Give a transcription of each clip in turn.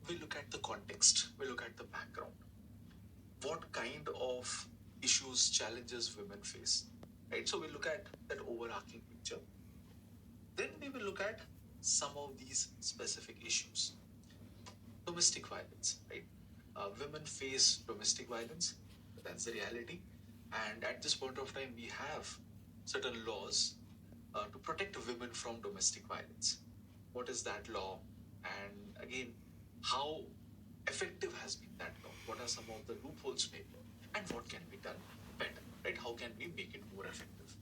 we look at the context, we look at the background. What kind of issues, challenges women face, right? So we look at that overarching picture. Then we will look at some of these specific issues. Domestic violence, right? Women face domestic violence. That's the reality. And at this point of time, we have certain laws to protect women from domestic violence. What is that law? And again, how effective has been that law? What are some of the loopholes maybe? And what can be done better, right? How can we make it more effective?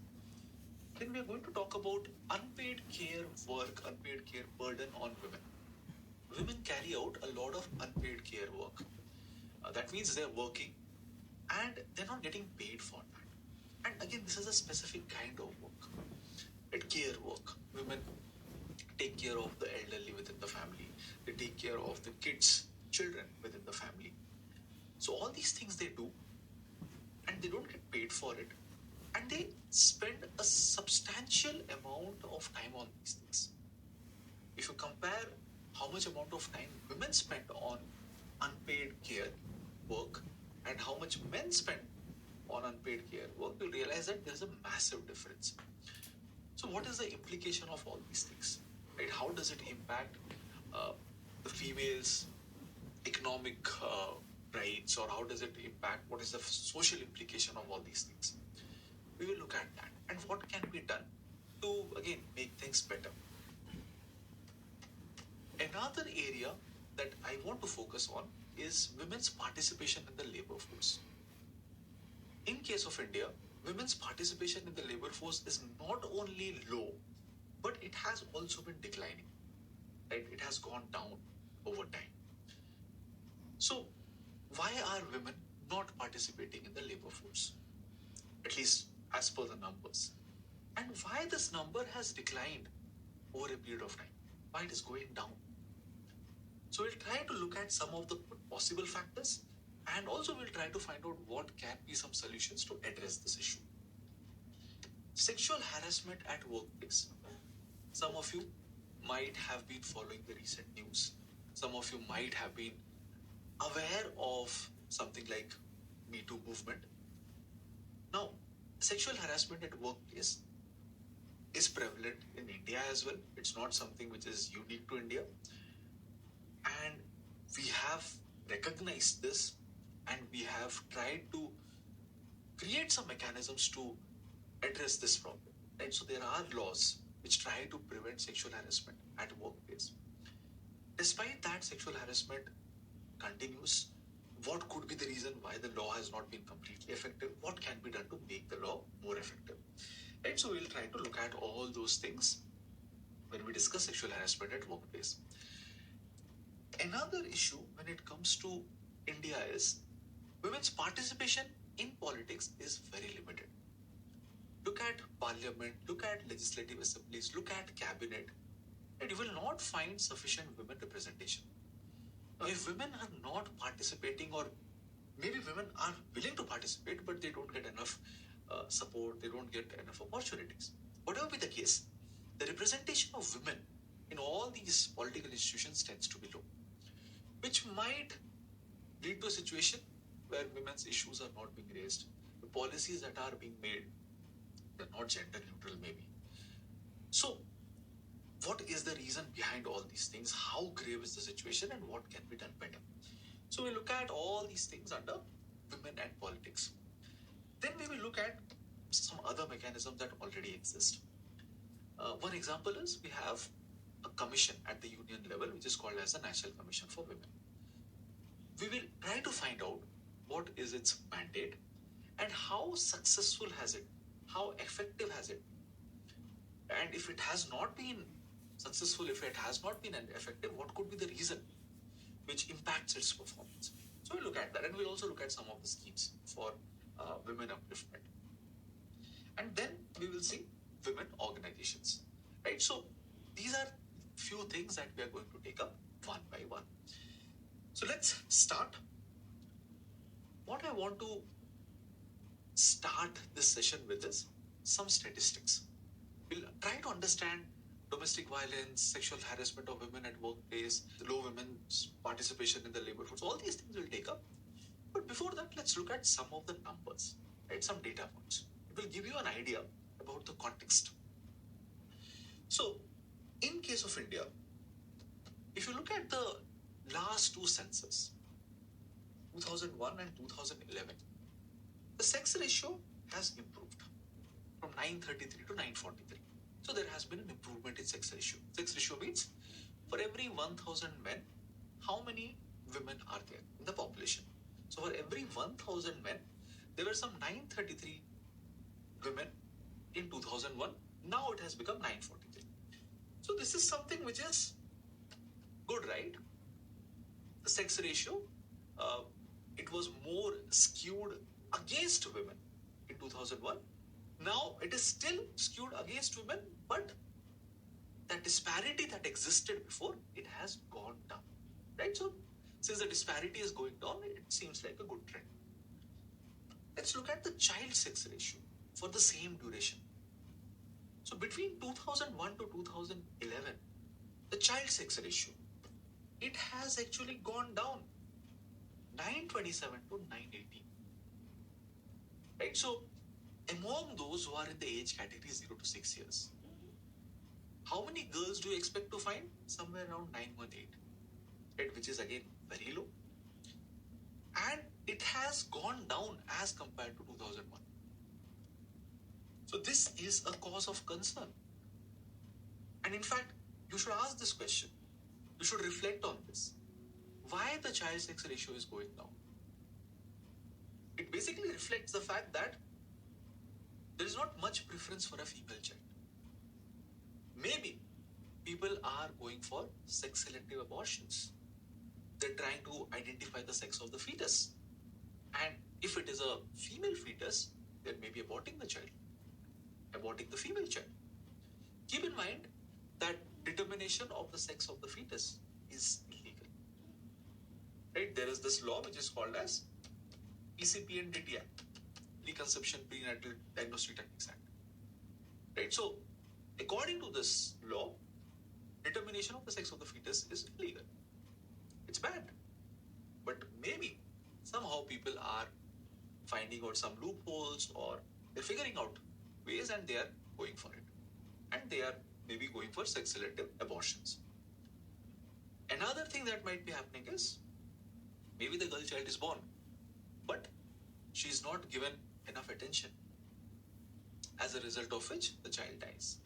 Then we are going to talk about unpaid care work, unpaid care burden on women. Women carry out a lot of unpaid care work. That means they're working and they're not getting paid for that. And again, this is a specific kind of work. At care work, women take care of the elderly within the family. They take care of the kids, children within the family. So all these things they do, and they don't get paid for it, and they spend a substantial amount of time on these things. If you compare how much amount of time women spend on unpaid care work and how much men spend on unpaid care work, you'll realize that there's a massive difference. So, what is the implication of all these things? Right? How does it impact the females' economic rights, or how does it impact what is the social implication of all these things? We will look at that and what can be done to again make things better. Another area that I want to focus on is women's participation in the labor force. In case of India, women's participation in the labor force is not only low, but it has also been declining. Right? It has gone down over time. So, why are women not participating in the labor force? At least as per the numbers. And why this number has declined over a period of time? Why it is going down? So we'll try to look at some of the possible factors, and also we'll try to find out what can be some solutions to address this issue. Sexual harassment at workplace. Some of you might have been following the recent news. Some of you might have been aware of something like Me Too movement. Now, sexual harassment at workplace is prevalent in India as well. It's not something which is unique to India. And we have recognized this, and we have tried to create some mechanisms to address this problem. Right? So there are laws which try to prevent sexual harassment at workplace. Despite that, sexual harassment continues. What could be the reason why the law has not been completely effective? What can be done to make the law more effective? Right? So we'll try to look at all those things when we discuss sexual harassment at workplace. Another issue when it comes to India is women's participation in politics is very limited. Look at parliament, look at legislative assemblies, look at cabinet, and you will not find sufficient women representation. Now, if women are not participating, or maybe women are willing to participate, but they don't get enough support, they don't get enough opportunities. Whatever be the case, the representation of women in all these political institutions tends to be low, which might lead to a situation where women's issues are not being raised. The policies that are being made, they're not gender neutral, maybe. So, what is the reason behind all these things? How grave is the situation, and what can be done better? So, we look at all these things under women and politics. Then we will look at some other mechanisms that already exist. One example is we have a commission at the union level, which is called as the National Commission for Women. We will try to find out what is its mandate and how successful has it, how effective has it, and if it has not been successful, if it has not been effective, what could be the reason which impacts its performance? So we'll look at that, and we'll also look at some of the schemes for women upliftment. And then we will see women organizations, right? So these are few things that we are going to take up one by one. So let's start. What I want to start this session with is some statistics. We'll try to understand domestic violence, sexual harassment of women at workplace, low women's participation in the labor force. All these things will take up. But before that, let's look at some of the numbers, right? Some data points. It will give you an idea about the context. So, in case of India, if you look at the last two census, 2001 and 2011, the sex ratio has improved from 933 to 943. So there has been an improvement in sex ratio. Sex ratio means for every 1000 men, how many women are there in the population? So for every 1000 men, there were some 933 women in 2001. Now it has become 943. So this is something which is good, right? The sex ratio, it was more skewed against women in 2001. Now it is still skewed against women, but that disparity that existed before, it has gone down, right? So since the disparity is going down, it seems like a good trend. Let's look at the child sex ratio for the same duration. So between 2001 to 2011, the child sex ratio, it has actually gone down 927 to 918, right? So among those who are in the age category 0 to 6 years, how many girls do you expect to find? Somewhere around 918, right? Which is again very low. And it has gone down as compared to 2001. So this is a cause of concern. And in fact, you should ask this question. You should reflect on this. Why the child sex ratio is going down? It basically reflects the fact that there is not much preference for a female child. Maybe people are going for sex selective abortions. They're trying to identify the sex of the fetus. And if it is a female fetus, then maybe aborting the child, aborting the female child. Keep in mind that determination of the sex of the fetus is illegal. Right? There is this law which is called as PCPNDT Act, Preconception Prenatal Diagnostic Techniques Act. Right? So, according to this law, determination of the sex of the fetus is illegal. It's bad. But maybe somehow people are finding out some loopholes, or they're figuring out ways and they are going for it. And they are maybe going for sex selective abortions. Another thing that might be happening is maybe the girl child is born, but she's not given enough attention, as a result of which the child dies.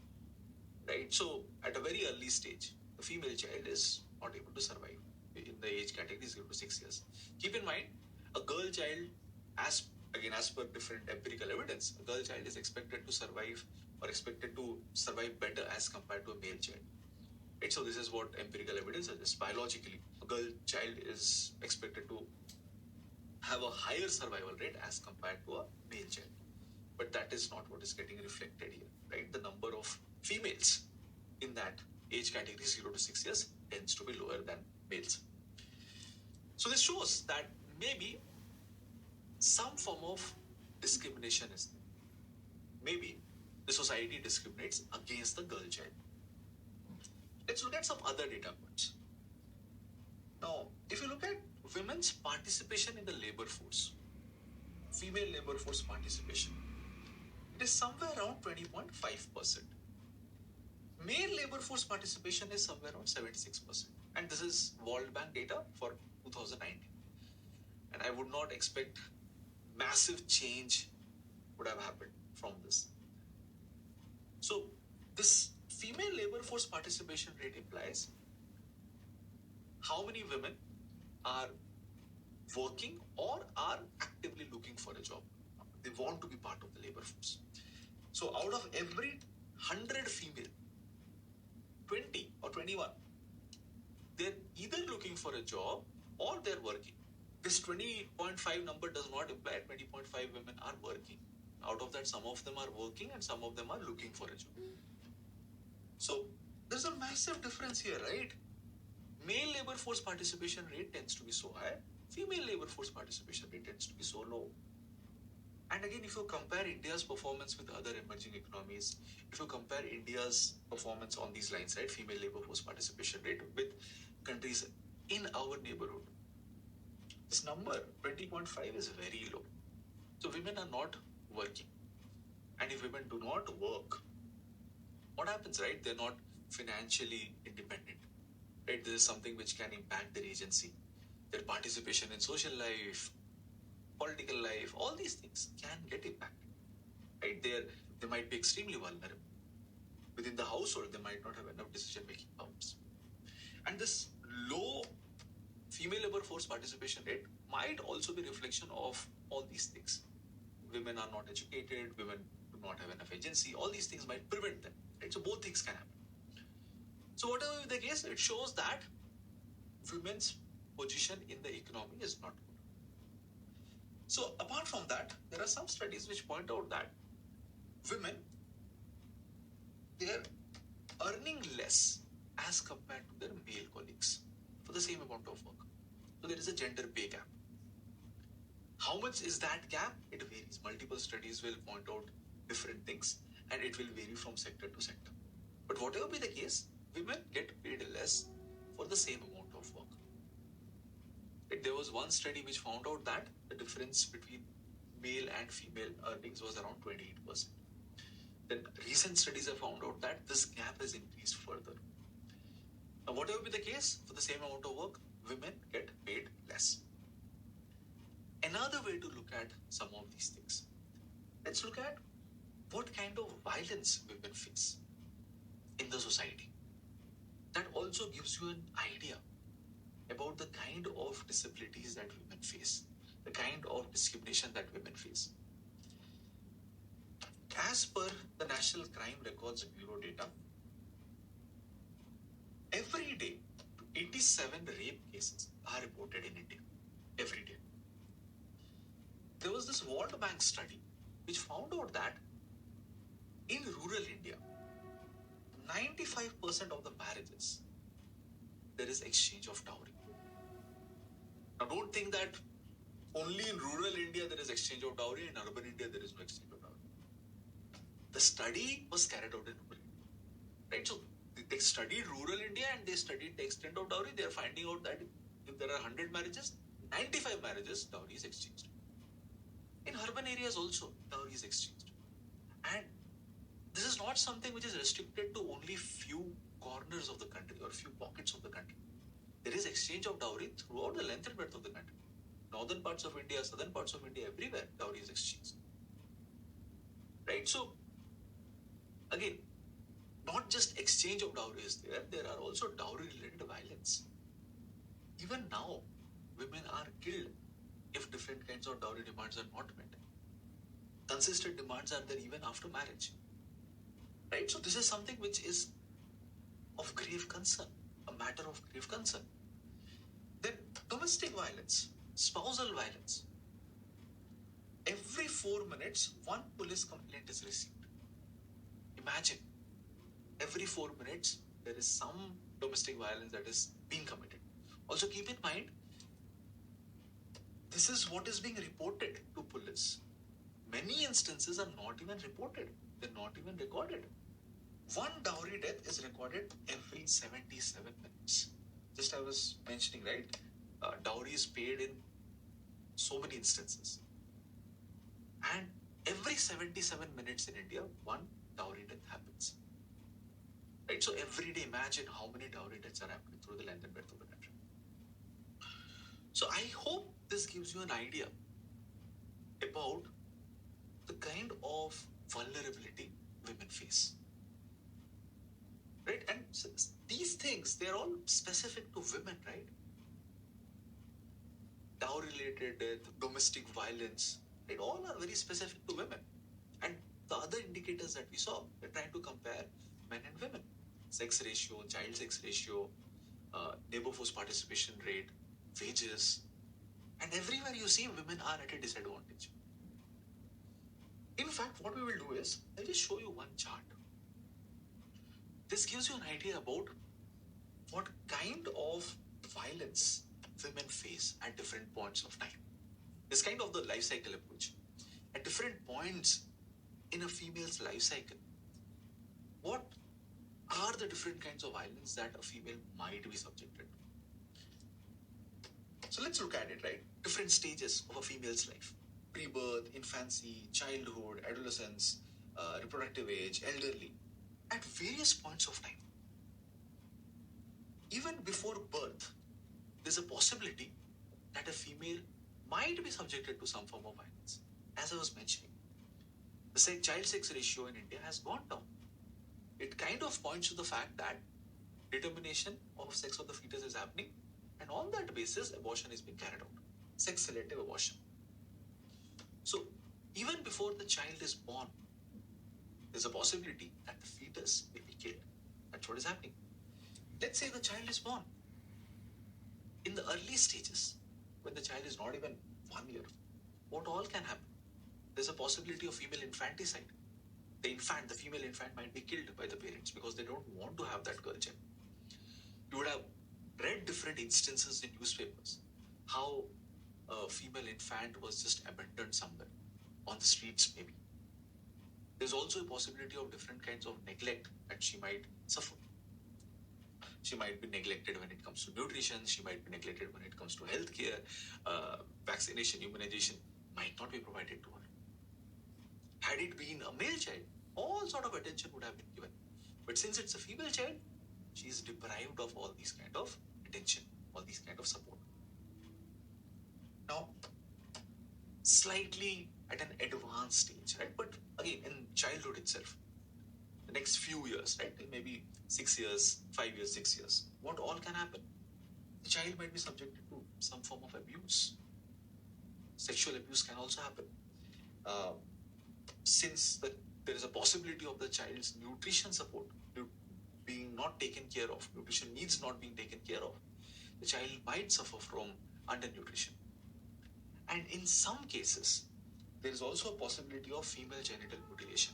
Right? So at a very early stage, the female child is not able to survive in the age category 0 to 6 years. Keep in mind, a girl child, as per different empirical evidence, a girl child is expected to survive better as compared to a male child. Right? So this is what empirical evidence suggests. Biologically, a girl child is expected to have a higher survival rate as compared to a male child. But that is not what is getting reflected here, right? The number of females in that age category 0 to 6 years tends to be lower than males. So this shows that maybe some form of discrimination is there. Maybe the society discriminates against the girl child. Let's look at some other data points. Now, if you look at women's participation in the labor force, female labor force participation, it is somewhere around 20.5%. Male labor force participation is somewhere around 76%. And this is World Bank data for 2019. And I would not expect massive change would have happened from this. So this female labor force participation rate implies how many women are working or are actively looking for a job. They want to be part of the labor force. So out of every 100 female, 20 or 21, they're either looking for a job or they're working. This 20.5 number does not imply 20.5 women are working. Out of that, some of them are working and some of them are looking for a job. So there's a massive difference here, right? Male labor force participation rate tends to be so high. Female labor force participation rate tends to be so low. And again, if you compare India's performance with other emerging economies, if you compare India's performance on these lines, right, female labor force participation rate with countries in our neighborhood, this number 20.5 is very low. So women are not working. And if women do not work, what happens, right? They're not financially independent, right? This is something which can impact their agency, their participation in social life, political life, all these things can get impacted, right? They might be extremely vulnerable. Within the household, they might not have enough decision-making powers. And this low female labor force participation rate might also be a reflection of all these things. Women are not educated, women do not have enough agency, all these things might prevent them, right? So both things can happen. So whatever the case, it shows that women's position in the economy is not good. So apart from that, there are some studies which point out that women, they are earning less as compared to their male colleagues for the same amount of work. So there is a gender pay gap. How much is that gap? It varies. Multiple studies will point out different things, and it will vary from sector to sector. But whatever be the case, women get paid less for the same amount of work. There was one study which found out that the difference between male and female earnings was around 28%. Then recent studies have found out that this gap has increased further. Now, whatever be the case, for the same amount of work, women get paid less. Another way to look at some of these things, let's look at what kind of violence women face in the society. That also gives you an idea about the kind of disabilities that women face, the kind of discrimination that women face. As per the National Crime Records Bureau data, every day 87 rape cases are reported in India. Every day. There was this World Bank study which found out that in rural India, 95% of the marriages, there is exchange of dowry. Now don't think that only in rural India there is exchange of dowry, in urban India there is no exchange of dowry. The study was carried out in rural India, right? So they studied rural India and they studied the extent of dowry. They are finding out that if there are 100 marriages, 95 marriages, dowry is exchanged. In urban areas also, dowry is exchanged. And this is not something which is restricted to only few corners of the country or few pockets of the country. There is exchange of dowry throughout the length and breadth of the country. Northern parts of India, southern parts of India, everywhere dowry is exchanged. Right? So, again, not just exchange of dowry is there are also dowry-related violence. Even now, women are killed if different kinds of dowry demands are not met. Consistent demands are there even after marriage. Right? So this is something which is of grave concern, a matter of grave concern. Then domestic violence, spousal violence. Every 4 minutes, one police complaint is received. Imagine, every 4 minutes, there is some domestic violence that is being committed. Also keep in mind, this is what is being reported to police. Many instances are not even reported. They're not even recorded. One dowry death is recorded every 77 minutes. Just I was mentioning, right? Dowry is paid in so many instances. And every 77 minutes in India, one dowry death happens. Right? So every day, imagine how many dowry deaths are happening through the length and breadth of the country. So I hope this gives you an idea about the kind of vulnerability women face. Right? And these things, they're all specific to women, right? Dowry-related death, domestic violence, it all are very specific to women. And the other indicators that we saw, we're trying to compare men and women. Sex ratio, child sex ratio, labor force participation rate, wages. And everywhere you see women are at a disadvantage. In fact, what we will do is, I'll just show you one chart. This gives you an idea about what kind of violence women face at different points of time. It's kind of the life cycle approach. at different points in a female's life cycle, what are the different kinds of violence that a female might be subjected to? So let's look at it, right? Different stages of a female's life: pre-birth, infancy, childhood, adolescence, reproductive age, elderly. At various points of time, even before birth, there's a possibility that a female might be subjected to some form of violence. As I was mentioning, the child sex ratio in India has gone down. It kind of points to the fact that determination of sex of the fetus is happening, and on that basis, abortion is being carried out. Sex selective abortion. So, even before the child is born, there's a possibility that the fetus will be killed. That's what is happening. Let's say the child is born. In the early stages, when the child is not even 1 year, what all can happen? There's a possibility of female infanticide. The female infant might be killed by the parents because they don't want to have that girl child. You would have read different instances in newspapers how a female infant was just abandoned somewhere on the streets, maybe. There's also a possibility of different kinds of neglect that she might suffer. She might be neglected when it comes to nutrition. She might be neglected when it comes to healthcare. Vaccination, immunization might not be provided to her. Had it been a male child, all sort of attention would have been given. But since it's a female child, she is deprived of all these kind of attention, all these kind of support. Now, slightly at an advanced stage, right? But again, in childhood itself, the next few years, right? Maybe 6 years, 5 years, 6 years. What all can happen? The child might be subjected to some form of abuse. Sexual abuse can also happen. Since there is a possibility of the child's nutrition support being not taken care of, nutrition needs not being taken care of, the child might suffer from undernutrition. And in some cases, there is also a possibility of female genital mutilation.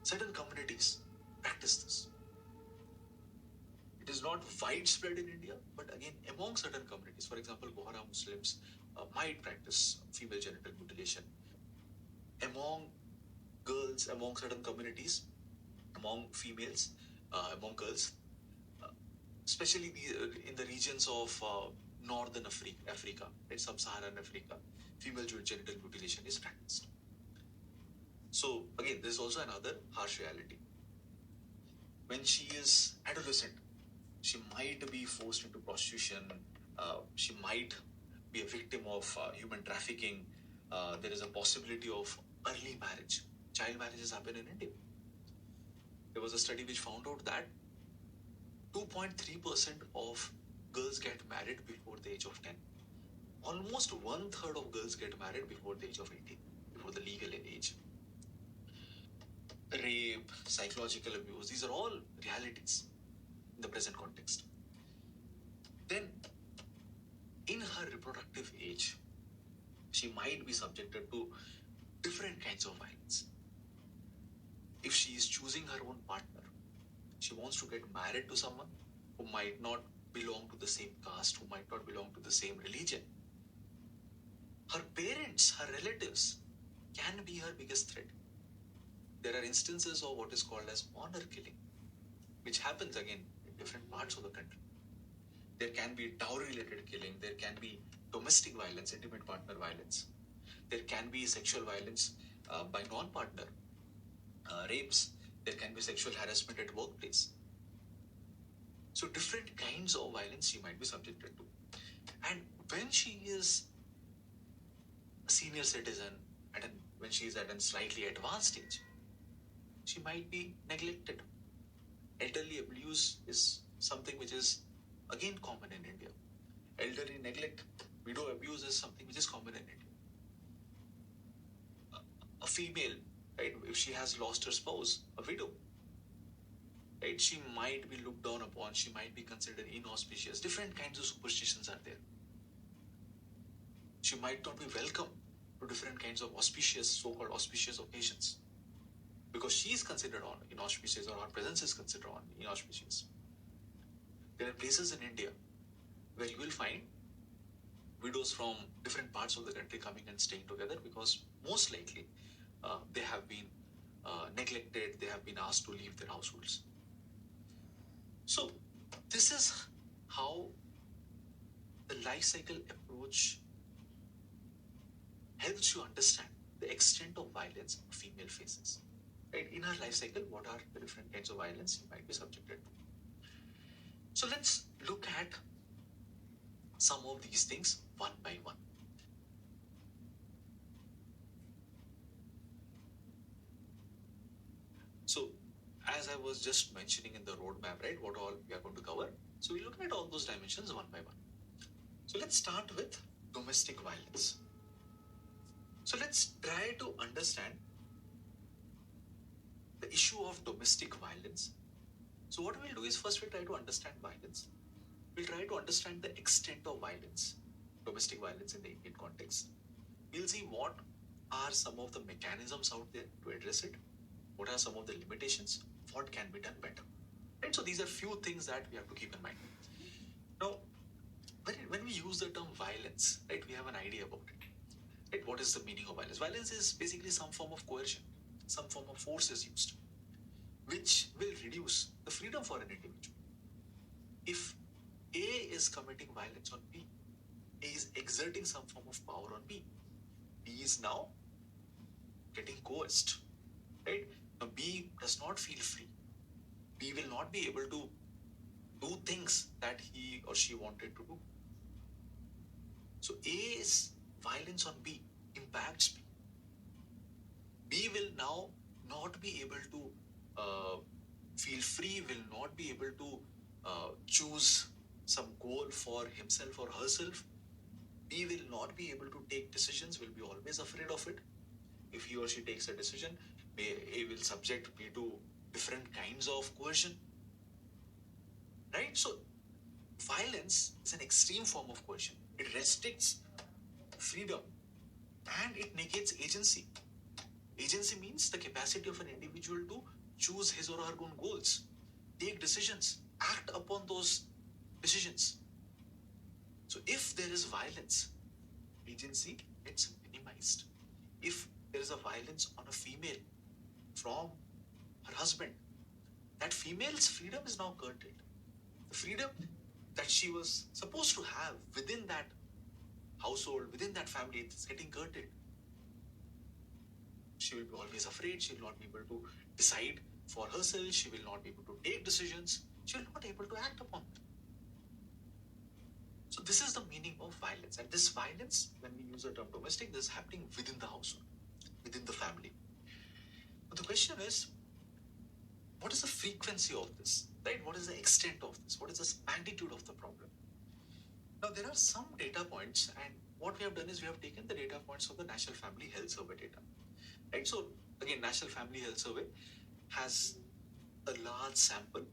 Certain communities practice this. It is not widespread in India, but again, among certain communities, for example, Bohra Muslims might practice female genital mutilation. Among girls, among certain communities, among females, among girls, especially in the regions of northern Africa, right, sub-Saharan Africa, female genital mutilation is practiced. So again, there's also another harsh reality. When she is adolescent, she might be forced into prostitution. She might be a victim of human trafficking. There is a possibility of early marriage. Child marriages happen in India. There was a study which found out that 2.3% of girls get married before the age of 10. Almost 1/3 of girls get married before the age of 18, before the legal age. Rape, psychological abuse, these are all realities in the present context. Then, in her reproductive age, she might be subjected to different kinds of violence. If she is choosing her own partner, she wants to get married to someone who might not belong to the same caste, who might not belong to the same religion. Her parents, her relatives can be her biggest threat. There are instances of what is called as honor killing, which happens again in different parts of the country. There can be dowry-related killing, there can be domestic violence, intimate partner violence. There can be sexual violence by non-partner, rapes. There can be sexual harassment at workplace. So different kinds of violence she might be subjected to. And when she is a senior citizen, when she is at a slightly advanced stage, she might be neglected. Elderly abuse is something which is again common in India. Elderly neglect, widow abuse is something which is common in India. A female, right, if she has lost her spouse, a widow, right, she might be looked down upon, she might be considered inauspicious. Different kinds of superstitions are there. She might not be welcome to different kinds of auspicious, so-called auspicious occasions, because she is considered inauspicious, or her presence is considered inauspicious. There are places in India where you will find widows from different parts of the country coming and staying together because most likely they have been neglected, they have been asked to leave their households. So, this is how the life cycle approach helps you understand the extent of violence a female faces. Right? In her life cycle, what are the different kinds of violence you might be subjected to? So let's look at some of these things one by one. So, as I was just mentioning in the roadmap, right, what all we are going to cover. So, we look at all those dimensions one by one. So, let's start with domestic violence. So, let's try to understand the issue of domestic violence. So, what we'll do is first we'll try to understand violence. We'll try to understand the extent of violence, domestic violence in the Indian context. We'll see what are some of the mechanisms out there to address it. What are some of the limitations? What can be done better? Right? So these are few things that we have to keep in mind. Now, when we use the term violence, right, we have an idea about it. Right? What is the meaning of violence? Violence is basically some form of coercion, some form of force is used, which will reduce the freedom for an individual. If A is committing violence on B, A is exerting some form of power on B, B is now getting coerced. Right? Now B does not feel free. B will not be able to do things that he or she wanted to do. So A's violence on B impacts B. B will now not be able to feel free, will not be able to choose some goal for himself or herself. B will not be able to take decisions, will be always afraid of it. If he or she takes a decision, A will subject B to different kinds of coercion. Right? So, violence is an extreme form of coercion. It restricts freedom and it negates agency. Agency means the capacity of an individual to choose his or her own goals, take decisions, act upon those decisions. So, if there is violence, agency gets minimized. If there is a violence on a female from her husband, that female's freedom is now curtailed. The freedom that she was supposed to have within that household, within that family, it's getting curtailed. She will be always afraid. She will not be able to decide for herself. She will not be able to take decisions. She will not be able to act upon them. So this is the meaning of violence. And this violence, when we use the term domestic, this is happening within the household, within the family. But the question is, what is the frequency of this? Right? What is the extent of this? What is the magnitude of the problem? Now, there are some data points, and what we have done is we have taken the data points of the National Family Health Survey data. Right? So, again, National Family Health Survey has a large sample.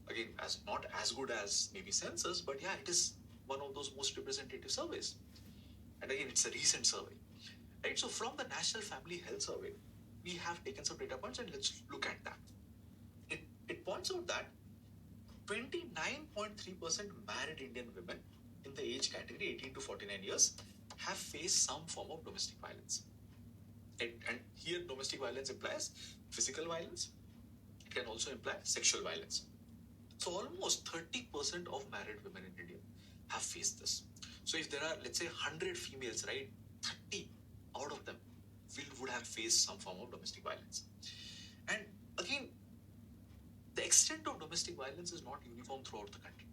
Again, as not as good as maybe census, but yeah, it is one of those most representative surveys. And again, it's a recent survey. Right? So, from the National Family Health Survey, we have taken some data points and let's look at that. It points out that 29.3% married Indian women in the age category 18 to 49 years have faced some form of domestic violence. And here, domestic violence implies physical violence. It can also imply sexual violence. So, almost 30% of married women in India have faced this. So, if there are, let's say, 100 females, right, 30 out of them would have faced some form of domestic violence. And again, the extent of domestic violence is not uniform throughout the country.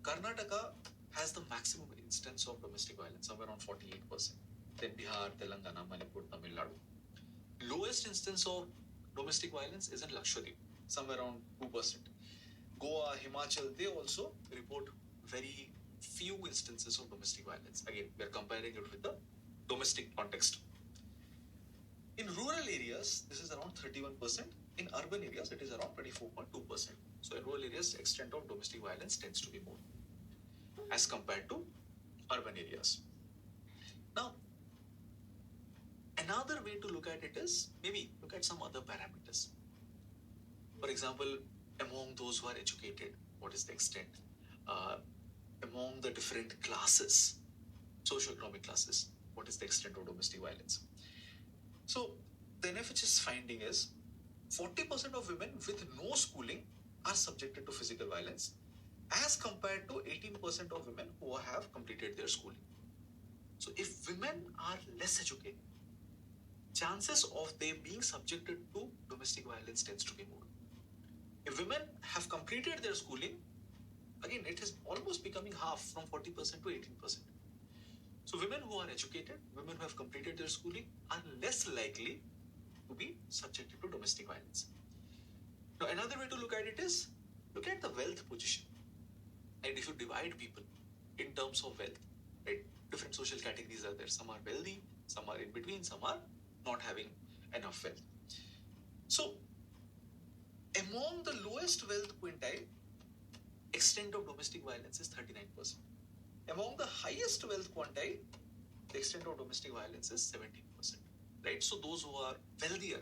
Karnataka has the maximum instance of domestic violence, somewhere around 48%. Then Bihar, Telangana, Manipur, Tamil Nadu. Lowest instance of domestic violence is in Lakshadweep, somewhere around 2%. Goa, Himachal, they also report very few instances of domestic violence. Again, we are comparing it with the domestic context. In rural areas, this is around 31%. In urban areas, it is around 24.2%. So, in rural areas, extent of domestic violence tends to be more as compared to urban areas. Now, another way to look at it is maybe look at some other parameters. For example, among those who are educated, what is the extent? Among the different classes, socioeconomic classes. What is the extent of domestic violence? So the NFHS finding is 40% of women with no schooling are subjected to physical violence as compared to 18% of women who have completed their schooling. So if women are less educated, chances of they being subjected to domestic violence tends to be more. If women have completed their schooling, again, it is almost becoming half from 40% to 18%. So women who are educated, women who have completed their schooling are less likely to be subjected to domestic violence. Now, another way to look at it is look at the wealth position. And if you divide people in terms of wealth, right, different social categories are there. Some are wealthy, some are in between, some are not having enough wealth. So, among the lowest wealth quintile, extent of domestic violence is 39%. Among the highest wealth quintile, the extent of domestic violence is 17%. Right? So those who are wealthier,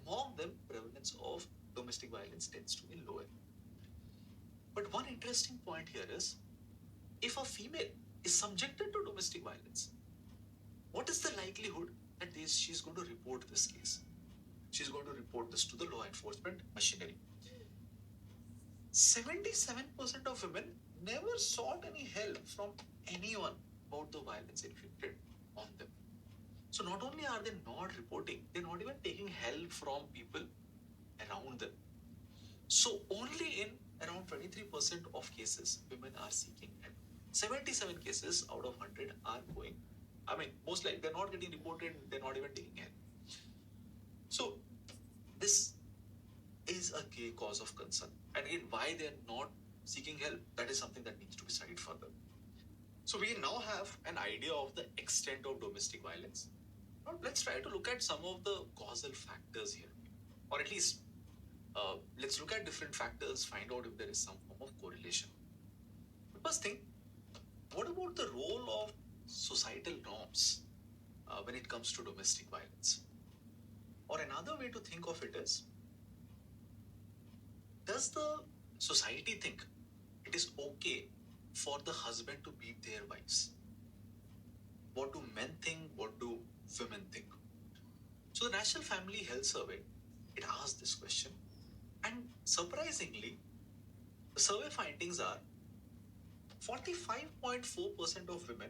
among them, prevalence of domestic violence tends to be lower. But one interesting point here is, if a female is subjected to domestic violence, what is the likelihood that she's going to report this case? She's going to report this to the law enforcement machinery. 77% of women never sought any help from anyone about the violence inflicted on them. So not only are they not reporting, they're not even taking help from people around them. So only in around 23% of cases, women are seeking help. 77 cases out of 100 are going. I mean, most likely they're not getting reported, they're not even taking help. So this is a key cause of concern. And again, why they're not seeking help, that is something that needs to be studied further. So we now have an idea of the extent of domestic violence. Now let's try to look at some of the causal factors here. Or at least, let's look at different factors, find out if there is some form of correlation. The first thing, what about the role of societal norms when it comes to domestic violence? Or another way to think of it is, does the society think it is okay for the husband to beat their wives? What do men think? What do women think? So the National Family Health Survey, it asked this question. And surprisingly, the survey findings are 45.4% of women,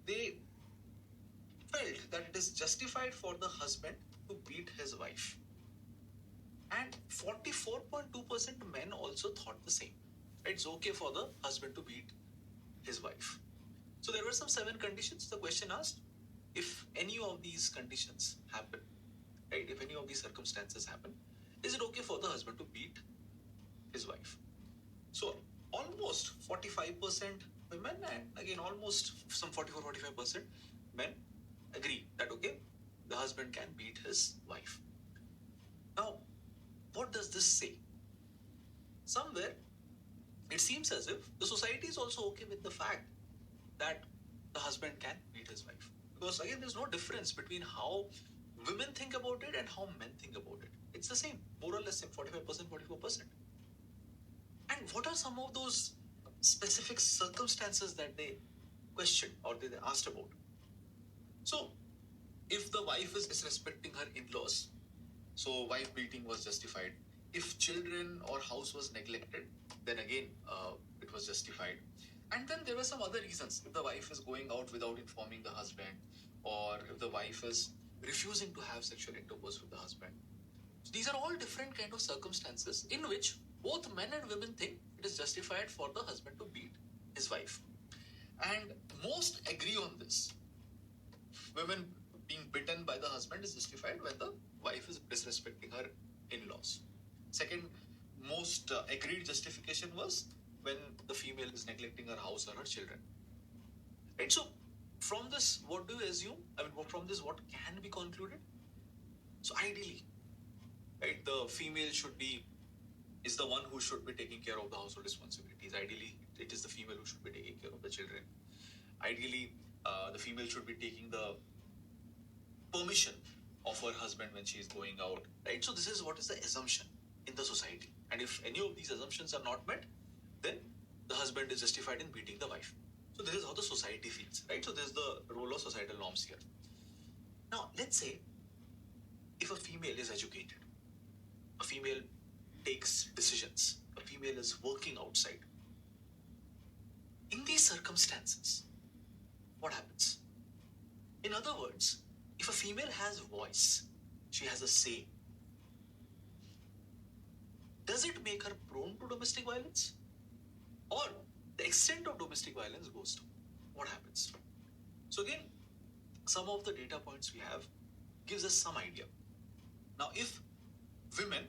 they felt that it is justified for the husband to beat his wife. And 44.2% men also thought the same. It's okay for the husband to beat his wife. So there were some 7 conditions. The question asked, if any of these conditions happen, right? If any of these circumstances happen, is it okay for the husband to beat his wife? So almost 45% women, and again almost some 44-45% men agree that okay, the husband can beat his wife. Now, what does this say? Somewhere it seems as if the society is also okay with the fact that the husband can beat his wife. Because again, there's no difference between how women think about it and how men think about it. It's the same, more or less same, 45%, 44%. And what are some of those specific circumstances that they questioned or they asked about? So, if the wife is disrespecting her in-laws, so wife beating was justified. If children or house was neglected, then again, it was justified. And then there were some other reasons. If the wife is going out without informing the husband, or if the wife is refusing to have sexual intercourse with the husband. So these are all different kind of circumstances in which both men and women think it is justified for the husband to beat his wife. And most agree on this. Women being bitten by the husband is justified when the wife is disrespecting her in-laws. Second most agreed justification was when the female is neglecting her house or her children. Right? So from this, what do you assume? I mean, from this, what can be concluded? So ideally, right, the female is the one who should be taking care of the household responsibilities. Ideally, it is the female who should be taking care of the children. Ideally, the female should be taking the permission of her husband when she is going out, right? So this is what is the assumption in the society. And if any of these assumptions are not met, then the husband is justified in beating the wife. So this is how the society feels, right? So there's the role of societal norms here. Now, let's say if a female is educated, a female takes decisions, a female is working outside. In these circumstances, what happens? In other words, if a female has voice, she has a say, does it make her prone to domestic violence? Or the extent of domestic violence goes to what happens? So again, some of the data points we have gives us some idea. Now, if women,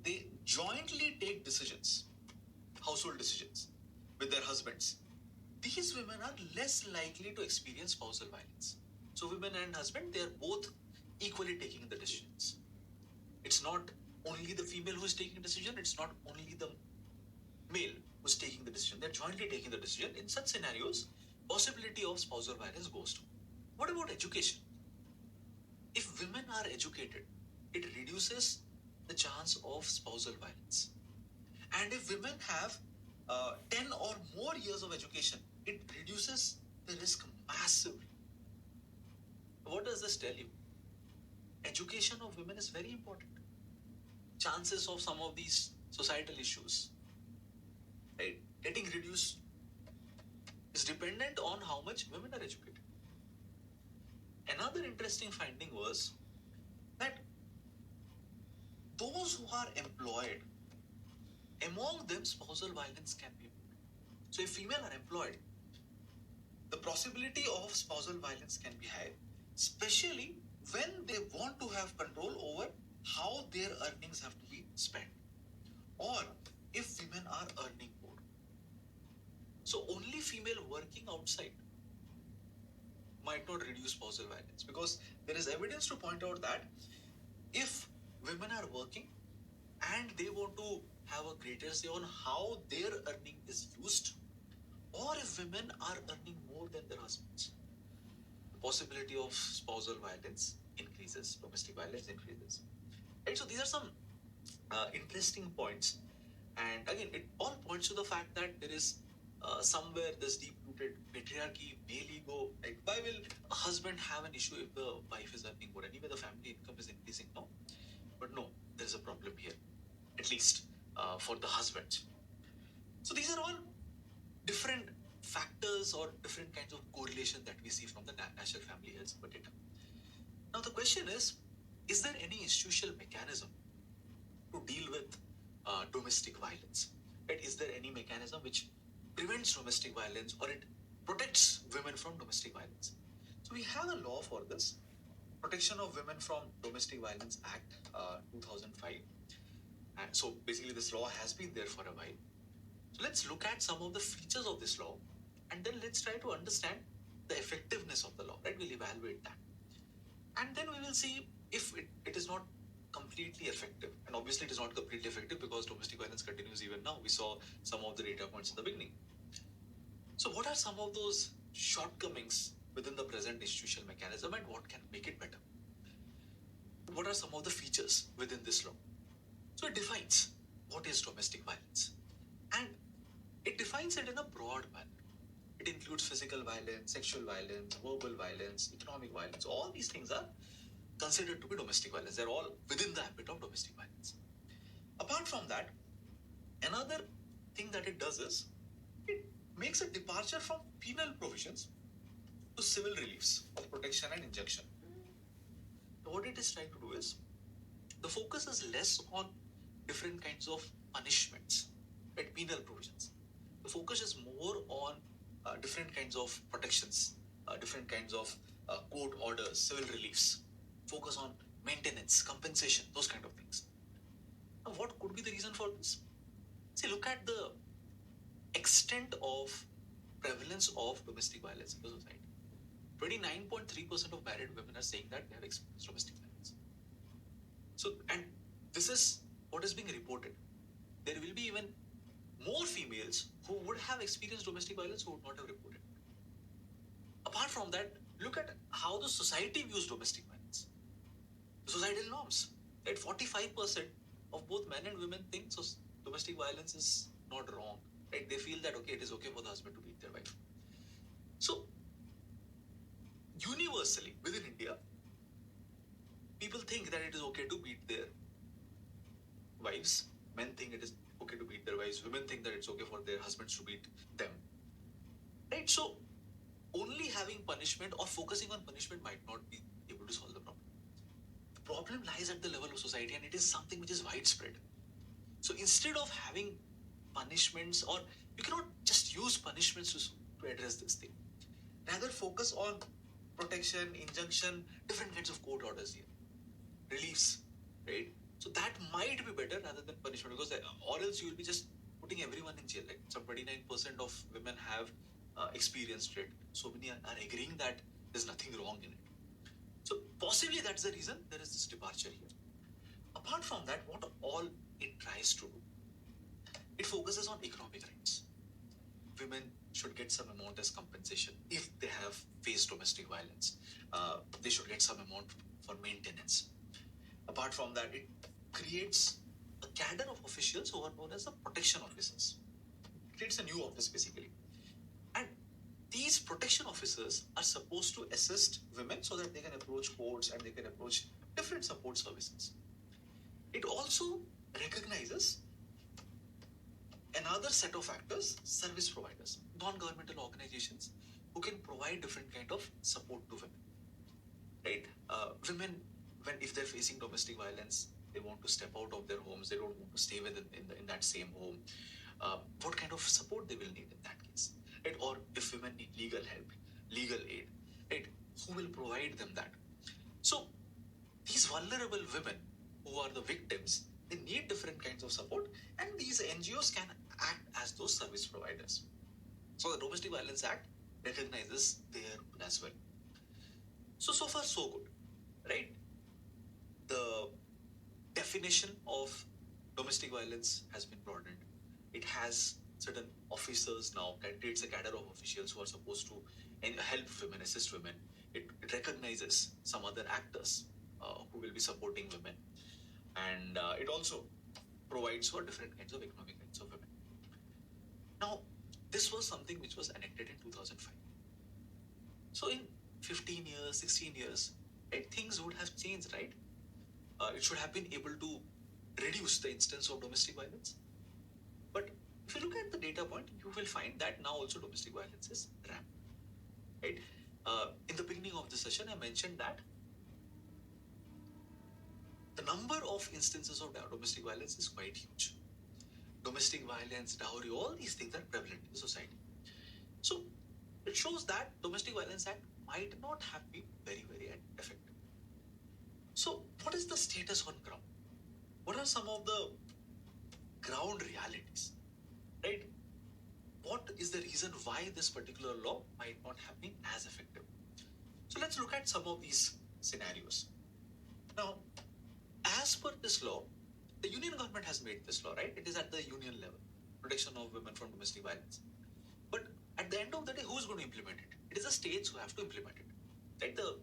they jointly take decisions, household decisions with their husbands, these women are less likely to experience spousal violence. So women and husband, they are both equally taking the decisions. It's not only the female who is taking decision, it's not only the male who's taking the decision. They're jointly taking the decision. In such scenarios, possibility of spousal violence goes to. What about education? If women are educated, it reduces the chance of spousal violence. And if women have 10 or more years of education, it reduces the risk massively. What does this tell you? Education of women is very important. Chances of some of these societal issues, right, getting reduced is dependent on how much women are educated. Another interesting finding was that those who are employed, among them spousal violence can be more. So if female are employed, the possibility of spousal violence can be high, especially when they want to have control over how their earnings have to be spent, or if women are earning more. So only female working outside might not reduce spousal violence, because there is evidence to point out that if women are working and they want to have a greater say on how their earning is used, or if women are earning more than their husbands, the possibility of spousal violence increases, domestic violence increases. Right? So these are some interesting points. And again, it all points to the fact that there is somewhere this deep-rooted patriarchy, male ego. Like, why will a husband have an issue if the wife is earning more? Anyway, the family income is increasing, no? But no, there is a problem here, at least for the husband. So these are all different factors or different kinds of correlation that we see from the National Family Health Survey data. Now the question is there any institutional mechanism to deal with domestic violence? Right? Is there any mechanism which prevents domestic violence, or it protects women from domestic violence? So we have a law for this, Protection of Women from Domestic Violence Act 2005. And so basically this law has been there for a while. So let's look at some of the features of this law, and then let's try to understand the effectiveness of the law, right? We'll evaluate that. And then we will see if it is not completely effective. And obviously it is not completely effective because domestic violence continues even now. We saw some of the data points in the beginning. So what are some of those shortcomings within the present institutional mechanism, and what can make it better? What are some of the features within this law? So it defines what is domestic violence, and it defines it in a broad manner. It includes physical violence, sexual violence, verbal violence, economic violence. All these things are considered to be domestic violence. They're all within the ambit of domestic violence. Apart from that, another thing that it does is it makes a departure from penal provisions to civil reliefs of protection and injunction. So what it is trying to do is the focus is less on different kinds of punishments, right? Penal provisions. The focus is more on different kinds of protections, different kinds of court orders, civil reliefs. Focus on maintenance, compensation, those kind of things. Now, what could be the reason for this? See, look at the extent of prevalence of domestic violence in the society. 29.3% of married women are saying that they have experienced domestic violence. So, and this is what is being reported. There will be even more females who would have experienced domestic violence who would not have reported. Apart from that, look at how the society views domestic violence. The societal norms. Right? 45% of both men and women think domestic violence is not wrong. Right? They feel that okay, it is okay for the husband to beat their wife. So universally within India, people think that it is okay to beat their wives. Men think it is okay to beat their wives. Women think that it's okay for their husbands to beat them. Right? So only having punishment or focusing on punishment might not be able to solve the problem. The problem lies at the level of society, and it is something which is widespread. So instead of having punishments, or you cannot just use punishments to address this thing, rather focus on protection, injunction, different kinds of court orders here, reliefs, right? So that might be better rather than punishment, because or else you will be just putting everyone in jail. Like some 29% of women have experienced it. So many are agreeing that there's nothing wrong in it. So possibly that's the reason there is this departure here. Apart from that, what all it tries to do, it focuses on economic rights. Women should get some amount as compensation if they have faced domestic violence. They should get some amount for maintenance. Apart from that, it creates a cadre of officials who are known as the protection officers. It creates a new office basically. And these protection officers are supposed to assist women so that they can approach courts and they can approach different support services. It also recognizes another set of actors, service providers, non-governmental organizations who can provide different kind of support to women. Right? Women, if they're facing domestic violence, they want to step out of their homes. They don't want to stay in that same home. What kind of support they will need in that case? Right? Or if women need legal help, legal aid, right? Who will provide them that? So these vulnerable women who are the victims, they need different kinds of support, and these NGOs can act as those service providers. So the Domestic Violence Act recognizes their role as well. So far so good, right? The definition of domestic violence has been broadened. It has certain officers now, it creates a cadre of officials who are supposed to help women, assist women. It recognizes some other actors who will be supporting women. And it also provides for different kinds of economic rights of women. Now, this was something which was enacted in 2005. So in 15 years, 16 years, right, things would have changed, right? It should have been able to reduce the instance of domestic violence. But if you look at the data point, you will find that now also domestic violence is rampant. Right? In the beginning of the session, I mentioned that the number of instances of domestic violence is quite huge. Domestic violence, dowry, all these things are prevalent in the society. So it shows that Domestic Violence Act might not have been very, very effective. So what is the status on ground? What are some of the ground realities? Right? What is the reason why this particular law might not have been as effective? So let's look at some of these scenarios. Now, as per this law, the union government has made this law, right? It is at the union level, protection of women from domestic violence. But at the end of the day, who's going to implement it? It is the states who have to implement it, right? The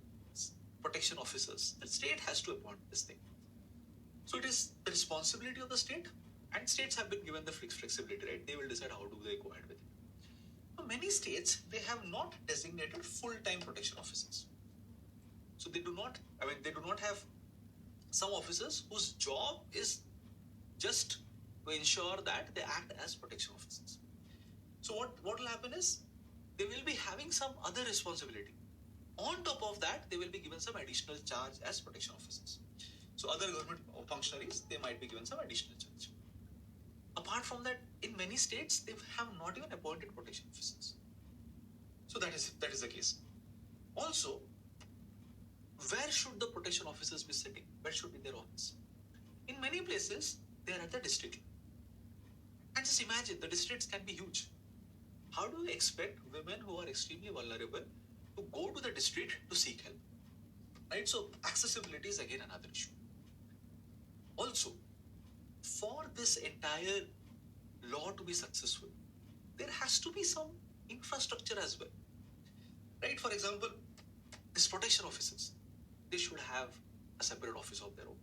protection officers. The state has to appoint this thing. So it is the responsibility of the state, and states have been given the flexibility, right? They will decide how do they go ahead with it. So many states, they have not designated full-time protection officers. So they do not have some officers whose job is just to ensure that they act as protection officers. So what will happen is they will be having some other responsibility. On top of that, they will be given some additional charge as protection officers. So other government functionaries, they might be given some additional charge. Apart from that, in many states, they have not even appointed protection officers. So that is the case. Also, where should the protection officers be sitting? Where should be their office? In many places, they are at the district. And just imagine, the districts can be huge. How do you expect women who are extremely vulnerable to go to the district to seek help? Right? So accessibility is again another issue. Also, for this entire law to be successful, there has to be some infrastructure as well. Right? For example, these protection officers, they should have a separate office of their own.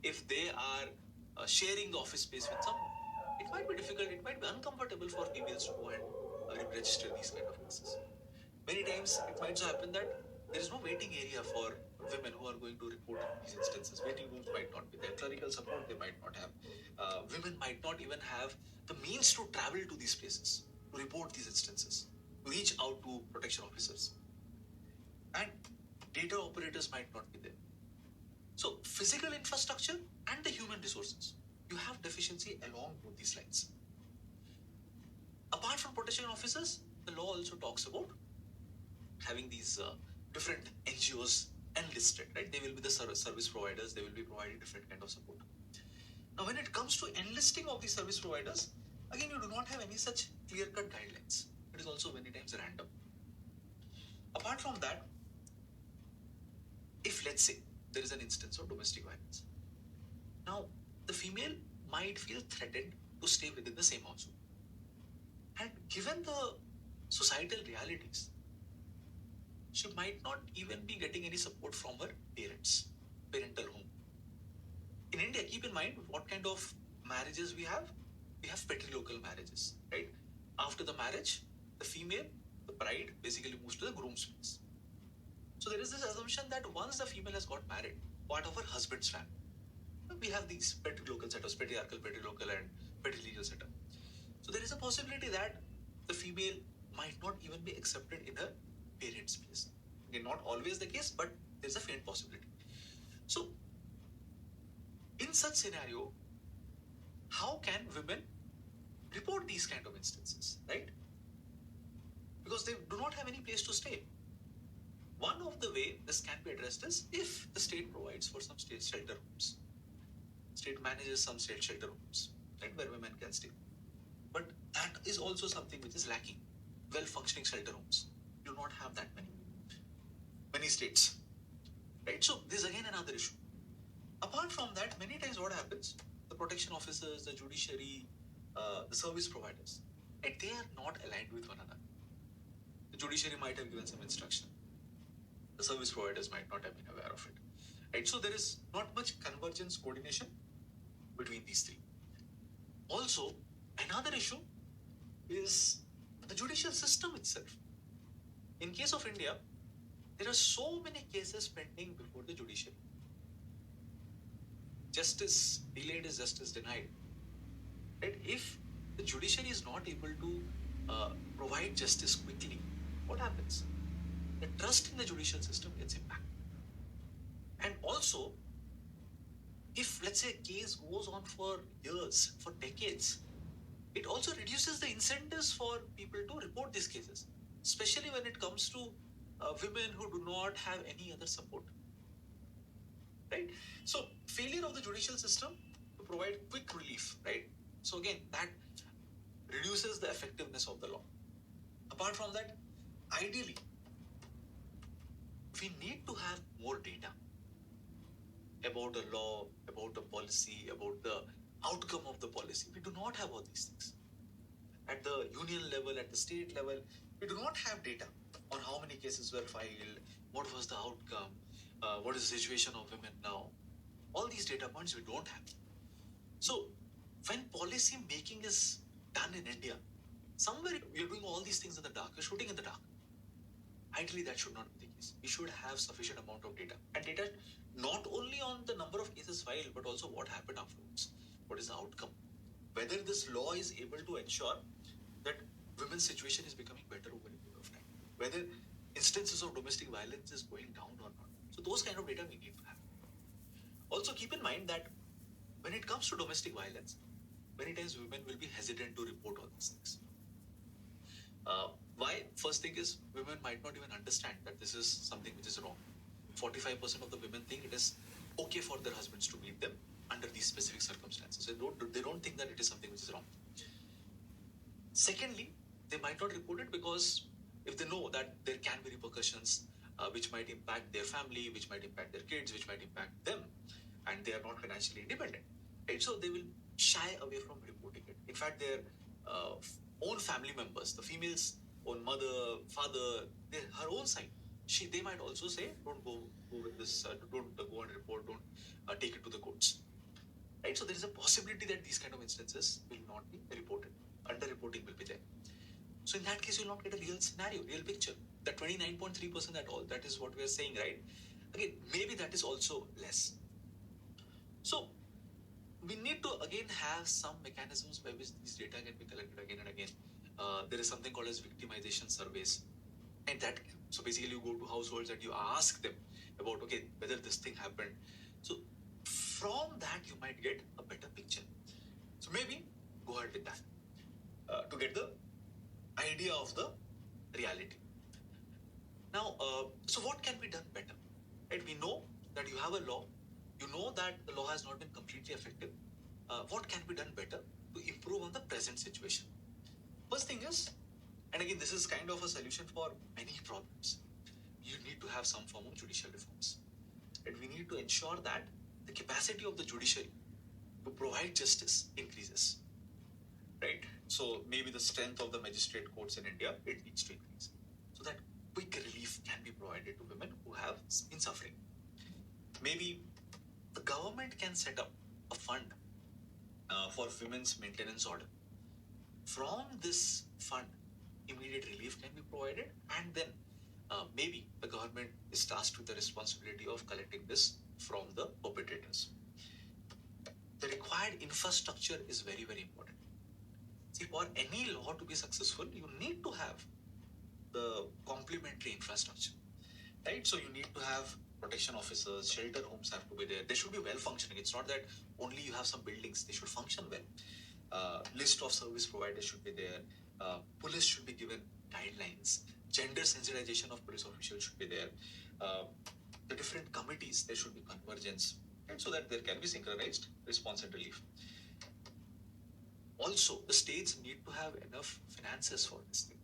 If they are sharing the office space with someone, it might be difficult, it might be uncomfortable for females to go and register these kind of cases. Many times it might so happen that there is no waiting area for women who are going to report these instances. Waiting rooms might not be there. Clerical support they might not have. Women might not even have the means to travel to these places to report these instances, to reach out to protection officers. And data operators might not be there. So physical infrastructure and the human resources, you have deficiency along both these lines. Apart from protection officers, the law also talks about having these different NGOs enlisted, right? They will be the service providers. They will be providing different kind of support. Now, when it comes to enlisting of these service providers, again, you do not have any such clear-cut guidelines. It is also many times random. Apart from that, if let's say there is an instance of domestic violence, now the female might feel threatened to stay within the same household. And given the societal realities, she might not even be getting any support from her parental home. In India, keep in mind what kind of marriages we have. We have patrilocal marriages, right? After the marriage, the female, the bride, basically moves to the groom's place. So there is this assumption that once the female has got married, part of her husband's family, we have these patrilocal setups, patriarchal, patrilocal, and patrilineal setup. So there is a possibility that the female might not even be accepted in her parents' place. Again, not always the case, but there's a faint possibility. So in such scenario, how can women report these kind of instances, right? Because they do not have any place to stay. One of the way this can be addressed is if the state provides for some state shelter homes. State manages some state shelter homes, right, where women can stay. But that is also something which is lacking. Well-functioning shelter homes. You do not have that many states, right? So this is again another issue. Apart from that, many times what happens, the protection officers, the judiciary, the service providers, right, they are not aligned with one another. The judiciary might have given some instruction. The service providers might not have been aware of it, right? So there is not much convergence, coordination between these three. Also, another issue is the judicial system itself. In case of India, there are so many cases pending before the judiciary. Justice delayed is justice denied. Right? If the judiciary is not able to provide justice quickly, what happens? The trust in the judicial system gets impacted. And also, if let's say a case goes on for years, for decades, it also reduces the incentives for people to report these cases, especially when it comes to women who do not have any other support. Right? So failure of the judicial system to provide quick relief, right? So again, that reduces the effectiveness of the law. Apart from that, ideally, we need to have more data about the law, about the policy, about the outcome of the policy. We do not have all these things. At the union level, at the state level, we do not have data on how many cases were filed, what was the outcome, what is the situation of women now. All these data points we don't have. So when policy making is done in India, somewhere we are doing all these things in the dark, we're shooting in the dark. Ideally, that should not be the case. We should have sufficient amount of data. And data not only on the number of cases filed, but also what happened afterwards. What is the outcome? Whether this law is able to ensure that women's situation is becoming better over a period of time. Whether instances of domestic violence is going down or not. So those kind of data we need to have. Also keep in mind that when it comes to domestic violence, many times women will be hesitant to report all these things. Why? First thing is women might not even understand that this is something which is wrong. 45% of the women think it is okay for their husbands to beat them under these specific circumstances. They don't think that it is something which is wrong. Secondly, they might not report it because if they know that there can be repercussions which might impact their family, which might impact their kids, which might impact them, and they are not financially independent, right? So they will shy away from reporting it. In fact, their own family members, the female's own mother, father, her own side, they might also say, don't go with this, don't go and report, don't take it to the courts. Right? So there is a possibility that these kind of instances will not be reported. Under-reporting will be there. So in that case, you will not get a real scenario, real picture The 29.3% at all, that is what we are saying, right? Again, maybe that is also less. So we need to again have some mechanisms by which these data can be collected again and again. There is something called as victimization surveys, and that, so basically you go to households and you ask them about, okay, whether this thing happened. So from that you might get a better picture. So maybe go ahead with that to get the idea of the reality. Now, so what can be done better? Right? We know that you have a law. You know that the law has not been completely effective. What can be done better to improve on the present situation? First thing is, and again, this is kind of a solution for many problems. You need to have some form of judicial reforms. And we need to ensure that the capacity of the judiciary to provide justice increases. Right? So maybe the strength of the magistrate courts in India, it needs to increase. So that quick relief can be provided to women who have been suffering. Maybe the government can set up a fund for women's maintenance order. From this fund, immediate relief can be provided, and then maybe the government is tasked with the responsibility of collecting this from the perpetrators. The required infrastructure is very, very important. See, for any law to be successful, you need to have the complementary infrastructure, right? So you need to have protection officers, shelter homes have to be there. They should be well functioning. It's not that only you have some buildings, they should function well. List of service providers should be there. Police should be given guidelines. Gender sensitization of police officials should be there. The different committees, there should be convergence, right? So that there can be synchronized response and relief. Also, the states need to have enough finances for this thing.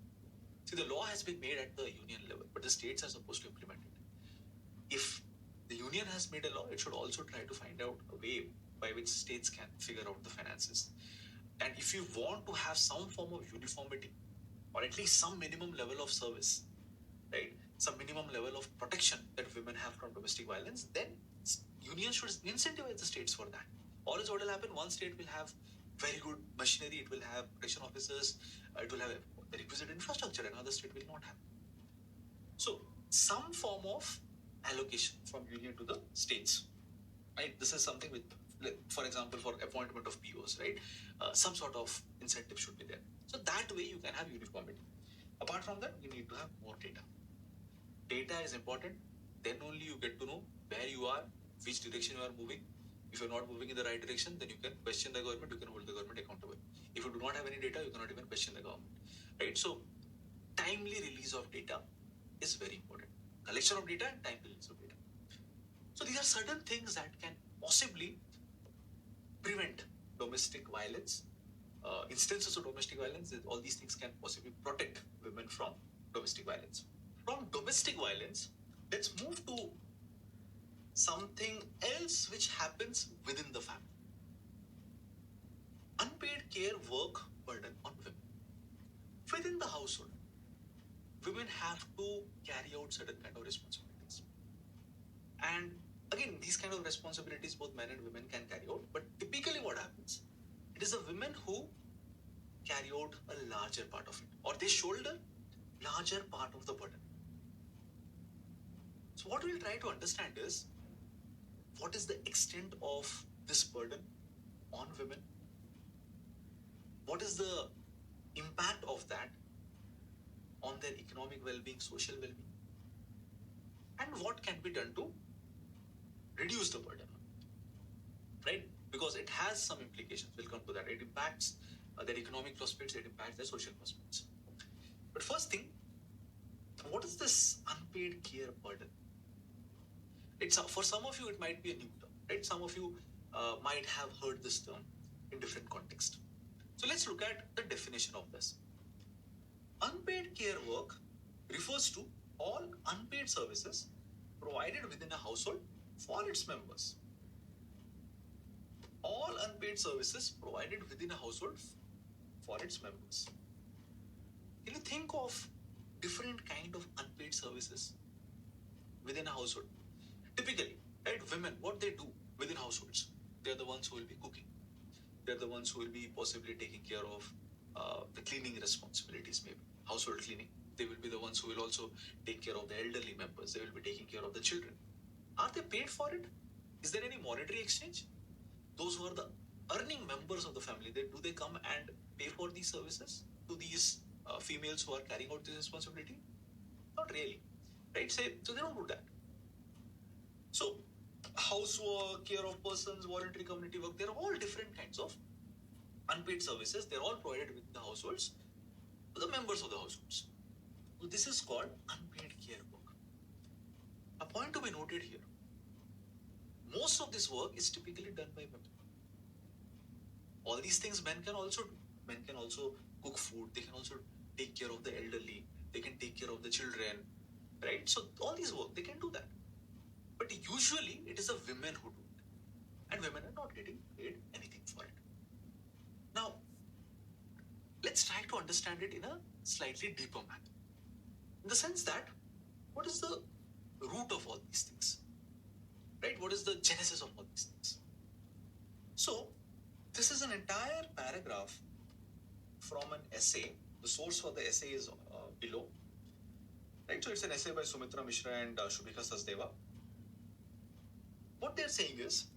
See, the law has been made at the union level, but the states are supposed to implement it. If the union has made a law, it should also try to find out a way by which states can figure out the finances. And if you want to have some form of uniformity, or at least some minimum level of service, right, some minimum level of protection that women have from domestic violence, then unions should incentivize the states for that. Or else what will happen, one state will have very good machinery, it will have protection officers, it will have the requisite infrastructure, another state will not have. So some form of allocation from union to the states, right? This is something with, for example, for appointment of POs, right? Some sort of incentive should be there. So that way you can have uniformity. Apart from that, you need to have more data. Data is important. Then only you get to know where you are, which direction you are moving. If you're not moving in the right direction, then you can question the government, you can hold the government accountable. If you do not have any data, you cannot even question the government, right? So timely release of data is very important. Collection of data and timely release of data. So these are certain things that can possibly prevent domestic violence, instances of domestic violence. All these things can possibly protect women from domestic violence. From domestic violence, let's move to something else which happens within the family. Unpaid care work burden on women. Within the household, women have to carry out certain kind of responsibilities. And again, these kind of responsibilities both men and women can carry out, but typically what happens, it is the women who carry out a larger part of it, or they shoulder larger part of the burden. So what we'll try to understand is, what is the extent of this burden on women? What is the impact of that on their economic well-being, social well-being? And what can be done to reduce the burden, right? Because it has some implications. We'll come to that. It impacts their economic prospects, it impacts their social prospects. But first thing, what is this unpaid care burden? It's for some of you, it might be a new term, right? Some of you might have heard this term in different contexts. So let's look at the definition of this. Unpaid care work refers to all unpaid services provided within a household for its members. All unpaid services provided within a household for its members. Can you think of different kind of unpaid services within a household? Typically, right, women, what they do within households, they're the ones who will be cooking. They're the ones who will be possibly taking care of the cleaning responsibilities, maybe household cleaning. They will be the ones who will also take care of the elderly members. They will be taking care of the children. Are they paid for it? Is there any monetary exchange? Those who are the earning members of the family, do they come and pay for these services to these females who are carrying out this responsibility? Not really, right? So they don't do that. So housework, care of persons, voluntary community work, they're all different kinds of unpaid services. They're all provided with the households, to the members of the households. So this is called unpaid care work. A point to be noted here, most of this work is typically done by women. All these things men can also do. Men can also cook food. They can also take care of the elderly. They can take care of the children, right? So all these work, they can do that. But usually it is the women who do it. And women are not getting paid anything for it. Now, let's try to understand it in a slightly deeper manner. In the sense that, what is the root of all these things? Right? What is the genesis of all these things? So, this is an entire paragraph from an essay. The source for the essay is below. Right? So, it's an essay by Sumitra Mishra and Shubhika Sasdeva. What they're saying is,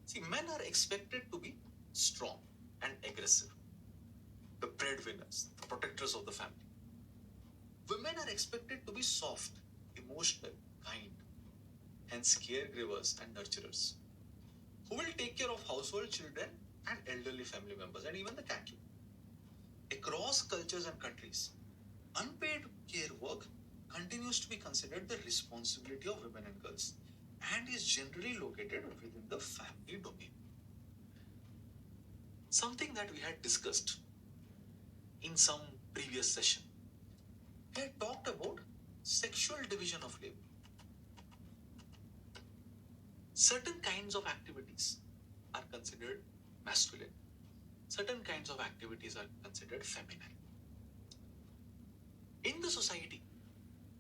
see, men are expected to be strong and aggressive, the breadwinners, the protectors of the family. Women are expected to be soft, emotional, kind, hence caregivers and nurturers, who will take care of household, children, and elderly family members, and even the cattle. Across cultures and countries, unpaid care work continues to be considered the responsibility of women and girls, and is generally located within the family domain. Something that we had discussed in some previous session. We had talked about sexual division of labor. Certain kinds of activities are considered masculine. Certain kinds of activities are considered feminine. In the society,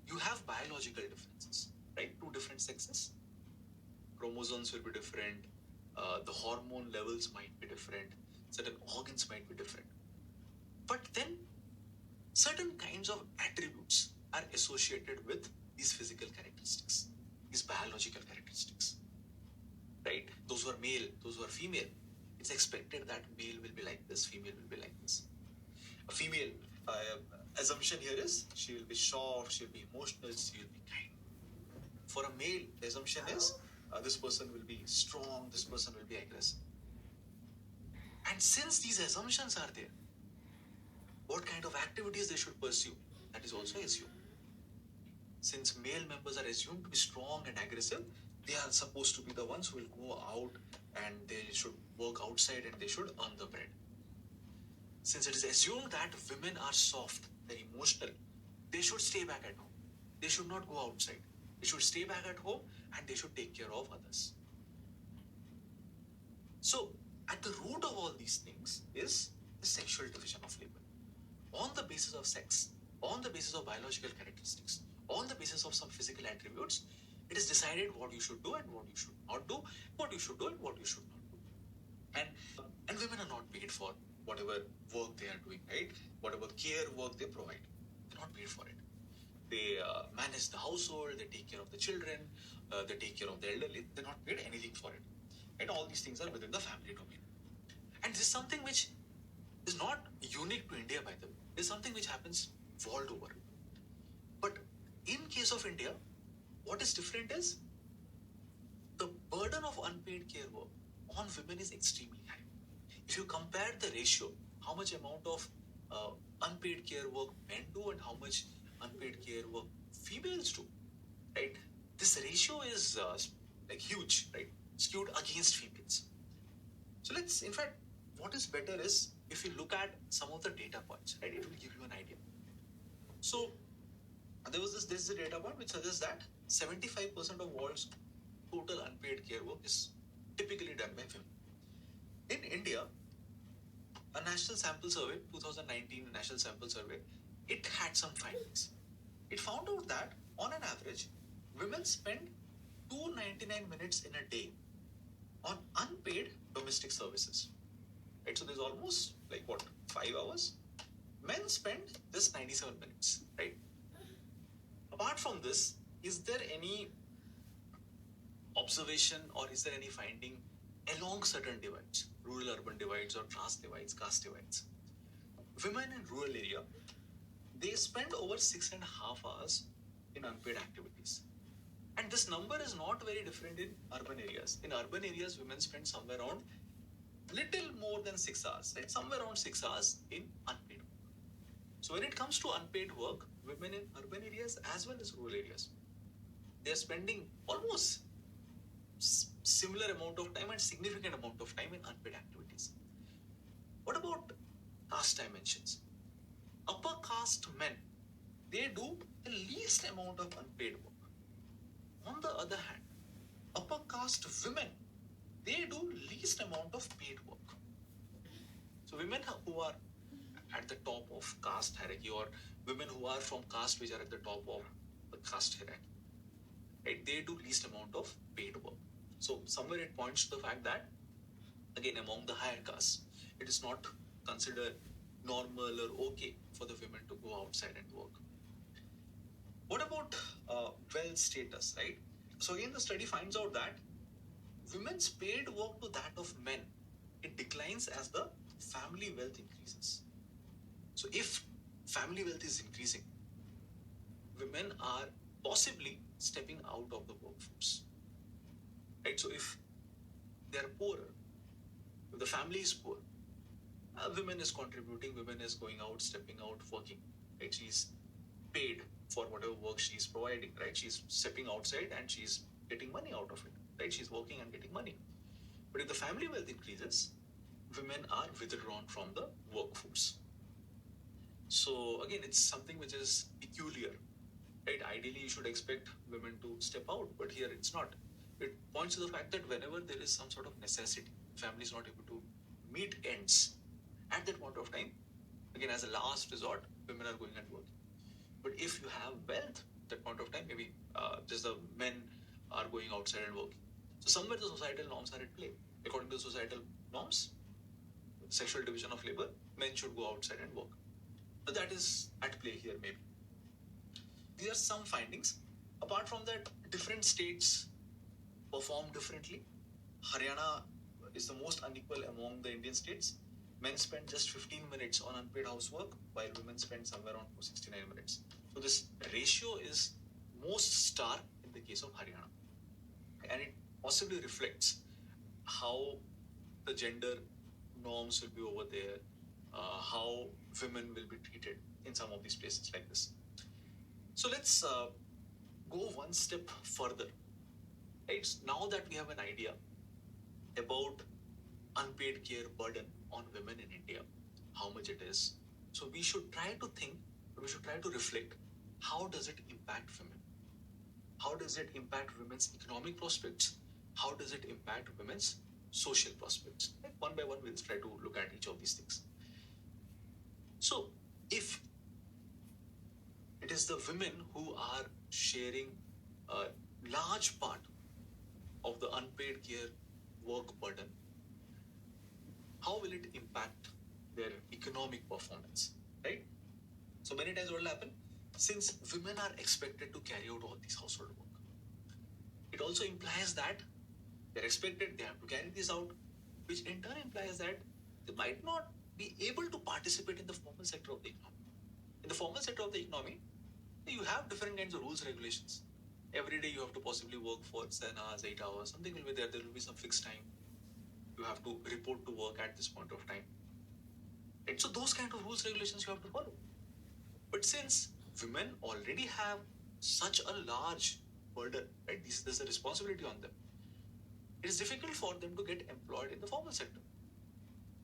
you have biological differences, right? Two different sexes. Chromosomes will be different. The hormone levels might be different. Certain organs might be different. But then, certain kinds of attributes are associated with these physical characteristics, these biological characteristics, right? Those who are male, those who are female, it's expected that male will be like this, female will be like this. A female, assumption here is she will be soft, she will be emotional, she will be kind. For a male, the assumption is this person will be strong, this person will be aggressive. And since these assumptions are there, what kind of activities they should pursue, that is also assumed. Since male members are assumed to be strong and aggressive, they are supposed to be the ones who will go out and they should work outside and they should earn the bread. Since it is assumed that women are soft, they're emotional, they should stay back at home. They should not go outside. They should stay back at home and they should take care of others. So, at the root of all these things is the sexual division of labor. On the basis of sex, on the basis of biological characteristics, on the basis of some physical attributes, it is decided what you should do and what you should not do, what you should do and what you should not do. And women are not paid for whatever work they are doing, right? Whatever care work they provide, they're not paid for it. They manage the household, they take care of the children, they take care of the elderly, they're not paid anything for it. And all these things are within the family domain. And this is something which is not unique to India, by the way. This is something which happens world over. But in case of India, what is different is the burden of unpaid care work on women is extremely high. If you compare the ratio, how much amount of unpaid care work men do and how much unpaid care work females do, right? This ratio is like huge, right? Skewed against females. So let's, in fact, what is better is if you look at some of the data points, right? It will give you an idea. So this is a data point which suggests that 75% of world's total unpaid care work is typically done by women. In India, a national sample survey, 2019 national sample survey, it had some findings. It found out that on an average, women spend 299 minutes in a day on unpaid domestic services. Right? So there's almost 5 hours Men spend just 97 minutes, right? Apart from this, is there any observation or is there any finding along certain divides, rural urban divides or class divides, caste divides? Women in rural area, they spend over 6.5 hours in unpaid activities. And this number is not very different in urban areas. In urban areas, women spend somewhere around little more than 6 hours, right? Somewhere around 6 hours in unpaid work. So when it comes to unpaid work, women in urban areas as well as rural areas, they are spending almost similar amount of time and significant amount of time in unpaid activities. What about caste dimensions? Upper caste men, they do the least amount of unpaid work. On the other hand, upper caste women, they do least amount of paid work. So women who are at the top of caste hierarchy or women who are from caste which are at the top of the caste hierarchy, right, they do least amount of paid work. So somewhere it points to the fact that, again, among the higher castes, it is not considered normal or okay for the women to go outside and work. What about wealth status, right? So again, the study finds out that women's paid work to that of men, it declines as the family wealth increases. So if family wealth is increasing, women are possibly stepping out of the workforce, right? So if they're poorer, if the family is poor, women is contributing, women is going out, stepping out, working, right? She's paid for whatever work she's providing, right? She's stepping outside and she's getting money out of it, right? She's working and getting money. But if the family wealth increases, women are withdrawn from the workforce. So again, it's something which is peculiar, right? Ideally, you should expect women to step out, but here it's not. It points to the fact that whenever there is some sort of necessity, family is not able to meet ends at that point of time, again, as a last resort, women are going and working. But if you have wealth at that point of time, maybe just the men are going outside and working. So somewhere the societal norms are at play. According to societal norms, sexual division of labor, men should go outside and work. But that is at play here, maybe. These are some findings. Apart from that, different states perform differently. Haryana is the most unequal among the Indian states. Men spend just 15 minutes on unpaid housework, while women spend somewhere around 69 minutes. So this ratio is most stark in the case of Haryana. And it possibly reflects how the gender norms will be over there, how women will be treated in some of these places like this. So let's go one step further. Right? Now that we have an idea about unpaid care burden on women in India, how much it is, so we should try to think, we should try to reflect, how does it impact women? How does it impact women's economic prospects? How does it impact women's social prospects? Like one by one, we'll try to look at each of these things. So if it is the women who are sharing a large part of the unpaid care work burden, how will it impact their economic performance, right? So many times what will happen, since women are expected to carry out all these household work, it also implies that they're expected, they have to carry this out, which in turn implies that they might not be able to participate in the formal sector of the economy. In the formal sector of the economy, you have different kinds of rules, regulations. Every day you have to possibly work for 7 hours, 8 hours, something will be there. There will be some fixed time. You have to report to work at this point of time. Right? So those kind of rules, regulations you have to follow. But since women already have such a large burden, right? There's a responsibility on them. It is difficult for them to get employed in the formal sector.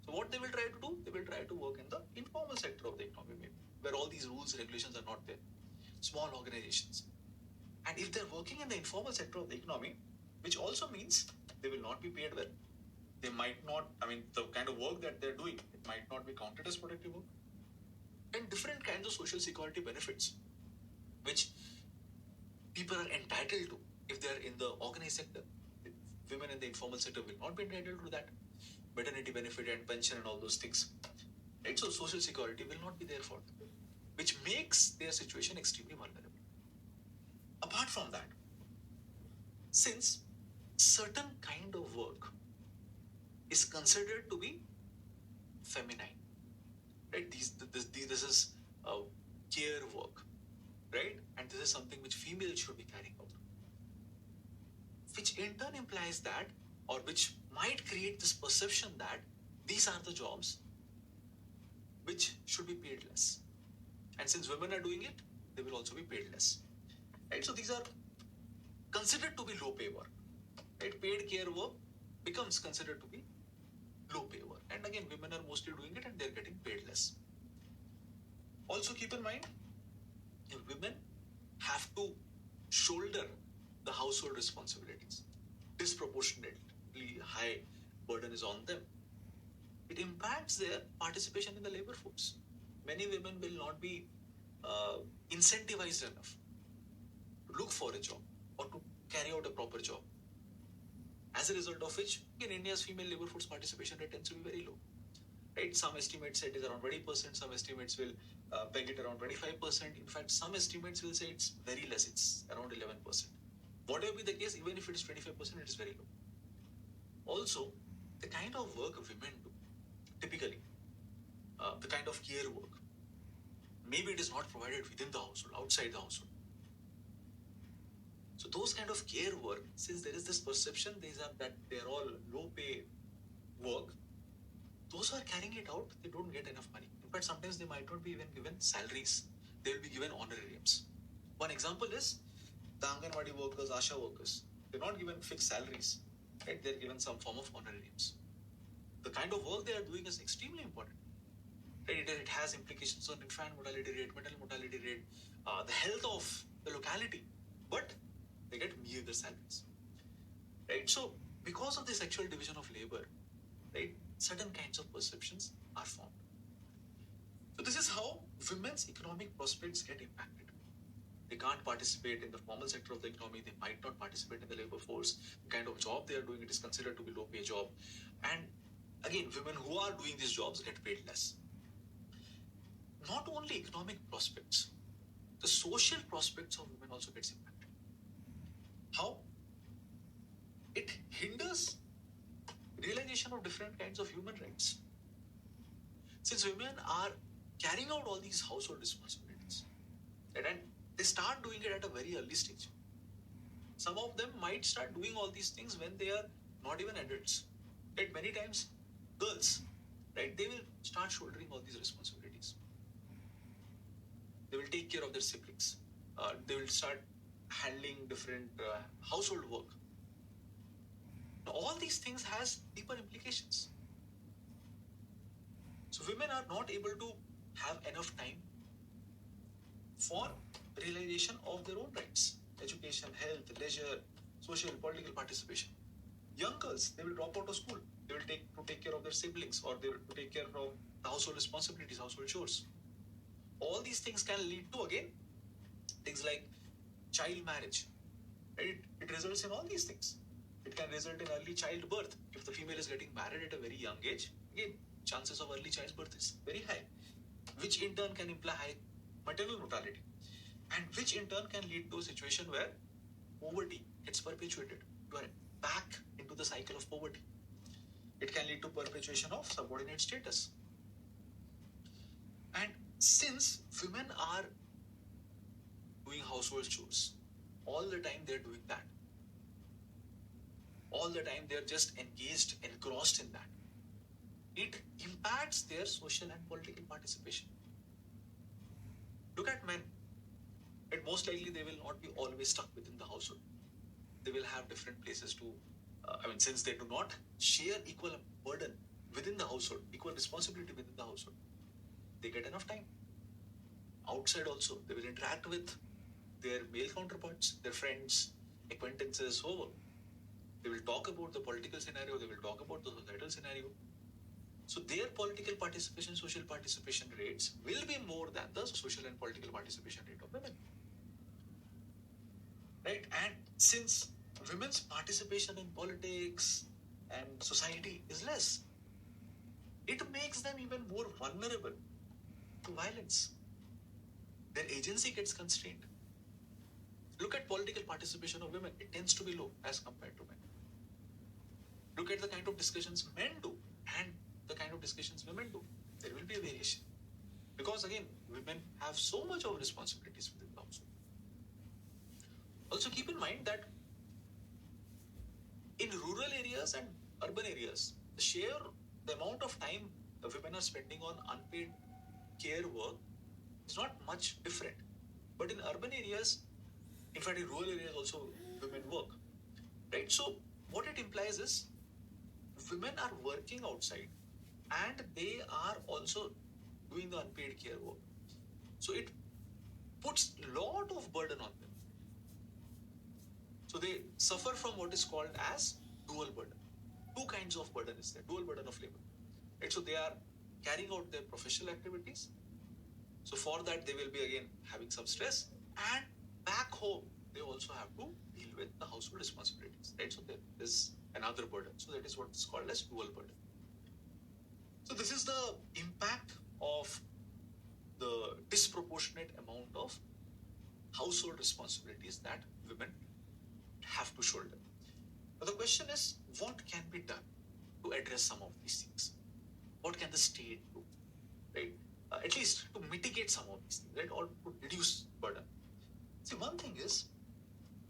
So what they will try to do, they will try to work in the informal sector of the economy, maybe, where all these rules, regulations are not there. Small organizations. And if they're working in the informal sector of the economy, which also means they will not be paid well. They might not, the kind of work that they're doing, it might not be counted as productive work. And different kinds of social security benefits, which people are entitled to if they're in the organized sector. Women in the informal sector will not be entitled to that. Maternity benefit and pension and all those things. right? So social security will not be there for them, which makes their situation extremely vulnerable. Apart from that, since certain kind of work is considered to be feminine, right? This is care work, right? And this is something which females should be carrying out, which in turn implies that, or which might create this perception that these are the jobs which should be paid less. And since women are doing it, they will also be paid less, right? So these are considered to be low pay work, right? Paid care work becomes considered to be low pay work. And again, women are mostly doing it and they're getting paid less. Also keep in mind, women have to shoulder the household responsibilities. Disproportionately high burden is on them. It impacts their participation in the labor force. Many women will not be incentivized enough to look for a job or to carry out a proper job. As a result of which, in India's female labor force participation rate tends to be very low. Right? Some estimates say it is around 20%, some estimates will peg it around 25%. In fact, some estimates will say it's very less, it's around 11%. Whatever be the case, even if it is 25%, it is very low. Also, the kind of work women do, typically, the kind of care work, maybe it is not provided within the household, outside the household. So those kind of care work, since there is this perception that they are all low pay work, those who are carrying it out, they don't get enough money. In fact, sometimes they might not be even given salaries. They will be given honorariums. One example is the Anganwadi workers, Asha workers. They're not given fixed salaries, right? They're given some form of honorariums. The kind of work they are doing is extremely important. Right? It has implications on infant mortality rate, maternal mortality rate, the health of the locality, but they get meager salaries. Right? So, because of this actual division of labor, right, certain kinds of perceptions are formed. So this is how women's economic prospects get impacted. They can't participate in the formal sector of the economy. They might not participate in the labor force. The kind of job they are doing, it is considered to be low pay job. And again, women who are doing these jobs get paid less. Not only economic prospects, the social prospects of women also gets impacted. How? It hinders realization of different kinds of human rights. Since women are carrying out all these household responsibilities, right, and they start doing it at a very early stage. Some of them might start doing all these things when they are not even adults. Right? Many times, girls, right, they will start shouldering all these responsibilities. They will take care of their siblings. They will start handling different household work. Now, all these things has deeper implications. So women are not able to have enough time for realization of their own rights: education, health, leisure, social, political participation. Young girls, they will drop out of school. They will take care of their siblings, or they will take care of the household responsibilities, household chores. All these things can lead to, again, things like child marriage. Right? It results in all these things. It can result in early childbirth. If the female is getting married at a very young age, again, chances of early childbirth is very high, which in turn can imply high maternal mortality, and which in turn can lead to a situation where poverty gets perpetuated. You are back into the cycle of poverty. It can lead to perpetuation of subordinate status. And since women are doing household chores, all the time they're doing that. All the time they're just engaged, engrossed in that. It impacts their social and political participation. Look at men. And most likely they will not be always stuck within the household. They will have different places to, since they do not share equal burden within the household, equal responsibility within the household, they get enough time. Outside also, they will interact with their male counterparts, their friends, acquaintances, whoever. They will talk about the political scenario, they will talk about the societal scenario. So their political participation, social participation rates will be more than the social and political participation rate of women. Right? And since women's participation in politics and society is less, it makes them even more vulnerable to violence. Their agency gets constrained. Look at political participation of women. It tends to be low as compared to men. Look at the kind of discussions men do and the kind of discussions women do. There will be a variation. Because again, women have so much of responsibilities within the household. Also keep in mind that in rural areas and urban areas, the amount of time the women are spending on unpaid care work is not much different. But in urban areas, in fact, in rural areas also, women work, right? So what it implies is women are working outside and they are also doing the unpaid care work. So it puts a lot of burden on them. So they suffer from what is called as dual burden. Two kinds of burden is there, dual burden of labor. Right? So they are carrying out their professional activities. So for that, they will be again having some stress. And back home, they also have to deal with the household responsibilities. Right? So there is another burden. So that is what is called as dual burden. So this is the impact of the disproportionate amount of household responsibilities that women have to shoulder. But the question is, what can be done to address some of these things? What can the state do, right? At least to mitigate some of these things, right? Or to reduce burden. See, one thing is,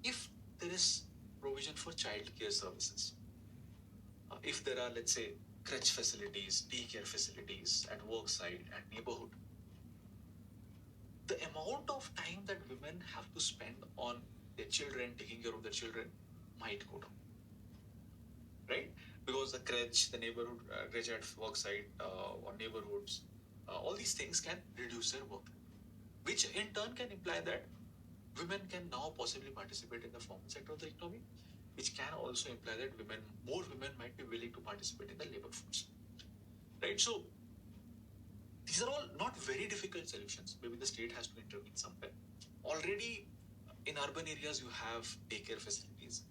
if there is provision for childcare services, if there are, let's say, crèche facilities, daycare facilities at work site, at neighborhood, the amount of time that women have to spend on their children, taking care of their children, might go down, right? Because the crèche, the neighborhood crèche at work site or neighborhoods, all these things can reduce their work, which in turn can imply that women can now possibly participate in the formal sector of the economy, which can also imply that more women might be willing to participate in the labor force, right? So these are all not very difficult solutions. Maybe the state has to intervene somewhere. Already in urban areas, you have daycare facilities,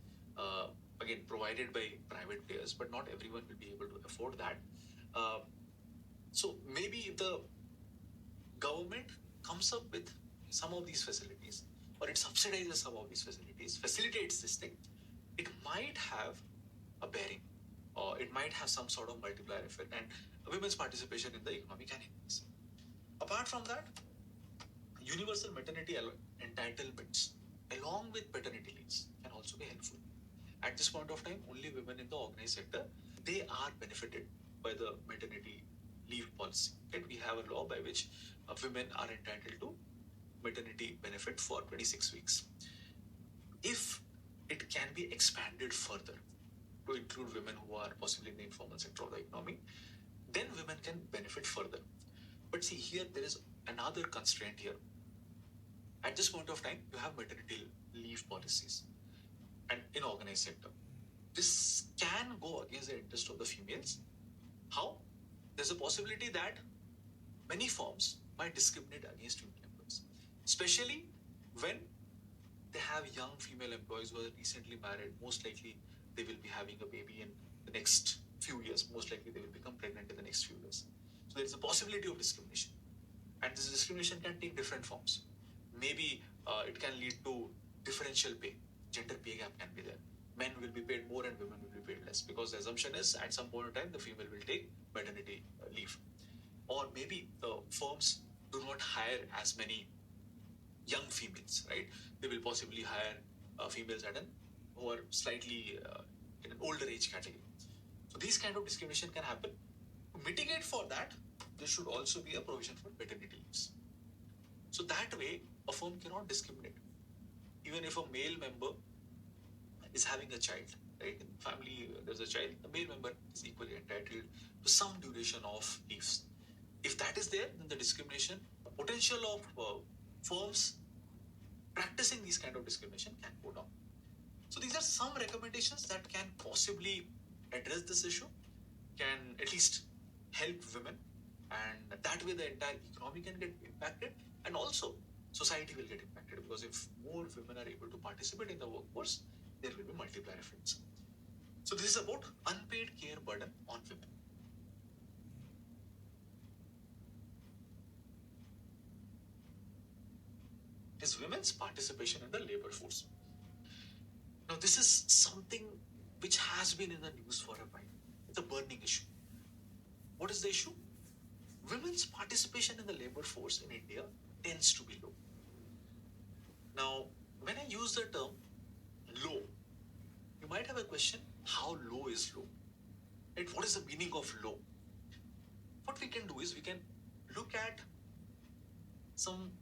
again, provided by private players, but not everyone will be able to afford that. So maybe if the government comes up with some of these facilities, or it subsidizes some of these facilities, facilitates this thing, it might have a bearing, or it might have some sort of multiplier effect, and women's participation in the economy can increase. Apart from that, universal maternity entitlements along with paternity leaves can also be helpful. At this point of time, only women in the organized sector, they are benefited by the maternity leave policy. Okay? We have a law by which women are entitled to maternity benefit for 26 weeks. If it can be expanded further to include women who are possibly in the informal sector of the economy, then women can benefit further. But see, here there is another constraint here. At this point of time, you have maternity leave policies and in organized sector. This can go against the interest of the females. How? There's a possibility that many firms might discriminate against female employees, especially when they have young female employees who are recently married. Most likely, they will be having a baby in the next few years. Most likely, they will become pregnant in the next few years. So there is a possibility of discrimination, and this discrimination can take different forms. Maybe it can lead to differential pay. Gender pay gap can be there. Men will be paid more and women will be paid less, because the assumption is at some point in time the female will take maternity leave. Or maybe the firms do not hire as many young females, right? They will possibly hire females who are slightly in an older age category. So these kind of discrimination can happen. To mitigate for that, there should also be a provision for paternity leaves. So that way, a firm cannot discriminate. Even if a male member is having a child, right? In the family, there's a child, the male member is equally entitled to some duration of leaves. If that is there, then the discrimination, potential of firms practicing these kind of discrimination can go down. So these are some recommendations that can possibly address this issue, can at least help women, and that way the entire economy can get impacted, and also society will get impacted, because if more women are able to participate in the workforce, there will be multiplier effects. So this is about unpaid care burden on women. is women's participation in the labor force. Now, this is something which has been in the news for a while. It's a burning issue. What is the issue? Women's participation in the labor force in India tends to be low. Now, when I use the term low, you might have a question, how low is low? Right? What is the meaning of low? What we can do is we can look at some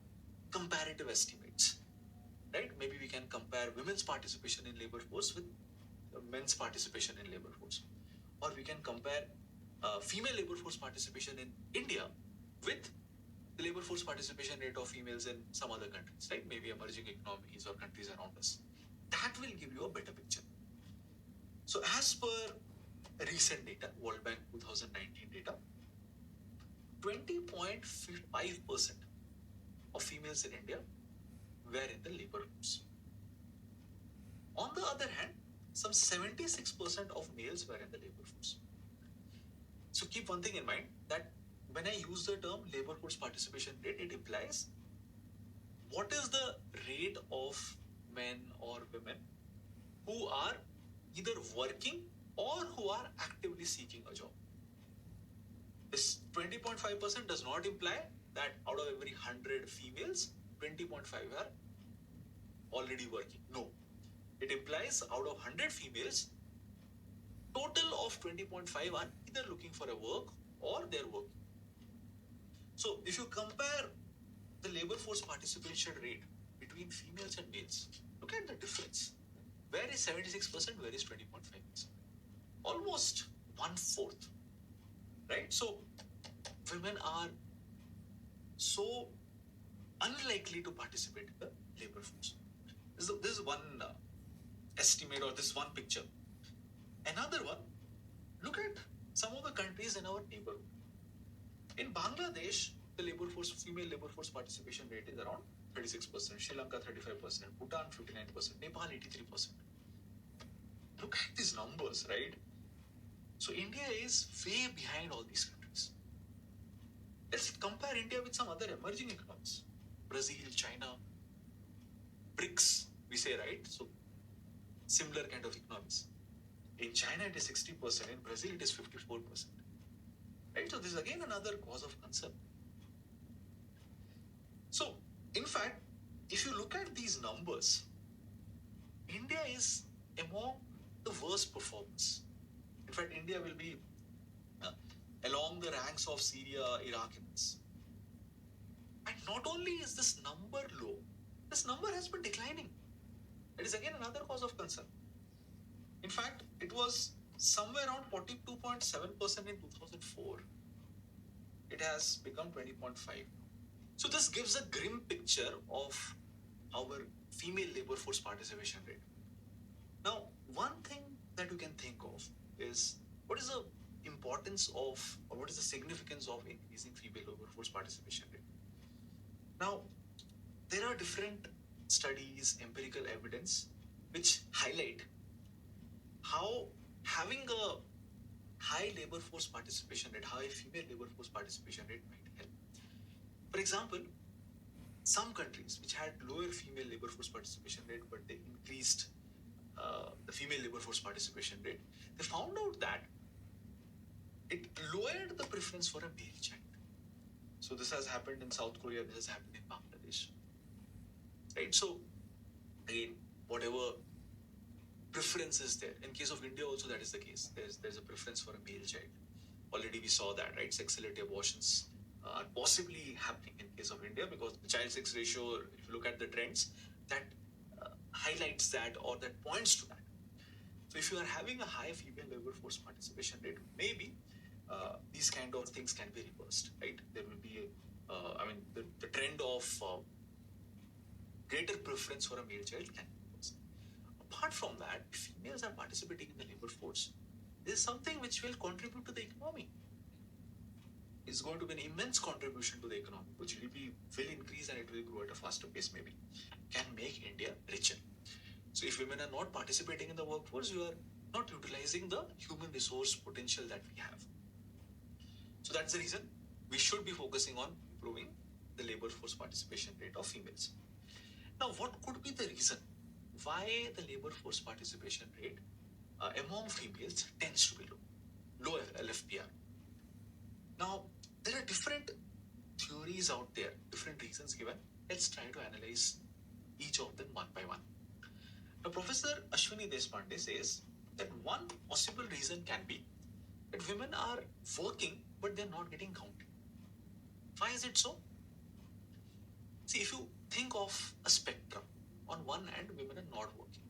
comparative estimates, right? Maybe we can compare women's participation in labor force with men's participation in labor force, or we can compare female labor force participation in India with the labor force participation rate of females in some other countries, right? Maybe emerging economies or countries around us. That will give you a better picture. So as per recent data, World Bank 2019 data, 20.5% of females in India were in the labor force. On the other hand, some 76% of males were in the labor force. So keep one thing in mind, that when I use the term labor force participation rate, it implies what is the rate of men or women who are either working or who are actively seeking a job. This 20.5% does not imply that out of every 100 females, 20.5 are already working. No. It implies out of 100 females, total of 20.5 are either looking for a work or they're working. So if you compare the labor force participation rate between females and males, look at the difference. Where is 76%? Where is 20.5%? Almost 1/4. Right? So women are so unlikely to participate in the labor force. This is one estimate, or this one picture. Another one, look at some of the countries in our neighborhood. In Bangladesh, the female labor force participation rate is around 36%, Sri Lanka 35%, Bhutan 59%, Nepal 83%. Look at these numbers, right? So India is way behind all these countries. Let's compare India with some other emerging economies. Brazil, China, BRICS, we say, right? So similar kind of economies. In China, it is 60%. In Brazil, it is 54%. Right? So this is again another cause of concern. So, in fact, if you look at these numbers, India is among the worst performers. In fact, India will be along the ranks of Syria, Iraq, and this. And not only is this number low, this number has been declining. It is again another cause of concern. In fact, it was somewhere around 42.7% in 2004. It has become 20.5. So this gives a grim picture of our female labor force participation rate. Now, one thing that you can think of is, what is the importance of, or what is the significance of increasing female labor force participation rate? Now, there are different studies, empirical evidence, which highlight how having a high labor force participation rate, high female labor force participation rate might help. For example, some countries which had lower female labor force participation rate, but they increased the female labor force participation rate, they found out that it lowered the preference for a male child. So this has happened in South Korea, this has happened in Bangladesh. Right? So again, whatever preference is there. In case of India also, that is the case. There's a preference for a male child. Already we saw that, right? Sex-related abortions are possibly happening in case of India, because the child-sex ratio, if you look at the trends, that highlights that, or that points to that. So if you are having a high female labor force participation rate, maybe these kind of things can be reversed, right? There will be, the trend of greater preference for a male child can be reversed. Apart from that, if females are participating in the labor force, this is something which will contribute to the economy. It's going to be an immense contribution to the economy, which will increase, and it will grow at a faster pace, maybe. Can make India richer. So if women are not participating in the workforce, you are not utilizing the human resource potential that we have. So that's the reason we should be focusing on improving the labor force participation rate of females. Now, what could be the reason why the labor force participation rate among females tends to be low LFPR? Now, there are different theories out there, different reasons given. Let's try to analyze each of them one by one. Now, Professor Ashwini Deshpande says that one possible reason can be that women are working but they're not getting counted. Why is it so? See, if you think of a spectrum, on one hand, women are not working.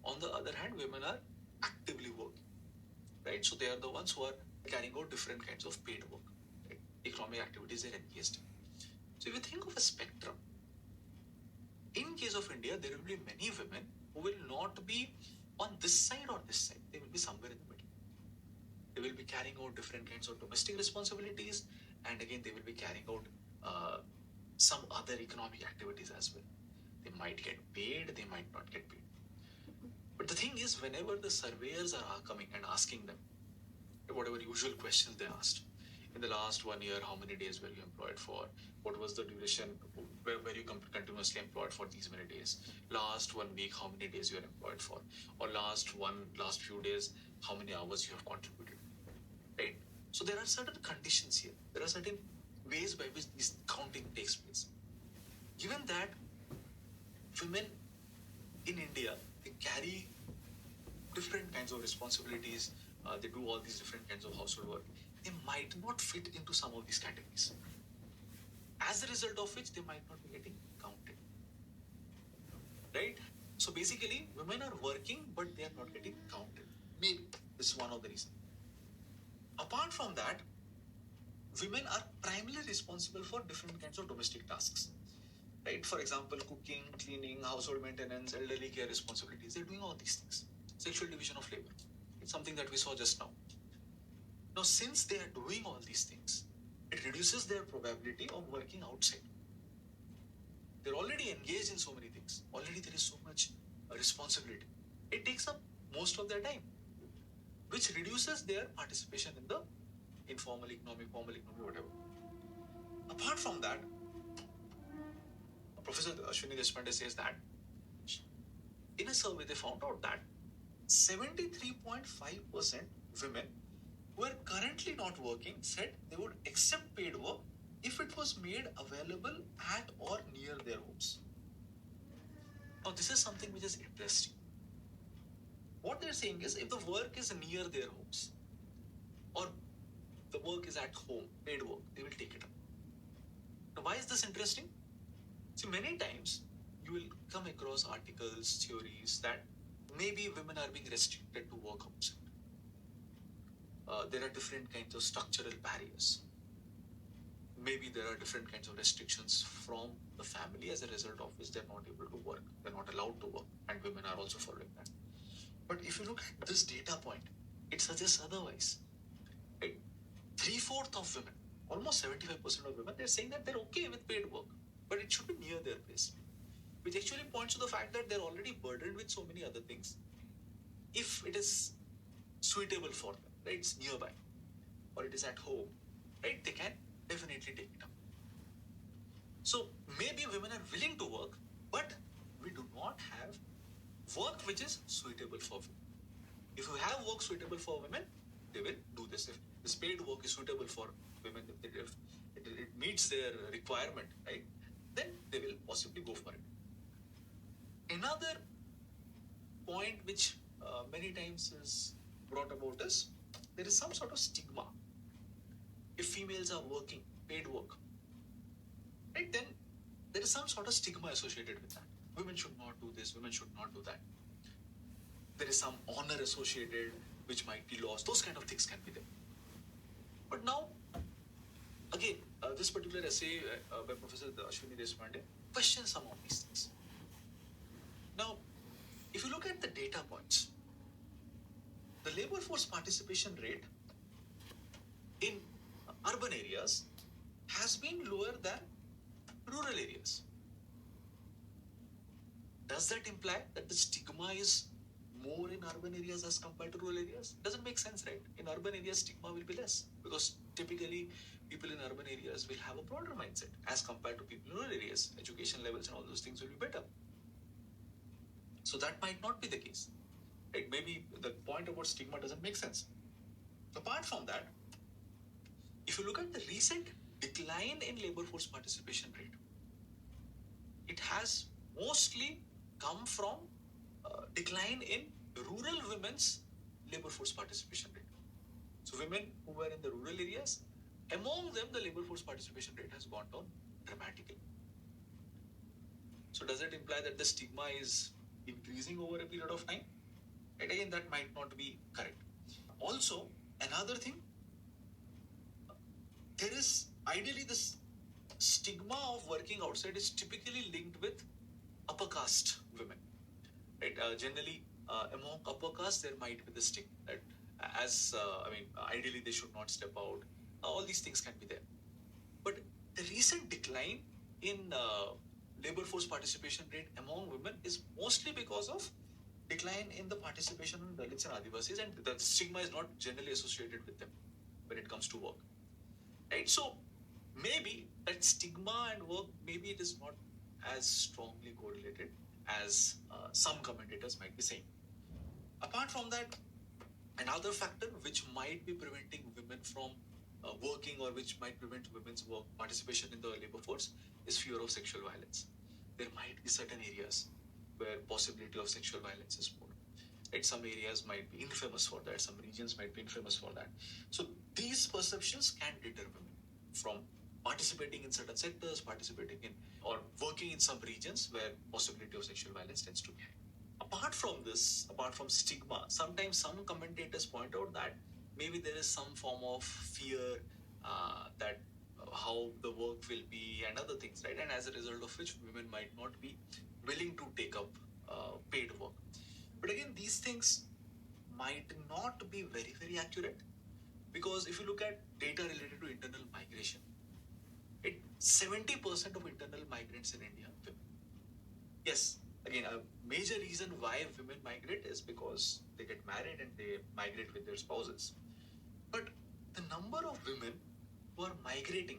On the other hand, women are actively working, right? So they are the ones who are carrying out different kinds of paid work, right? Economic activities they're engaged in. So if you think of a spectrum, in case of India, there will be many women who will not be on this side or this side. They will be somewhere in the middle. They will be carrying out different kinds of domestic responsibilities, and again, they will be carrying out some other economic activities as well. They might get paid, they might not get paid. But the thing is, whenever the surveyors are coming and asking them whatever usual questions they asked, in the last 1 year, how many days were you employed for? What was the duration? Were you continuously employed for these many days? Last 1 week, how many days you are employed for? Or last few days, how many hours you have contributed? Right? So there are certain conditions here. There are certain ways by which this counting takes place. Given that women in India, they carry different kinds of responsibilities, they do all these different kinds of household work, they might not fit into some of these categories. As a result of which, they might not be getting counted. Right? So basically, women are working, but they are not getting counted. Maybe this is one of the reasons. Apart from that, women are primarily responsible for different kinds of domestic tasks. Right? For example, cooking, cleaning, household maintenance, elderly care responsibilities. They're doing all these things. Sexual division of labor. It's something that we saw just now. Now, since they are doing all these things, it reduces their probability of working outside. They're already engaged in so many things. Already there is so much responsibility. It takes up most of their time, which reduces their participation in the informal economy, formal economy, whatever. Apart from that, Professor Ashwini Deshpande says that in a survey they found out that 73.5% women who are currently not working said they would accept paid work if it was made available at or near their homes. Now, this is something which is interesting. What they're saying is if the work is near their homes or the work is at home, paid work, they will take it up. Now, why is this interesting? See, many times you will come across articles, theories that maybe women are being restricted to work outside. There are different kinds of structural barriers. Maybe there are different kinds of restrictions from the family as a result of which they're not able to work. They're not allowed to work, and women are also following that. But if you look at this data point, it suggests otherwise. Right? 3/4 of women, almost 75% of women, they're saying that they're okay with paid work, but it should be near their place, which actually points to the fact that they're already burdened with so many other things. If it is suitable for them, right, it's nearby, or it is at home, right, they can definitely take it up. So maybe women are willing to work, but we do not have work which is suitable for women. If you have work suitable for women, they will do this. If this paid work is suitable for women, if it meets their requirement, right, then they will possibly go for it. Another point which many times is brought about is there is some sort of stigma. If females are working, paid work, right, then there is some sort of stigma associated with that. Women should not do this, women should not do that. There is some honor associated which might be lost. Those kind of things can be there. But now, again, this particular essay by Professor Ashwini Deshpande questions some of these things. Now, if you look at the data points, the labor force participation rate in urban areas has been lower than rural areas. Does that imply that the stigma is more in urban areas as compared to rural areas? Doesn't make sense, right? In urban areas, stigma will be less because typically people in urban areas will have a broader mindset as compared to people in rural areas. Education levels and all those things will be better. So that might not be the case. Right? Maybe the point about stigma doesn't make sense. Apart from that, if you look at the recent decline in labor force participation rate, it has mostly come from decline in rural women's labor force participation rate. So women who were in the rural areas, among them the labor force participation rate has gone down dramatically. So does it imply that the stigma is increasing over a period of time? And again, that might not be correct. Also, another thing, there is ideally this stigma of working outside is typically linked with upper caste women. Right? Generally, among upper caste, there might be the stigma that ideally they should not step out. All these things can be there. But the recent decline in labor force participation rate among women is mostly because of decline in the participation of Dalits and Adivasis, and the stigma is not generally associated with them when it comes to work. Right? So maybe that stigma and work, maybe it is not as strongly correlated as some commentators might be saying. Apart from that, another factor which might be preventing women from working or which might prevent women's work participation in the labor force is fear of sexual violence. There might be certain areas where possibility of sexual violence is more. Right? Some areas might be infamous for that. Some regions might be infamous for that. So these perceptions can deter women from participating in certain sectors, participating in or working in some regions where possibility of sexual violence tends to be high. Apart from this, apart from stigma, sometimes some commentators point out that maybe there is some form of fear that how the work will be and other things, right? And as a result of which women might not be willing to take up paid work. But again, these things might not be very, very accurate because if you look at data related to internal migration, 70% of internal migrants in India are women. Yes, again, a major reason why women migrate is because they get married and they migrate with their spouses. But the number of women who are migrating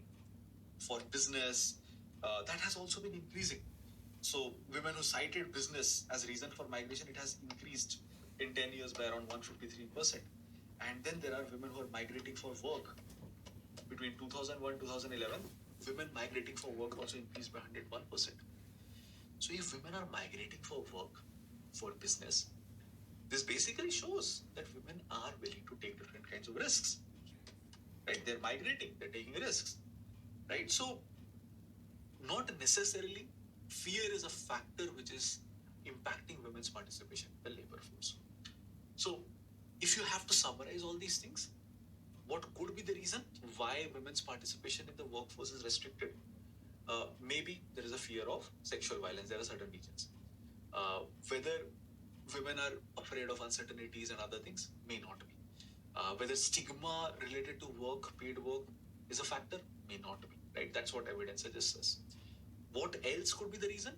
for business, that has also been increasing. So women who cited business as reason for migration, it has increased in 10 years by around 153%. And then there are women who are migrating for work. Between 2001 2011, women migrating for work also increased by 101%. So if women are migrating for work, for business, this basically shows that women are willing to take different kinds of risks. Right? They're migrating, they're taking risks. Right? So not necessarily fear is a factor which is impacting women's participation in the labor force. So if you have to summarize all these things, what could be the reason why women's participation in the workforce is restricted? Maybe there is a fear of sexual violence. There are certain regions. Whether women are afraid of uncertainties and other things may not be. Whether stigma related to work, paid work, is a factor may not be. Right? That's what evidence suggests us. What else could be the reason?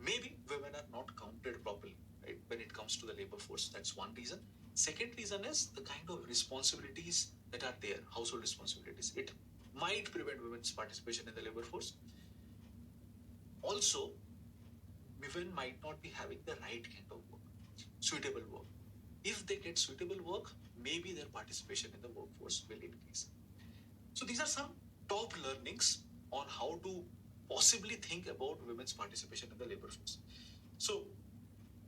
Maybe women are not counted properly, right? When it comes to the labor force, that's one reason. Second reason is the kind of responsibilities that are there, household responsibilities. It might prevent women's participation in the labor force. Also, women might not be having the right kind of work, suitable work. If they get suitable work, maybe their participation in the workforce will increase. So these are some top learnings on how to possibly think about women's participation in the labor force. So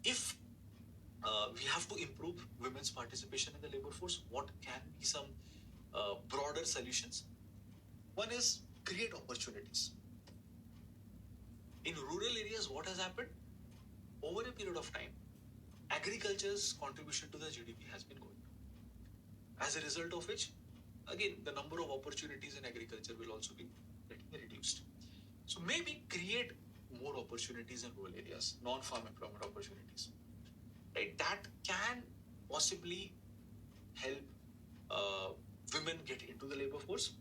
if we have to improve women's participation in the labor force, what can be some broader solutions? One is create opportunities. In rural areas, what has happened? Over a period of time, agriculture's contribution to the GDP has been going down. As a result of which, again, the number of opportunities in agriculture will also be getting reduced. So maybe create more opportunities in rural areas, non-farm employment opportunities. Right? That can possibly help women get into the labor force.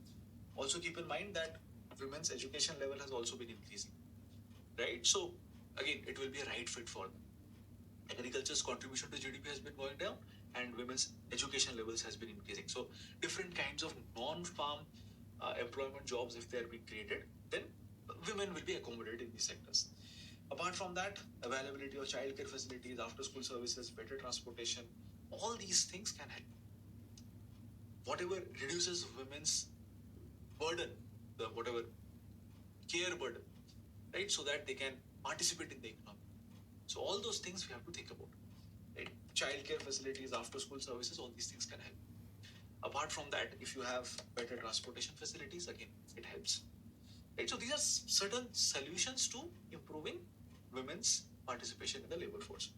Also keep in mind that women's education level has also been increasing. Right? So again, it will be a right fit for them. Agriculture's contribution to GDP has been going down, and women's education levels has been increasing. So different kinds of non-farm employment jobs, if they are being created, then women will be accommodated in these sectors. Apart from that, availability of childcare facilities, after-school services, better transportation, all these things can help. Whatever reduces women's burden, the whatever care burden, right, so that they can participate in the economy. So all those things we have to think about. Right? Childcare facilities, after-school services, all these things can help. Apart from that, if you have better transportation facilities, again, it helps. Right? So these are certain solutions to improving women's participation in the labor force.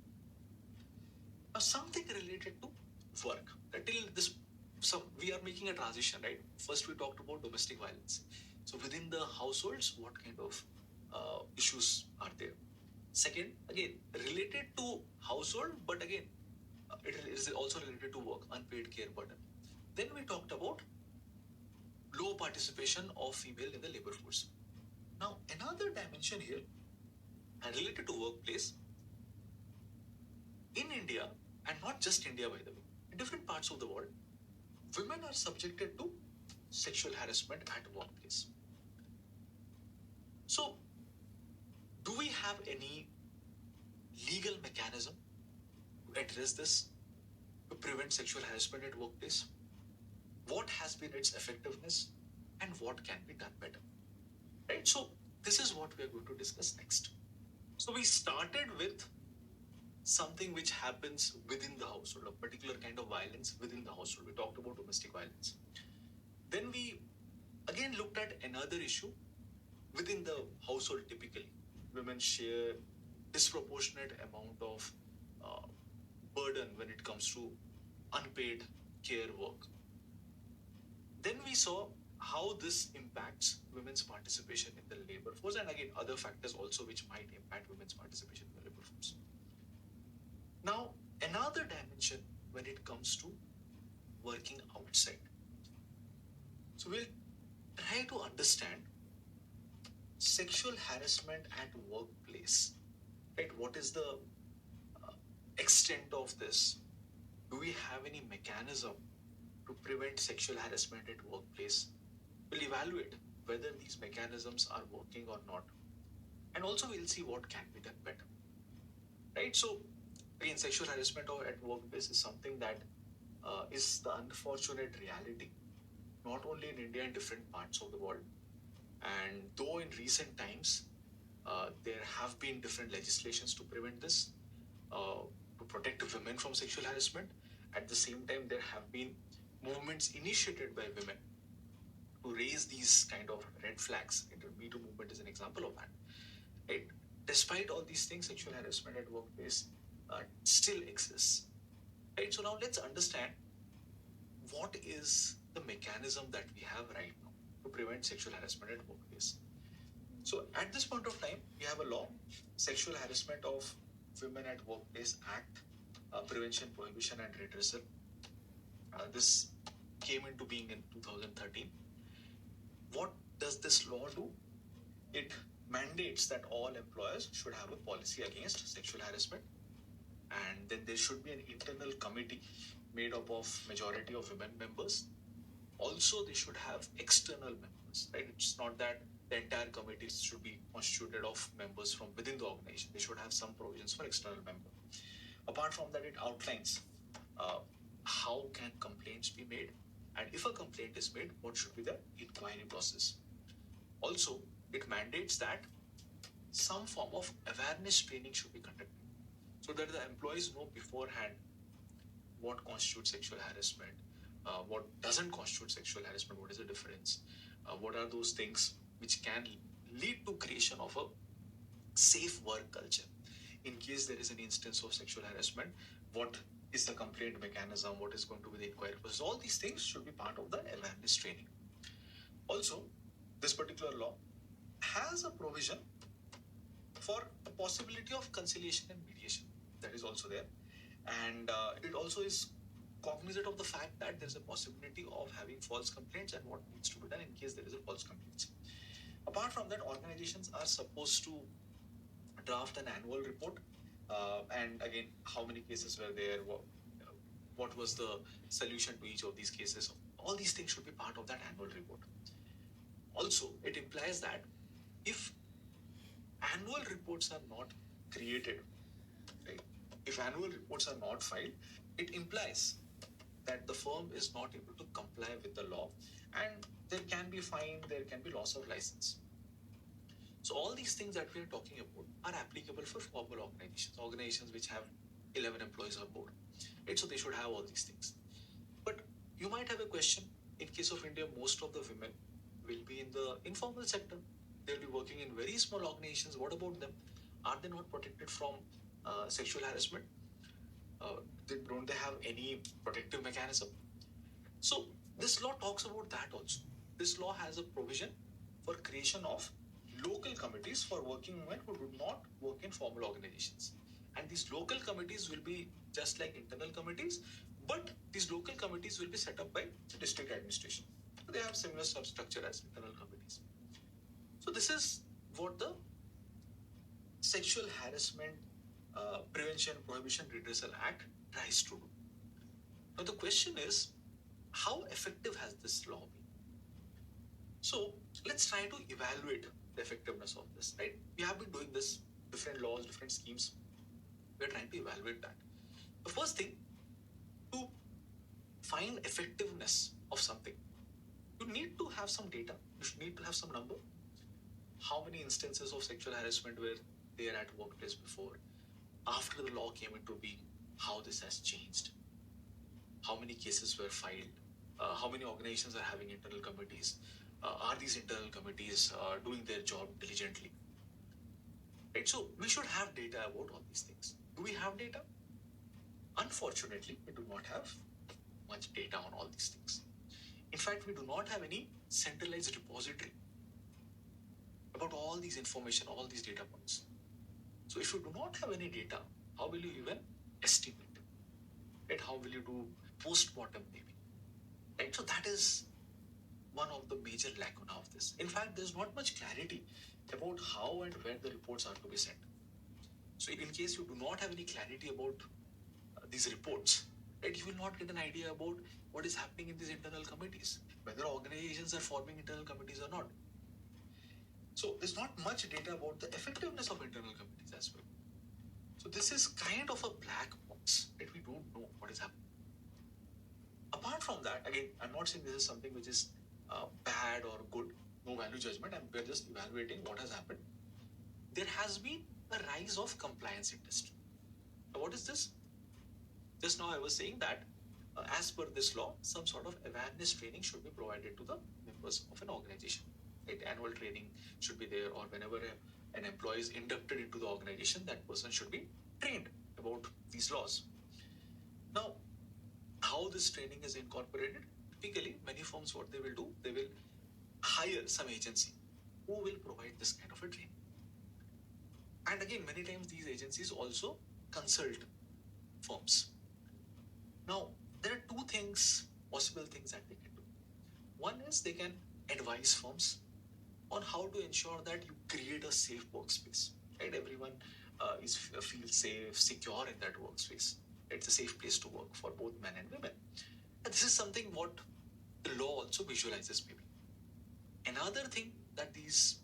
Now, something related to work. Till this, we are making a transition, right? First, we talked about domestic violence. So within the households, what kind of issues are there? Second, again, related to household, but again, it is also related to work, unpaid care burden. Then we talked about low participation of female in the labor force. Now, another dimension here, and related to workplace, in India, and not just India, by the way, in different parts of the world, women are subjected to sexual harassment at workplace. So, do we have any legal mechanism to address this, to prevent sexual harassment at workplace? What has been its effectiveness, and what can be done better? Right? So, this is what we are going to discuss next. So, we started with something which happens within the household, a particular kind of violence within the household. We talked about domestic violence. Then we again looked at another issue within the household. Typically, women share disproportionate amount of burden when it comes to unpaid care work. Then we saw how this impacts women's participation in the labor force, and again other factors also which might impact women's participation in the labor force. Now, another dimension when it comes to working outside. So we'll try to understand sexual harassment at workplace. Right? What is the extent of this? Do we have any mechanism to prevent sexual harassment at workplace? We'll evaluate whether these mechanisms are working or not. And also we'll see what can be done better. Right? So again, sexual harassment at workplace is something that is the unfortunate reality, not only in India, in different parts of the world. And though in recent times, there have been different legislations to prevent this, to protect women from sexual harassment. At the same time, there have been movements initiated by women to raise these kind of red flags. The Me Too movement is an example of that. Right? Despite all these things, sexual harassment at workplace still exists. Right? So now let's understand what is the mechanism that we have right now to prevent sexual harassment at workplace. So at this point of time, we have a law, Sexual Harassment of Women at Workplace Act, Prevention, Prohibition and Redressal. This came into being in 2013. What does this law do? It mandates that all employers should have a policy against sexual harassment, and then there should be an internal committee made up of majority of women members. Also, they should have external members, right? It's not that the entire committee should be constituted of members from within the organization. They should have some provisions for external members. Apart from that, it outlines how can complaints be made, and if a complaint is made, what should be the inquiry process. Also, it mandates that some form of awareness training should be conducted so that the employees know beforehand what constitutes sexual harassment, what doesn't constitute sexual harassment, what is the difference, what are those things which can lead to creation of a safe work culture. In case there is an instance of sexual harassment, what is the complaint mechanism, what is going to be the inquiry process. All these things should be part of the awareness training. Also, this particular law has a provision for the possibility of conciliation and mediation. That is also there. And it also is cognizant of the fact that there is a possibility of having false complaints and what needs to be done in case there is a false complaint. Apart from that, organizations are supposed to draft an annual report And again, how many cases were there? What was the solution to each of these cases? All these things should be part of that annual report. Also, it implies that if annual reports are not created, right? If annual reports are not filed, it implies that the firm is not able to comply with the law, and there can be fine, there can be loss of license. So all these things that we are talking about are applicable for formal organizations which have 11 employees or more. Right? So they should have all these things. But you might have a question. In case of India, most of the women will be in the informal sector. They'll be working in very small organizations. What about them? Are they not protected from sexual harassment? Don't they have any protective mechanism? So this law talks about that also. This law has a provision for creation of local committees for working women who do not work in formal organizations. And these local committees will be just like internal committees, but these local committees will be set up by the district administration. They have similar substructure as internal committees. So this is what the Sexual Harassment Prevention, Prohibition, Redressal Act tries to do. Now the question is, how effective has this law been? So let's try to evaluate the effectiveness of this, right? We have been doing this, different laws, different schemes. We're trying to evaluate that. The first thing, to find effectiveness of something, you need to have some data. You need to have some number. How many instances of sexual harassment were there at workplace before? After the law came into being, how this has changed? How many cases were filed? How many organizations are having internal committees? Are these internal committees doing their job diligently? Right? So we should have data about all these things. Do we have data? Unfortunately, we do not have much data on all these things. In fact, we do not have any centralized repository about all these information, all these data points. So if you do not have any data, how will you even estimate? Right? How will you do post-mortem maybe? Right? So that is one of the major lacuna of this. In fact, there's not much clarity about how and where the reports are to be sent. So in case you do not have any clarity about these reports, right, you will not get an idea about what is happening in these internal committees, whether organizations are forming internal committees or not. So there's not much data about the effectiveness of internal committees as well. So this is kind of a black box that we don't know what is happening. Apart from that, again, I'm not saying this is something which is bad or good, no value judgment, and we're just evaluating what has happened. There has been a rise of compliance industry. Now, what is this? Just now I was saying that as per this law, some sort of awareness training should be provided to the members of an organization. Right? Annual training should be there, or whenever an employee is inducted into the organization, that person should be trained about these laws. Now, how this training is incorporated? Typically, many firms, what they will do, they will hire some agency who will provide this kind of a training. And again, many times these agencies also consult firms. Now, there are two things, possible things that they can do. One is they can advise firms on how to ensure that you create a safe workspace. Right? Everyone feels safe, secure in that workspace. It's a safe place to work for both men and women. And this is something what the law also visualizes maybe. Another thing that these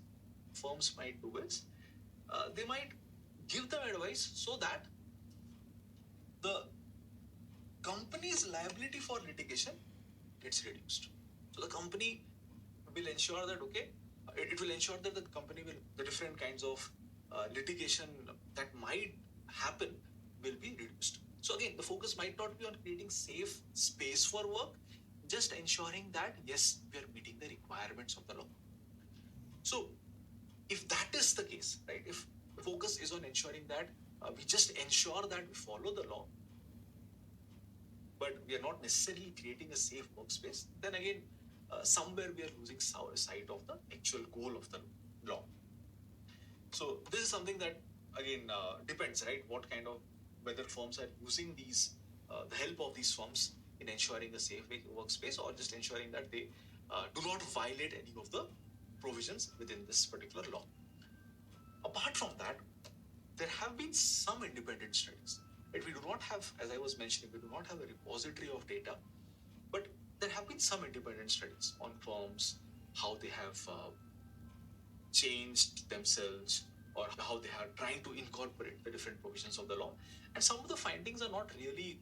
firms might do is they might give them advice so that the company's liability for litigation gets reduced. So the company will ensure that, okay, it will ensure that the company will, the different kinds of litigation that might happen will be reduced. So again, the focus might not be on creating safe space for work, just ensuring that, yes, we are meeting the requirements of the law. So if that is the case, right, if the focus is on ensuring that we just ensure that we follow the law, but we are not necessarily creating a safe workspace, then again, somewhere we are losing sight of the actual goal of the law. So this is something that again depends, right? What kind of, whether firms are using these, the help of these firms in ensuring a safe workspace, or just ensuring that they do not violate any of the provisions within this particular law. Apart from that, there have been some independent studies. Right? We do not have, as I was mentioning, we do not have a repository of data, but there have been some independent studies on firms, how they have changed themselves or how they are trying to incorporate the different provisions of the law. And some of the findings are not really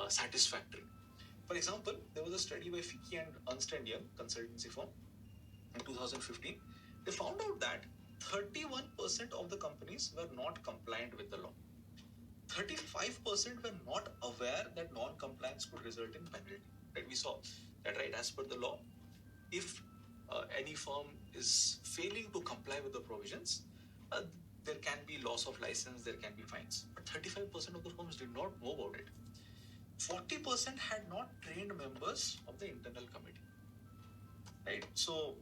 satisfactory. For example, there was a study by Fiki and Ernst & Young consultancy firm in 2015. They found out that 31% of the companies were not compliant with the law. 35% were not aware that non-compliance could result in penalty. Right? We saw that, right, as per the law, if any firm is failing to comply with the provisions, there can be loss of license, there can be fines. But 35% of the firms did not know about it. 40% had not trained members of the internal committee. Right? So,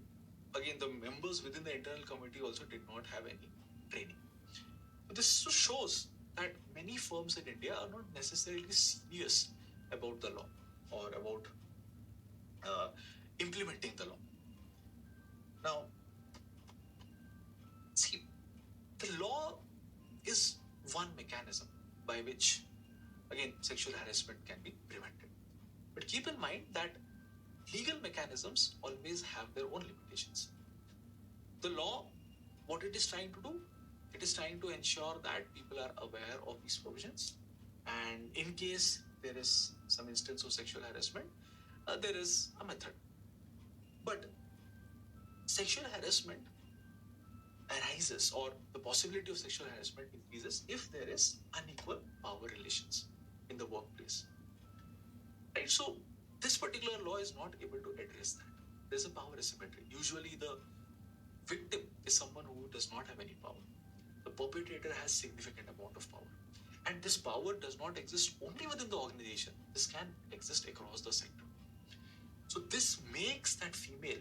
again, the members within the internal committee also did not have any training. This shows that many firms in India are not necessarily serious about the law or about implementing the law. Now, see, the law is one mechanism by which, again, sexual harassment can be prevented. But keep in mind that legal mechanisms always have their own limitations. The law, what it is trying to do, it is trying to ensure that people are aware of these provisions, and in case there is some instance of sexual harassment, there is a method. But sexual harassment arises, or the possibility of sexual harassment increases, if there is unequal power relations in the workplace. Right? So this particular law is not able to address that. There's a power asymmetry. Usually the victim is someone who does not have any power. The perpetrator has significant amount of power. And this power does not exist only within the organization. This can exist across the sector. So this makes that female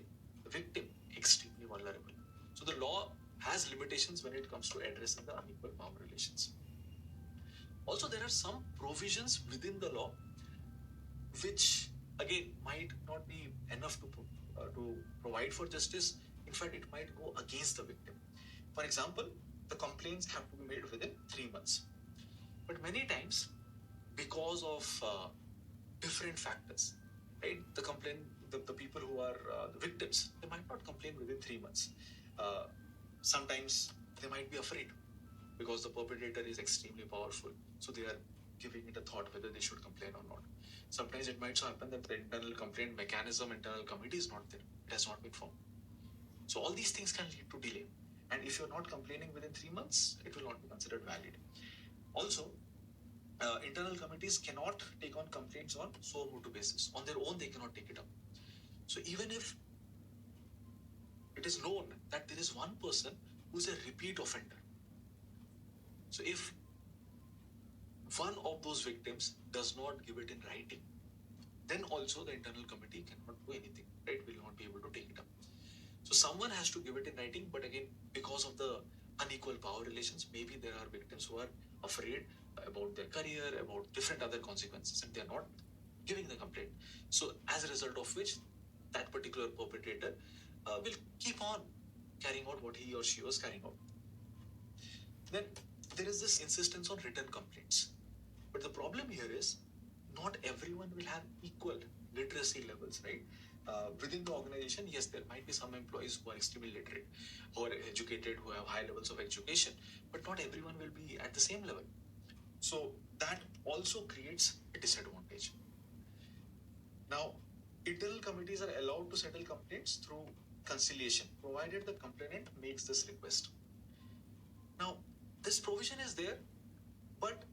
victim extremely vulnerable. So the law has limitations when it comes to addressing the unequal power relations. Also, there are some provisions within the law which, again, might not be enough to provide for justice. In fact, it might go against the victim. For example, the complaints have to be made within 3 months. But many times, because of different factors, right, the people who are the victims, they might not complain within 3 months. Sometimes they might be afraid because the perpetrator is extremely powerful. So they are giving it a thought whether they should complain or not. Sometimes it might so happen that the internal complaint mechanism, internal committee is not there. It has not been formed. So all these things can lead to delay. And if you're not complaining within 3 months, it will not be considered valid. Also, internal committees cannot take on complaints on suo motu basis. On their own, they cannot take it up. So even if it is known that there is one person who is a repeat offender, so if one of those victims does not give it in writing, then also the internal committee cannot do anything, right? Will not be able to take it up. So someone has to give it in writing, but again, because of the unequal power relations, maybe there are victims who are afraid about their career, about different other consequences, and they're not giving the complaint. So as a result of which, that particular perpetrator will keep on carrying out what he or she was carrying out. Then there is this insistence on written complaints. But the problem here is not everyone will have equal literacy levels, right? Within the organization, yes, there might be some employees who are extremely literate, who are educated, who have high levels of education, but not everyone will be at the same level. So that also creates a disadvantage. Now, internal committees are allowed to settle complaints through conciliation, provided the complainant makes this request. Now, this provision is there, but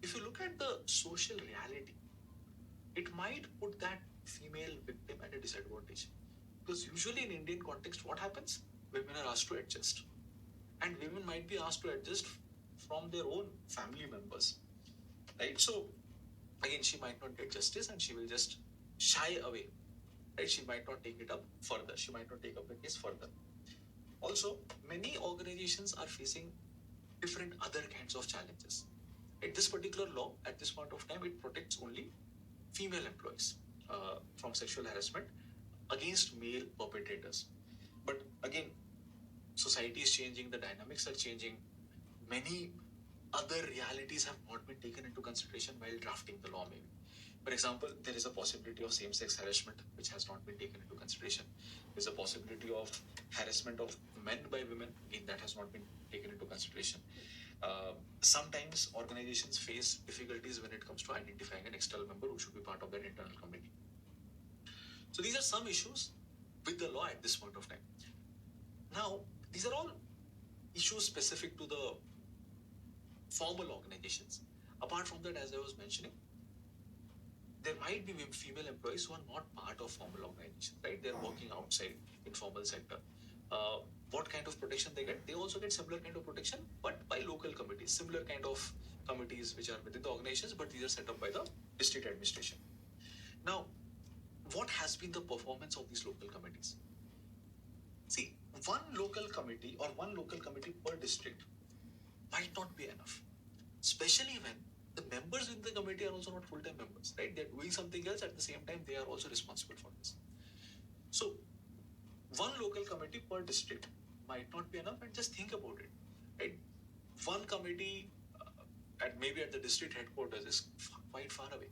if you look at the social reality, it might put that female victim at a disadvantage. Because usually in Indian context, what happens? Women are asked to adjust. And women might be asked to adjust from their own family members. Right? So, again, she might not get justice and she will just shy away. Right? She might not take it up further. She might not take up the case further. Also, many organizations are facing different other kinds of challenges. At this particular law, at this point of time, it protects only female employees from sexual harassment against male perpetrators. But again, society is changing, the dynamics are changing. Many other realities have not been taken into consideration while drafting the law, maybe. For example, there is a possibility of same-sex harassment which has not been taken into consideration. There's a possibility of harassment of men by women, again, that has not been taken into consideration. Sometimes organizations face difficulties when it comes to identifying an external member who should be part of that internal committee. So these are some issues with the law at this point of time. Now, these are all issues specific to the formal organizations. Apart from that, as I was mentioning, there might be female employees who are not part of formal organizations, right? They're working outside informal sector. What kind of protection they get? They also get similar kind of protection, but by local committees, similar kind of committees which are within the organizations, but these are set up by the district administration. Now, what has been the performance of these local committees? See, one local committee or one local committee per district might not be enough, especially when the members in the committee are also not full-time members, right? They're doing something else at the same time. They are also responsible for this. So one local committee per district might not be enough, and just think about it, right? One committee maybe at the district headquarters is quite far away.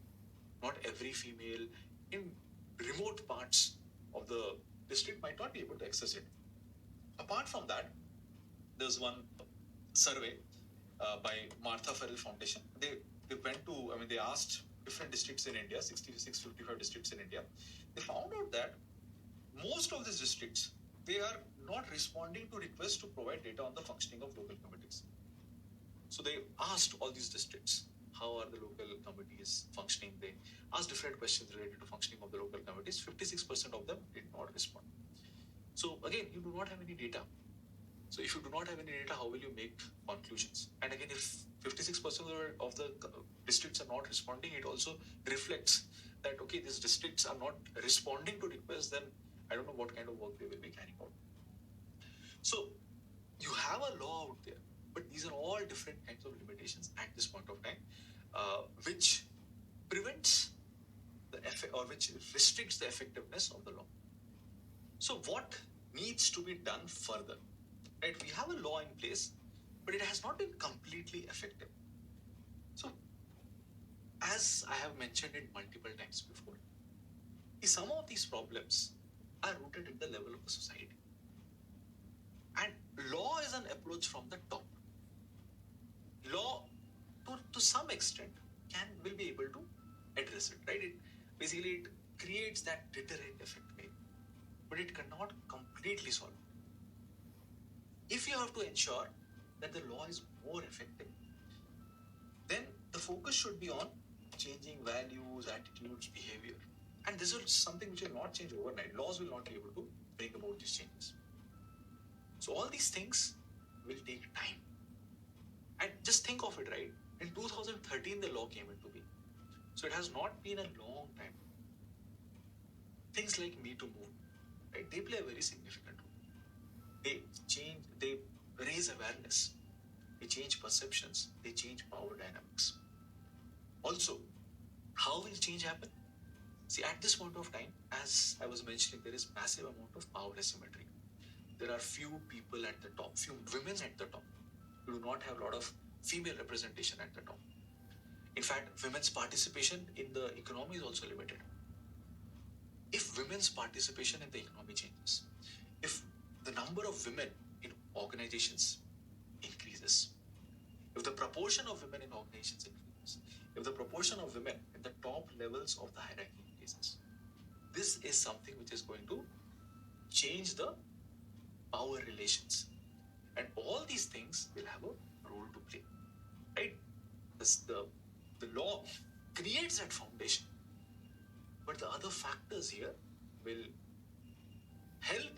Not every female in remote parts of the district might not be able to access it. Apart from that, there's one survey by Martha Farrell Foundation. They went to, they asked different districts in India, 66, 55 districts in India. They found out that most of these districts, they are not responding to requests to provide data on the functioning of local committees. So they asked all these districts, how are the local committees functioning? They asked different questions related to functioning of the local committees. 56% of them did not respond. So again, you do not have any data. So if you do not have any data, how will you make conclusions? And again, if 56% of the districts are not responding, it also reflects that, okay, these districts are not responding to requests, then I don't know what kind of work they will be carrying out. So you have a law out there, but these are all different kinds of limitations at this point of time, which prevents which restricts the effectiveness of the law. So what needs to be done further? Right, we have a law in place, but it has not been completely effective. So, as I have mentioned it multiple times before, some of these problems are rooted at the level of the society. And law is an approach from the top. Law, to some extent, will be able to address it, right? It creates that deterrent effect, maybe, but it cannot completely solve it. If you have to ensure that the law is more effective, then the focus should be on changing values, attitudes, behavior. And this is something which will not change overnight. Laws will not be able to bring about these changes. So all these things will take time. And just think of it, right? In 2013, the law came into being. So it has not been a long time. Things like Me Too movement, right? They play a very significant role. They raise awareness, they change perceptions, they change power dynamics. Also, how will change happen? See, at this point of time, as I was mentioning, there is massive amount of power asymmetry. There are few people at the top, few women at the top. You do not have a lot of female representation at the top. In fact, women's participation in the economy is also limited. If women's participation in the economy changes, if the number of women in organizations increases, if the proportion of women in organizations increases, if the proportion of women in the top levels of the hierarchy increases, this is something which is going to change the power relations. And all these things will have a role to play, right? The law creates that foundation, but the other factors here will help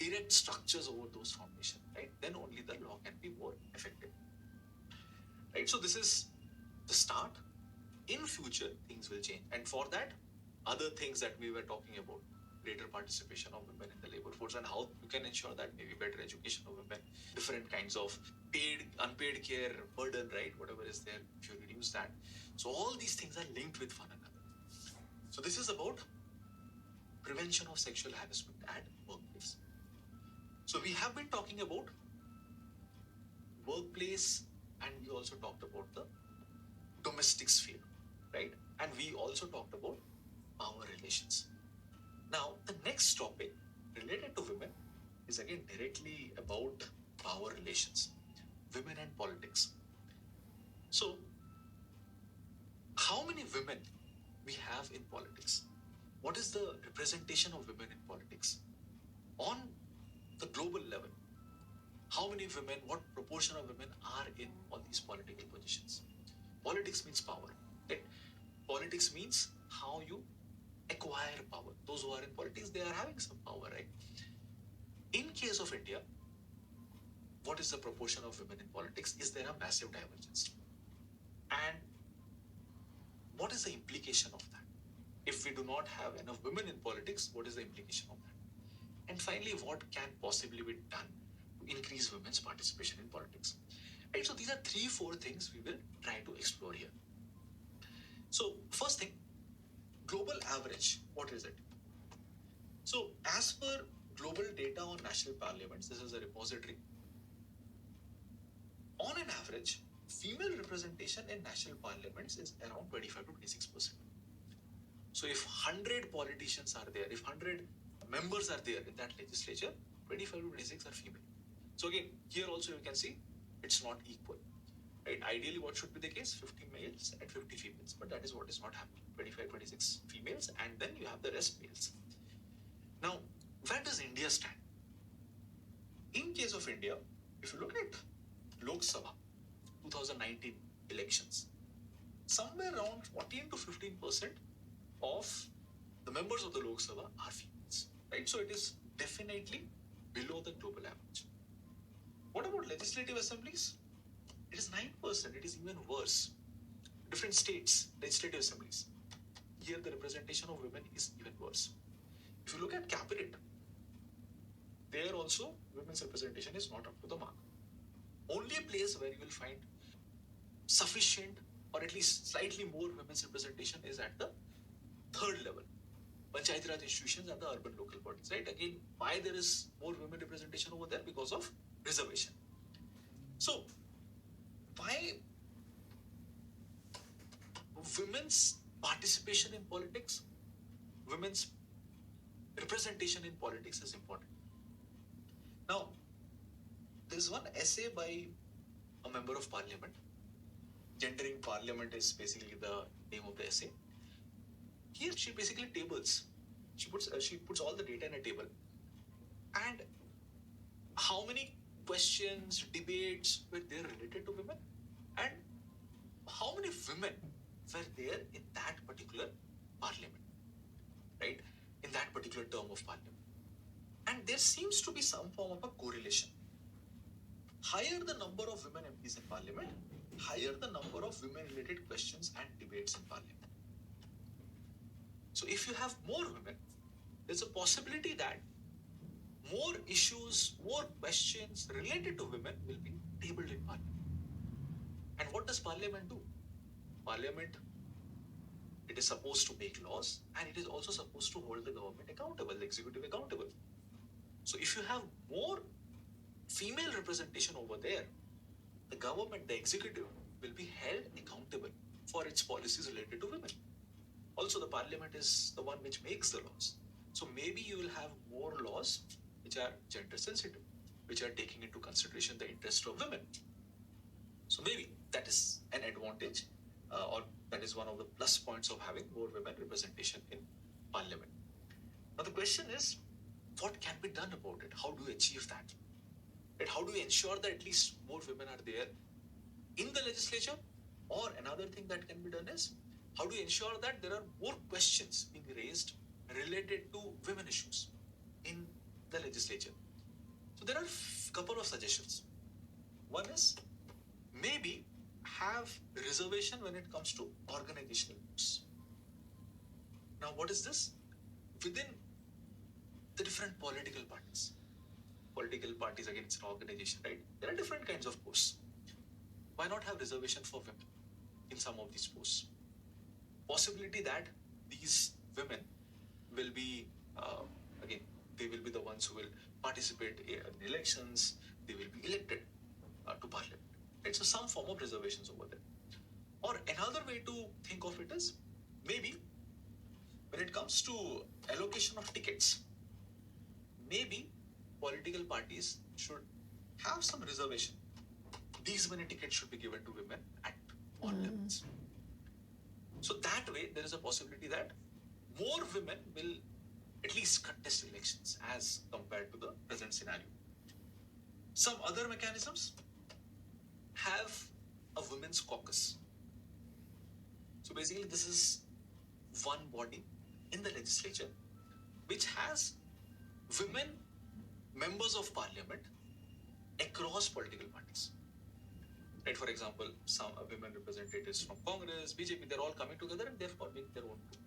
erect structures over those foundations, right? Then only the law can be more effective, right? So this is the start. In future, things will change, and for that, other things that we were talking about, greater participation of women in the labor force, and how you can ensure that, maybe better education of women, different kinds of paid, unpaid care burden, right? Whatever is there, if you reduce that. So all these things are linked with one another. So this is about prevention of sexual harassment at workplace. So we have been talking about workplace and we also talked about the domestic sphere, right? And we also talked about power relations. Now, the next topic related to women is again directly about power relations, women and politics. So, how many women we have in politics? What is the representation of women in politics? On the global level, how many women, what proportion of women are in all these political positions? Politics means power, right? Politics means how you acquire power. Those who are in politics, they are having some power, right? In case of India, what is the proportion of women in politics? Is there a massive divergence? And what is the implication of that? If we do not have enough women in politics, what is the implication of that? And finally, what can possibly be done to increase women's participation in politics? Right, so these are 3-4 things we will try to explore here. So first thing, global average, what is it? So as per global data on national parliaments, this is a repository. On an average, female representation in national parliaments is around 25 to 26%. So if 100 politicians are there, if 100 members are there in that legislature, 25 to 26 are female. So again, here also you can see it's not equal. Right? Ideally, what should be the case? 50 males and 50 females, but that is what is not happening. 25, 26 females, and then you have the rest males. Now, where does India stand? In case of India, if you look at Lok Sabha 2019 elections, somewhere around 14 to 15% of the members of the Lok Sabha are females, right? So it is definitely below the global average. What about legislative assemblies? It is 9%. It is even worse. Different states, legislative assemblies. Here the representation of women is even worse. If you look at cabinet, there also women's representation is not up to the mark. Only a place where you will find sufficient or at least slightly more women's representation is at the third level, Panchayati Raj institutions and the urban local bodies, right? Again, why there is more women representation over there? Because of reservation. So, why women's participation in politics, women's representation in politics is important? Now, there's one essay by a member of parliament. Gender in Parliament is basically the name of the essay. Here she basically tables. She puts all the data in a table. And how many questions, debates were there related to women? And how many women were there in that particular parliament, right? In that particular term of parliament. And there seems to be some form of a correlation. Higher the number of women MPs in parliament, higher the number of women-related questions and debates in parliament. So if you have more women, there's a possibility that more issues, more questions related to women will be tabled in parliament. And what does parliament do? Parliament, it is supposed to make laws, and it is also supposed to hold the government accountable, the executive accountable. So if you have more female representation over there, the government, the executive, will be held accountable for its policies related to women. Also, the parliament is the one which makes the laws. So maybe you will have more laws which are gender sensitive, which are taking into consideration the interest of women. So maybe that is an advantage, or that is one of the plus points of having more women representation in parliament. Now the question is, what can be done about it? How do you achieve that? Right? How do you ensure that at least more women are there in the legislature? Or another thing that can be done is, how do you ensure that there are more questions being raised related to women issues in the legislature? So there are a couple of suggestions. One is maybe have reservation when it comes to organizational posts. Now, what is this? Within the different political parties. Political parties, again, it's an organization, right? There are different kinds of posts. Why not have reservation for women in some of these posts? Possibility that these women will be, again, they will be the ones who will participate in elections, they will be elected to parliament. Right? So some form of reservations over there. Or another way to think of it is maybe when it comes to allocation of tickets, maybe political parties should have some reservation. These many tickets should be given to women at all levels. So that way, there is a possibility that more women will at least contest elections as compared to the present scenario. Some other mechanisms have a women's caucus. So basically, this is one body in the legislature which has women members of parliament across political parties. Right? For example, some women representatives from Congress, BJP, they're all coming together and they're forming their own group.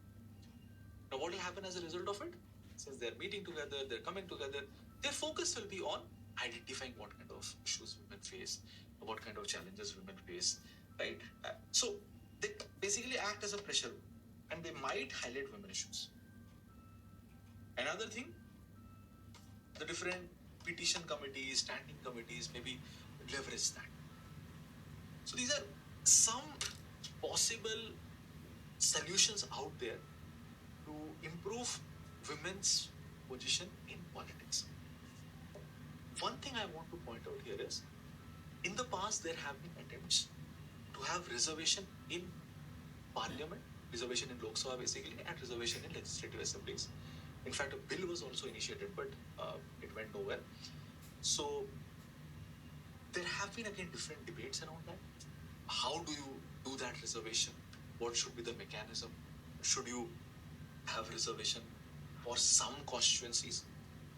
Now, what will happen as a result of it? Since they're meeting together, they're coming together, their focus will be on identifying what kind of issues women face, what kind of challenges women face, right? So they basically act as a pressure group and they might highlight women issues. Another thing, the different petition committees, standing committees, maybe leverage that. So these are some possible solutions out there to improve women's position in politics. One thing I want to point out here is, in the past there have been attempts to have reservation in parliament, reservation in Lok Sabha basically, and reservation in legislative assemblies. In fact, a bill was also initiated, but it went nowhere. So there have been again different debates around that. How do you do that reservation? What should be the mechanism? Should you have reservation for some constituencies,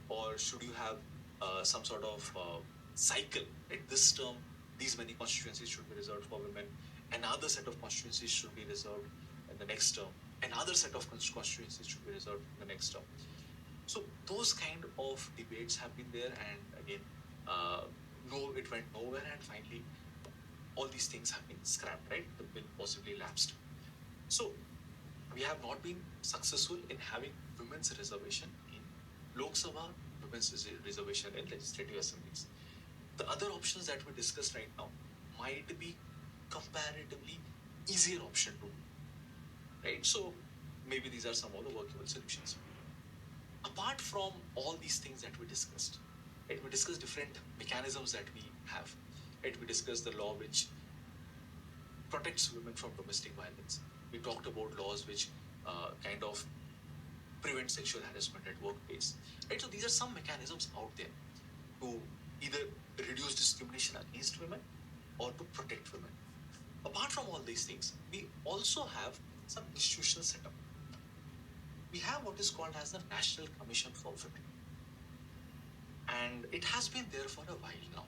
or should you have some sort of cycle? At this term, these many constituencies should be reserved for women. Another set of constituencies should be reserved in the next term. Another set of constituencies should be reserved in the next term. So those kind of debates have been there, and again, no, it went nowhere, and finally, all these things have been scrapped. Right, the bill possibly lapsed. So we have not been successful in having women's reservation in Lok Sabha, women's reservation in legislative assemblies. The other options that we discussed right now might be comparatively easier option to do. Right? So maybe these are some of the workable solutions. Apart from all these things that we discussed, right, we discussed different mechanisms that we have. Right? We discussed the law which protects women from domestic violence. We talked about laws which kind of prevent sexual harassment at workplace. Right? So these are some mechanisms out there to either reduce discrimination against women or to protect women. Apart from all these things, we also have some institutional setup. We have what is called as the National Commission for Women, and it has been there for a while now.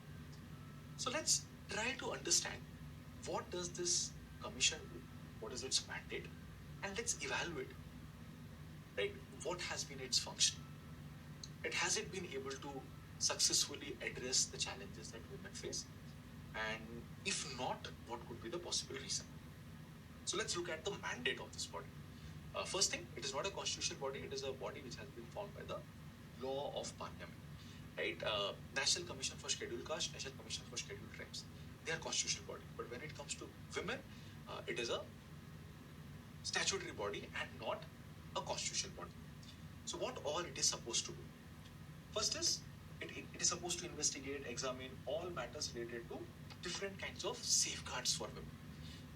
So let's try to understand, what does this commission do, what is its mandate, and let's evaluate, right, what has been its function. Has it been able to successfully address the challenges that women face, and if not, what could be the possible reason? So let's look at the mandate of this body. First thing, it is not a constitutional body, it is a body which has been formed by the law of parliament. Right? National Commission for Scheduled Caste, National Commission for Scheduled Tribes, they are constitutional body. But when it comes to women, it is a statutory body and not a constitutional body. So what all it is supposed to do? First is, it is supposed to investigate, examine all matters related to different kinds of safeguards for women.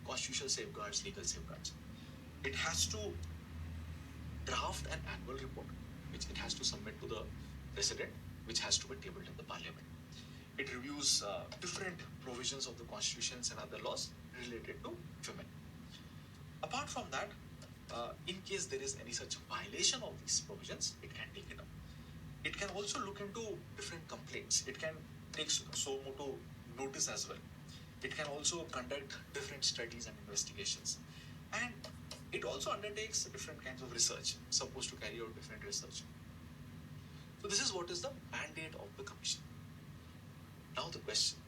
Constitutional safeguards, legal safeguards. It has to draft an annual report, which it has to submit to the president, which has to be tabled in the parliament. It reviews different provisions of the constitutions and other laws related to women. Apart from that, in case there is any such violation of these provisions, it can take it up. It can also look into different complaints. It can take so moto notice as well. It can also conduct different studies and investigations. And it also undertakes different kinds of research, supposed to carry out different research. So this is what is the mandate of the commission. Now the question,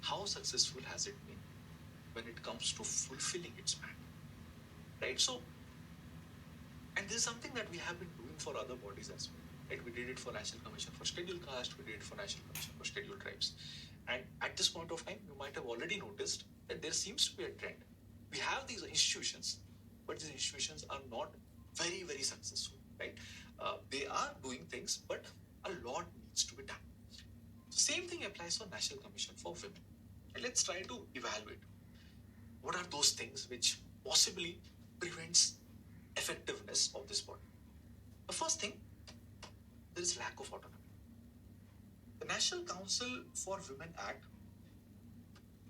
how successful has it been when it comes to fulfilling its mandate? Right? So, and this is something that we have been doing for other bodies as well. Right? We did it for National Commission for Scheduled Caste, we did it for National Commission for Scheduled Tribes. And at this point of time, you might have already noticed that there seems to be a trend. We have these institutions, but these institutions are not very, very successful, right? They are doing things, but a lot needs to be done. Same thing applies for National Commission for Women. And let's try to evaluate what are those things which possibly prevents effectiveness of this body. The first thing, there is lack of autonomy. The National Council for Women Act,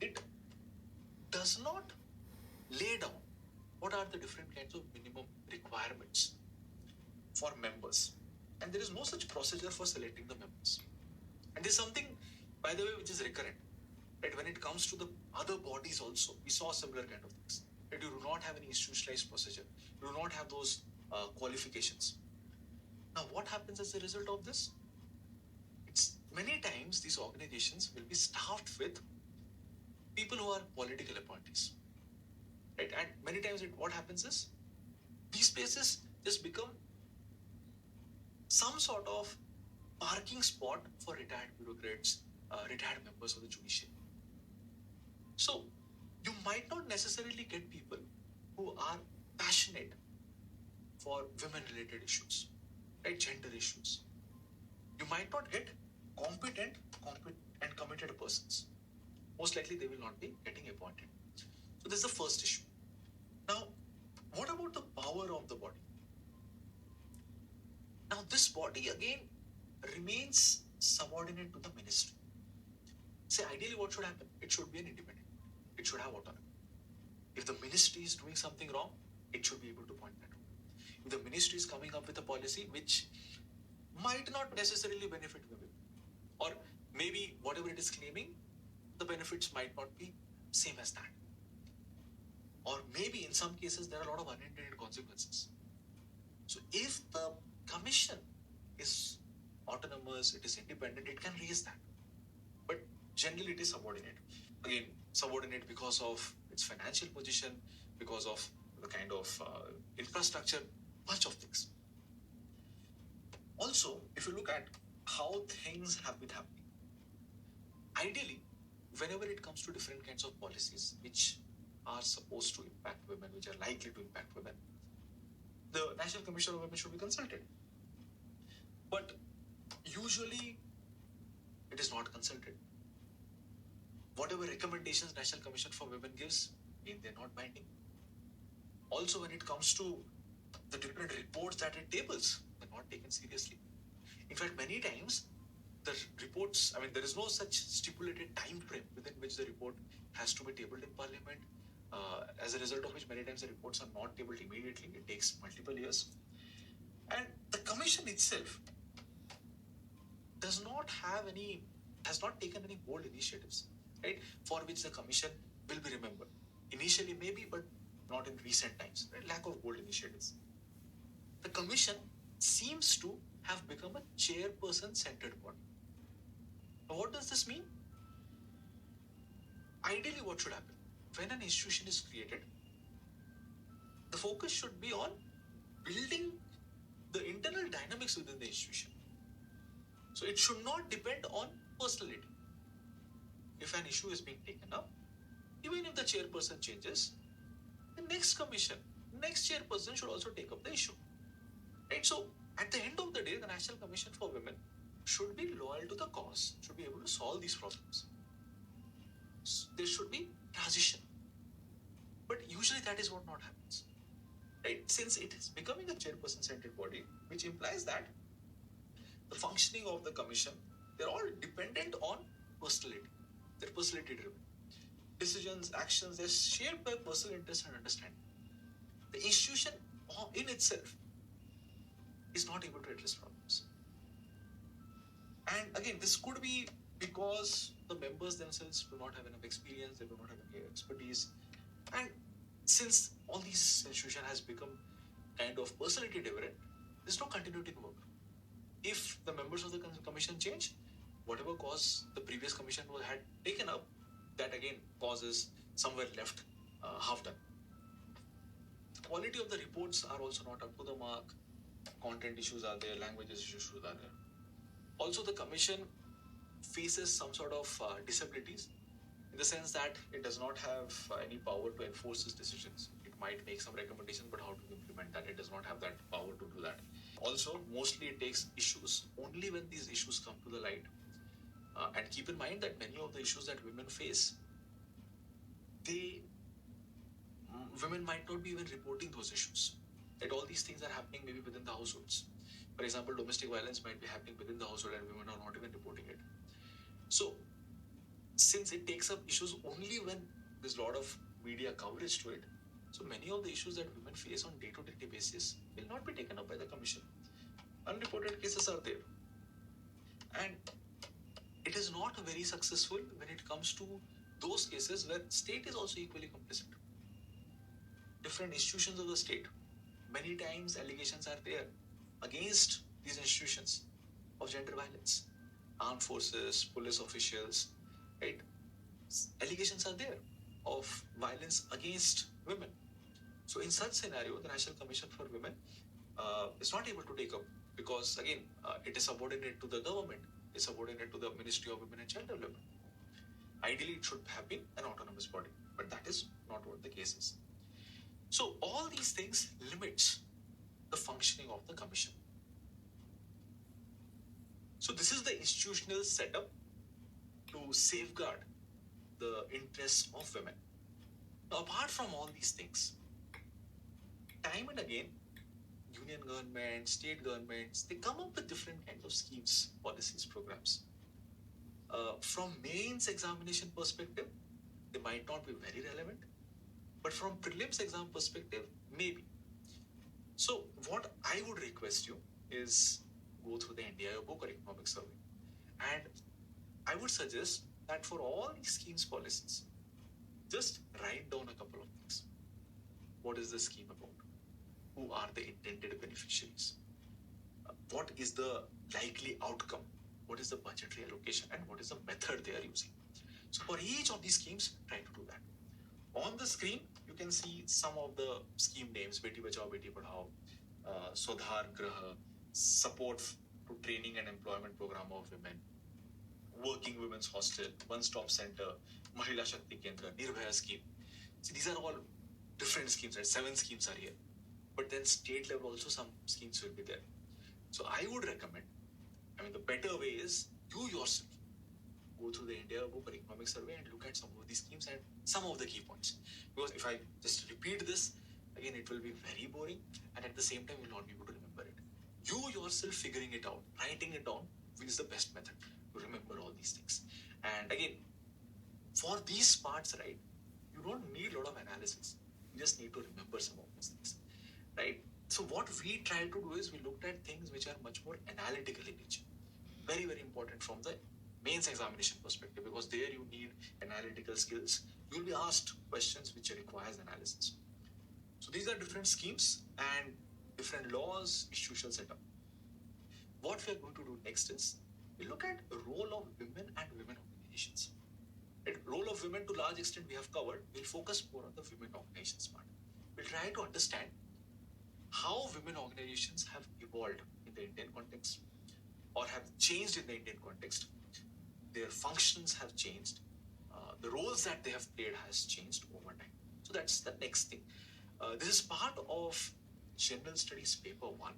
it does not lay down what are the different kinds of minimum requirements for members. And there is no such procedure for selecting the members. And there's something, by the way, which is recurrent. Right? When it comes to the other bodies also, we saw similar kind of things. That you do not have any institutionalized procedure. You do not have those qualifications. Now, what happens as a result of this? It's many times these organizations will be staffed with people who are political appointees. Right? And many times what happens is these places just become some sort of parking spot for retired bureaucrats, retired members of the judiciary. So you might not necessarily get people who are passionate for women-related issues, right? Gender issues. You might not get competent and committed persons. Most likely they will not be getting appointed. So this is the first issue. Now, what about the power of the body? Now, this body again remains subordinate to the ministry. Say, ideally, what should happen? It should be an independent. It should have autonomy. If the ministry is doing something wrong, it should be able to point that out. If the ministry is coming up with a policy which might not necessarily benefit women, or maybe whatever it is claiming, the benefits might not be same as that. Or maybe in some cases, there are a lot of unintended consequences. So if the commission is autonomous, it is independent, it can raise that. But generally it is subordinate. Again, subordinate because of its financial position, because of the kind of infrastructure, bunch of things. Also, if you look at how things have been happening, ideally, whenever it comes to different kinds of policies which are supposed to impact women, which are likely to impact women, the National Commission of Women should be consulted. But usually, it is not consulted. Whatever recommendations National Commission for Women gives, they're not binding. Also, when it comes to the different reports that it tables, they're not taken seriously. In fact, many times, the reports, there is no such stipulated time frame within which the report has to be tabled in Parliament. As a result of which, many times the reports are not tabled immediately. It takes multiple years. And the Commission itself has not taken any bold initiatives, right, for which the Commission will be remembered. Initially, maybe, but not in recent times. Right? Lack of bold initiatives. The Commission seems to have become a chairperson-centered body. Now, what does this mean? Ideally, what should happen? When an institution is created, the focus should be on building the internal dynamics within the institution. So it should not depend on personality. If an issue is being taken up, even if the chairperson changes, the next chairperson should also take up the issue. Right? So at the end of the day, the National Commission for Women should be loyal to the cause, should be able to solve these problems. There should be transition. But usually that is what not happens. Right? Since it is becoming a chairperson-centered body, which implies that the functioning of the commission, they're all dependent on personality. They're personality driven. Decisions, actions, they're shaped by personal interest and understanding. The institution in itself is not able to address problems. And again, this could be because the members themselves do not have enough experience, they do not have any expertise. And since all these institution has become kind of personality driven, there's no continuity in work. If the members of the commission change, whatever cause the previous commission had taken up, that again causes somewhere left half done. Quality of the reports are also not up to the mark. Content issues are there, language issues are there. Also, the commission faces some sort of disabilities, in the sense that it does not have any power to enforce its decisions. It might make some recommendations, but how to implement that? It does not have that power to do that. Also, mostly it takes issues only when these issues come to the light. And keep in mind that many of the issues that women face, they women might not be even reporting those issues. That all these things are happening maybe within the households. For example, domestic violence might be happening within the household and women are not even reporting it. So, since it takes up issues only when there's a lot of media coverage to it, so many of the issues that women face on day-to-day basis will not be taken up by the commission. Unreported cases are there. And it is not very successful when it comes to those cases where state is also equally complicit. Different institutions of the state, many times allegations are there against these institutions of gender violence. Armed forces, police officials, right? Allegations are there of violence against women. So in such scenario, the National Commission for Women is not able to take up, because again, it is subordinate to the government, it's subordinate to the Ministry of Women and Child Development. Ideally, it should have been an autonomous body, but that is not what the case is. So all these things limits the functioning of the commission. So this is the institutional setup to safeguard the interests of women. Now, apart from all these things, time and again, union government, state governments, they come up with different kinds of schemes, policies, programs. From mains examination perspective, they might not be very relevant, but from prelims exam perspective, maybe. So what I would request you is go through the NDIO book or economic survey. And I would suggest that for all these schemes policies, just write down a couple of things. What is the scheme about? Who are the intended beneficiaries? What is the likely outcome? What is the budgetary allocation? And what is the method they are using? So for each of these schemes, try to do that. On the screen, you can see some of the scheme names: Beti Bachao, Beti Padhao, Swadhar Graha, support to training and employment program of women, working women's hostel, one-stop center, Mahila Shakti Kendra, Nirbhaya scheme. See, these are all different schemes, right? 7 schemes are here. But then state level also some schemes will be there. So I would recommend, the better way is you yourself go through the India book or economic survey and look at some of these schemes and some of the key points. Because if I just repeat this, again, it will be very boring, and at the same time, you will not be able to remember it. You yourself figuring it out, writing it down, is the best method to remember all these things. And again, for these parts, right, you don't need a lot of analysis. You just need to remember some of these things, right? So what we try to do is we looked at things which are much more analytical in nature. Very, very important from the mains examination perspective, because there you need analytical skills. You will be asked questions which requires analysis. So these are different schemes and different laws, institutional setup. What we are going to do next is we look at the role of women and women organizations. The role of women to large extent we have covered. We'll focus more on the women organizations part. We'll try to understand how women organizations have evolved in the Indian context or have changed in the Indian context. Their functions have changed. The roles that they have played has changed over time. So that's the next thing. This is part of General Studies Paper 1.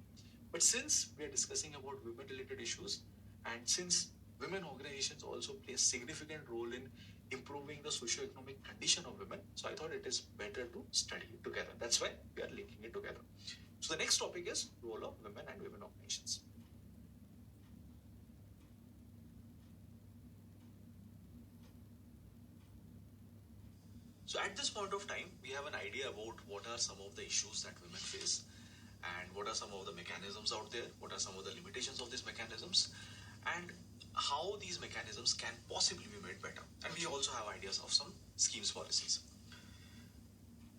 But since we are discussing about women-related issues, and since women organizations also play a significant role in improving the socio-economic condition of women, so I thought it is better to study it together. That's why we are linking it together. So the next topic is role of women and women organizations. So at this point of time, we have an idea about what are some of the issues that women face and what are some of the mechanisms out there, what are some of the limitations of these mechanisms, and how these mechanisms can possibly be made better. And we also have ideas of some schemes policies.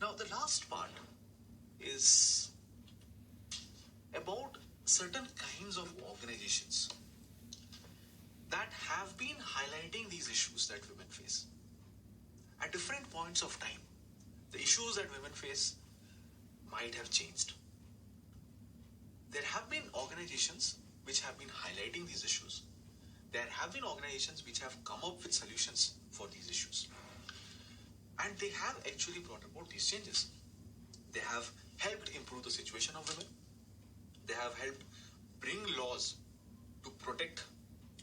Now, the last part is about certain kinds of organizations that have been highlighting these issues that women face. At different points of time, the issues that women face might have changed. There have been organizations which have been highlighting these issues, There have been organizations which have come up with solutions for these issues. And they have actually brought about these changes. They have helped improve the situation of women. They have helped bring laws to protect,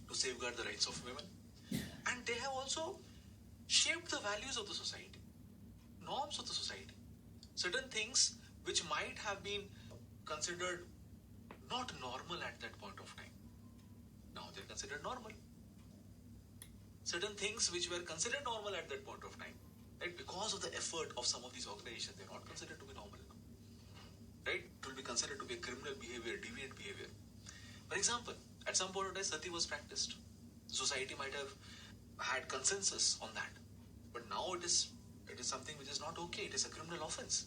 to safeguard the rights of women. And they have also shaped the values of the society, norms of the society. Certain things which might have been considered not normal at that point of time, now they're considered normal. Certain things which were considered normal at that point of time, right, because of the effort of some of these organizations, they're not considered to be normal now. Right? It will be considered to be a criminal behavior, deviant behavior. For example, at some point of time, sati was practiced. The society might have had consensus on that. But now it is something which is not okay. It is a criminal offense.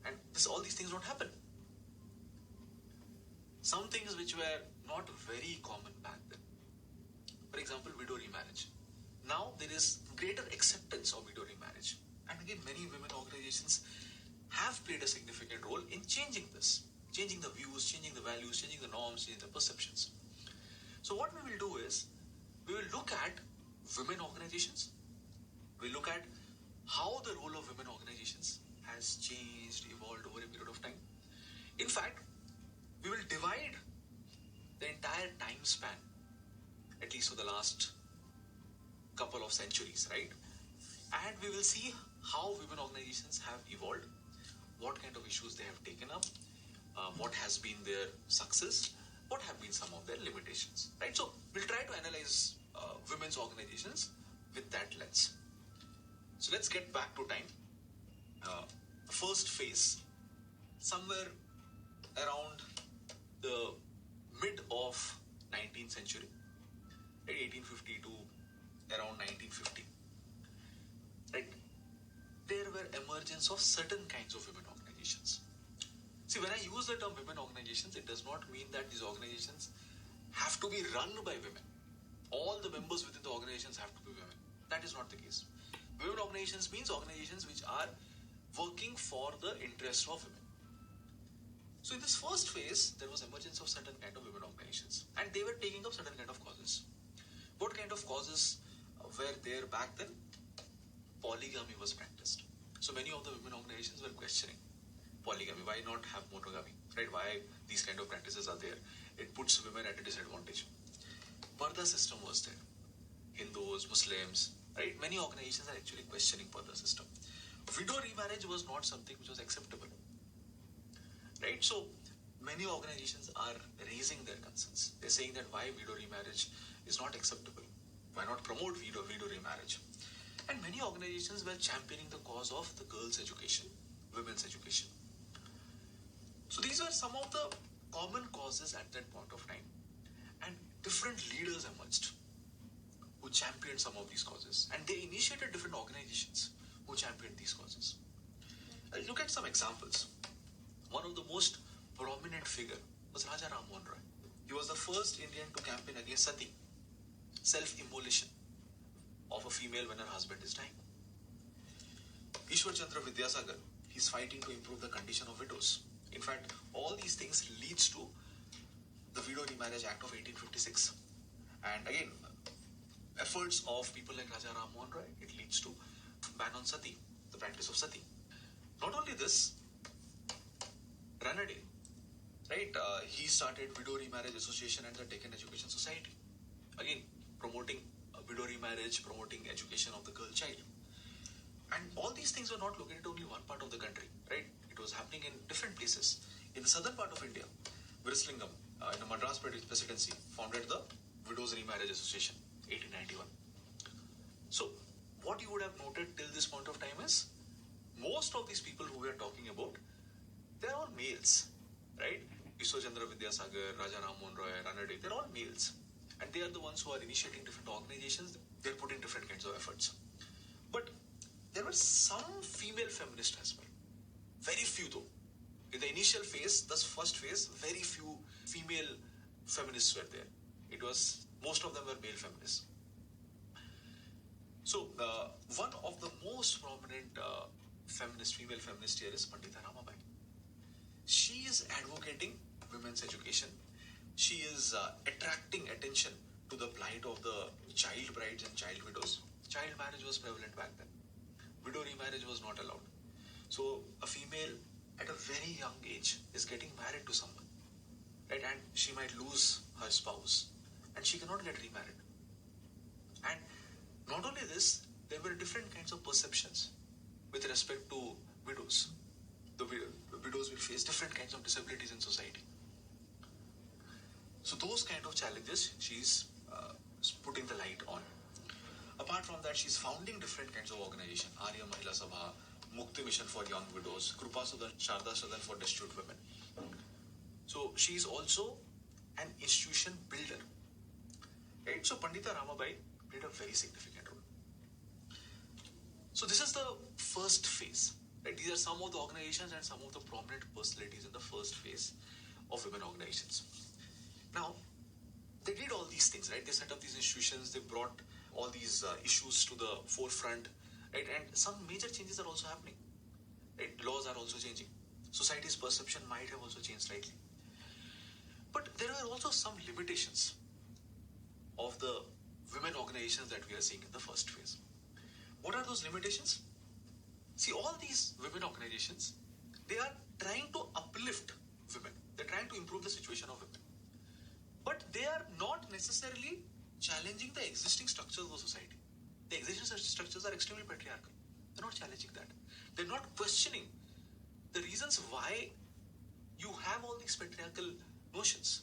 And all these things don't happen. Some things which were not very common back then. For example, widow remarriage. Now there is greater acceptance of widow remarriage. And again, many women organizations have played a significant role in changing this, changing the views, changing the values, changing the norms, changing the perceptions. So what we will do is, we will look at women organizations. We look at how the role of women organizations has changed, evolved over a period of time. In fact, we will divide the entire time span, at least for the last couple of centuries, right? And we will see how women organizations have evolved, what kind of issues they have taken up, what has been their success, what have been some of their limitations, right? So we'll try to analyze women's organizations with that lens. So let's get back to time. First phase, somewhere around the mid of 19th century, 1850 to around 1950, right? There were emergence of certain kinds of women organizations. See, when I use the term women organizations, it does not mean that these organizations have to be run by women. All the members within the organizations have to be women. That is not the case. Women organizations means organizations which are working for the interests of women. So in this first phase, there was emergence of certain kind of women organizations, and they were taking up certain kind of causes. What kind of causes were there back then? Polygamy was practiced. So many of the women organizations were questioning polygamy. Why not have monogamy? Right? Why these kind of practices are there? It puts women at a disadvantage. Parda system was there. Hindus, Muslims, right? Many organizations are actually questioning Parda system. Widow remarriage was not something which was acceptable. Right? So many organizations are raising their concerns. They're saying that why widow remarriage is not acceptable. Why not promote widow remarriage? And many organizations were championing the cause of the girls' education, women's education. So these were some of the common causes at that point of time. And different leaders emerged who championed some of these causes. And they initiated different organizations who championed these causes. Look at some examples. One of the most prominent figure was Raja Ram Mohan Roy. He was the first Indian to campaign against sati, self-immolation of a female when her husband is dying. Ishwar Chandra Vidyasagar, he's fighting to improve the condition of widows. In fact, all these things leads to the Widow Remarriage Act of 1856. And again, efforts of people like Raja Ram Mohan Roy, it leads to ban on sati, the practice of sati. Not only this, Ranade, right? He started Widow Remarriage Association and the Deccan Education Society. Again, promoting widow remarriage, promoting education of the girl child. And all these things were not located only one part of the country, right? It was happening in different places. In the southern part of India, Virislingam, in the Madras Presidency, founded the Widows Remarriage Association, 1891. So, what you would have noted till this point of time is, most of these people who we are talking about, they're all males, right? Ishwar Chandra Vidyasagar, Raja Ram Mohan Roy, Ranade, they're all males. And they are the ones who are initiating different organizations. They're putting different kinds of efforts. But there were some female feminists as well. Very few though. In the initial phase, this first phase, very few female feminists were there. It was, most of them were male feminists. So, one of the most prominent female feminist here is Pandita Ramabai. She is advocating women's education. She is attracting attention to the plight of the child brides and child widows. Child marriage was prevalent back then. Widow remarriage was not allowed. So a female at a very young age is getting married to someone, right? And she might lose her spouse and she cannot get remarried. And not only this, there were different kinds of perceptions with respect to widows. The widows will face different kinds of disabilities in society. So those kind of challenges she's putting the light on. Apart from that, she's founding different kinds of organizations. Arya Mahila Sabha, Mukti Mission for Young Widows, Krupa Sadan, Sharda Sadan for Destitute Women. So she's also an institution builder. Right? So Pandita Ramabai played a very significant role. So this is the first phase. Right? These are some of the organizations and some of the prominent personalities in the first phase of women organizations. Now, they did all these things, right? They set up these institutions, they brought all these issues to the forefront, right? And some major changes are also happening. Right? Laws are also changing. Society's perception might have also changed slightly. But there are also some limitations of the women organizations that we are seeing in the first phase. What are those limitations? See, all these women organizations, they are trying to uplift women. They're trying to improve the situation of women. But they are not necessarily challenging the existing structures of the society. The existing structures are extremely patriarchal. They're not challenging that. They're not questioning the reasons why you have all these patriarchal notions.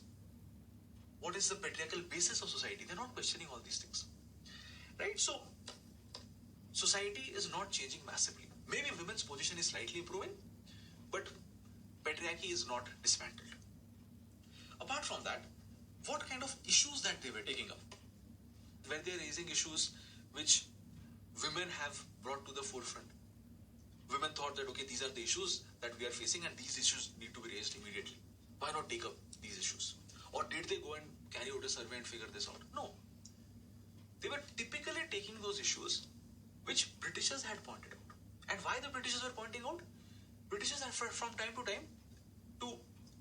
What is the patriarchal basis of society? They're not questioning all these things. Right? So, society is not changing massively. Maybe women's position is slightly improving, but patriarchy is not dismantled. Apart from that, what kind of issues that they were taking up? Were they raising issues which women have brought to the forefront? Women thought that, okay, these are the issues that we are facing and these issues need to be raised immediately. Why not take up these issues? Or did they go and carry out a survey and figure this out? No. They were typically taking those issues which Britishers had pointed out. And why the Britishers were pointing out? Britishers had from time to time to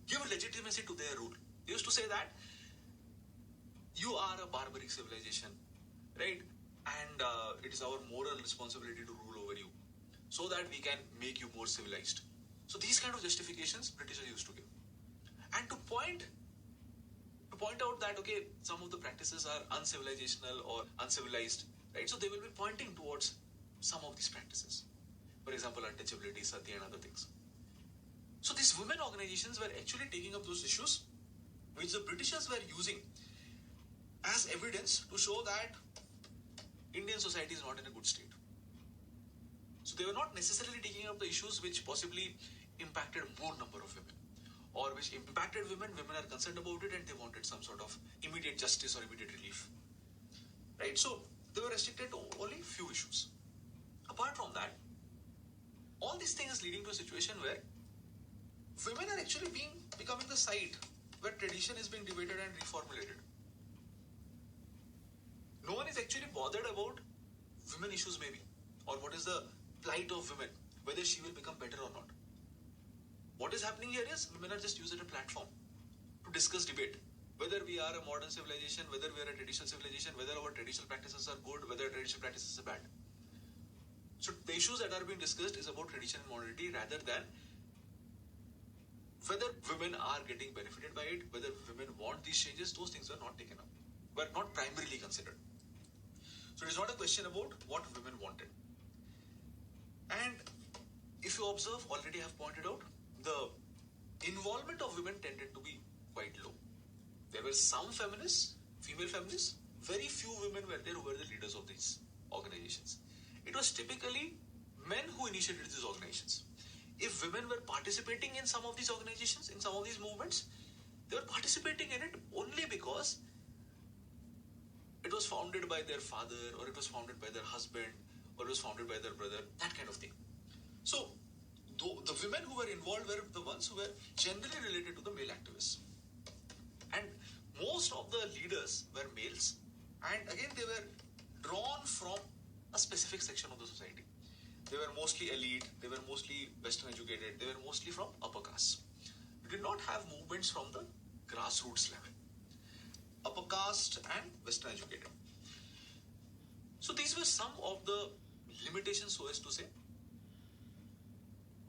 give legitimacy to their rule. They used to say that you are a barbaric civilization, right? And it is our moral responsibility to rule over you so that we can make you more civilized. So these kind of justifications Britishers used to give. And to point out that, okay, some of the practices are uncivilizational or uncivilized, right? So they will be pointing towards some of these practices. For example, untouchability, sati and other things. So these women organizations were actually taking up those issues which the Britishers were using as evidence to show that Indian society is not in a good state. So they were not necessarily taking up the issues which possibly impacted more number of women or which impacted women. Women are concerned about it and they wanted some sort of immediate justice or immediate relief. Right? So they were restricted to only few issues. Apart from that, all these things is leading to a situation where women are actually becoming the site where tradition is being debated and reformulated. No one is actually bothered about women issues maybe, or what is the plight of women, whether she will become better or not. What is happening here is women are just used as a platform to discuss debate. Whether we are a modern civilization, whether we are a traditional civilization, whether our traditional practices are good, whether traditional practices are bad. So the issues that are being discussed is about tradition and modernity rather than whether women are getting benefited by it, whether women want these changes. Those things were not taken up, were not primarily considered. So it is not a question about what women wanted. And if you observe, already I have pointed out, the involvement of women tended to be quite low. There were some feminists, female feminists, very few women were there who were the leaders of these organizations. It was typically men who initiated these organizations. If women were participating in some of these organizations, in some of these movements, they were participating in it only because it was founded by their father, or it was founded by their husband, or it was founded by their brother, that kind of thing. So, the women who were involved were the ones who were generally related to the male activists. And most of the leaders were males, and again they were drawn from a specific section of the society. They were mostly elite, they were mostly Western educated, they were mostly from upper caste. We did not have movements from the grassroots level. upper caste, and Western educated. So these were some of the limitations, so as to say,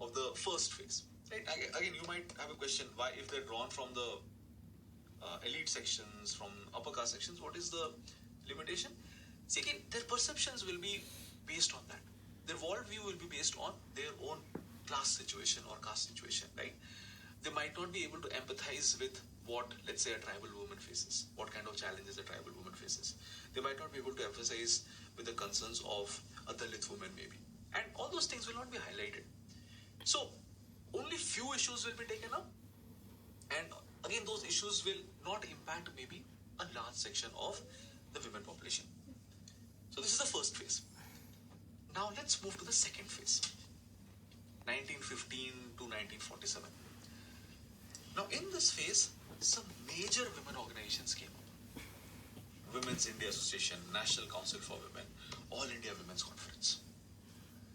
of the first phase. Right? Again, you might have a question: why, if they're drawn from the elite sections, from upper caste sections, what is the limitation? See, again, their perceptions will be based on that. Their worldview will be based on their own class situation or caste situation, right? They might not be able to empathize with what, let's say, a tribal woman faces, what kind of challenges a tribal woman faces. They might not be able to emphasize with the concerns of a Dalit woman, maybe. And all those things will not be highlighted. So, only few issues will be taken up, and again, those issues will not impact maybe a large section of the women population. So, this is the first phase. Now, let's move to the second phase, 1915 to 1947. Now, in this phase, some major women organizations came up. Women's India Association, National Council for Women, All India Women's Conference.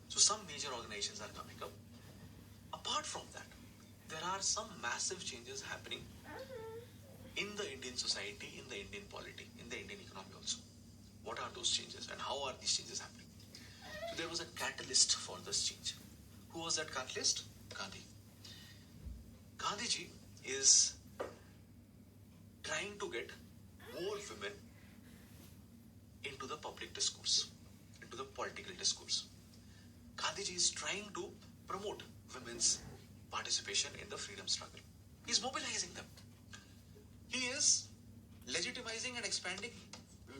So, some major organizations are coming up. Apart from that, there are some massive changes happening in the Indian society, in the Indian polity, in the Indian economy also. What are those changes and how are these changes happening? So there was a catalyst for this change. Who was that catalyst? Gandhi. Gandhiji is trying to get more women into the public discourse, into the political discourse. Gandhiji is trying to promote women's participation in the freedom struggle. He's mobilizing them. He is legitimizing and expanding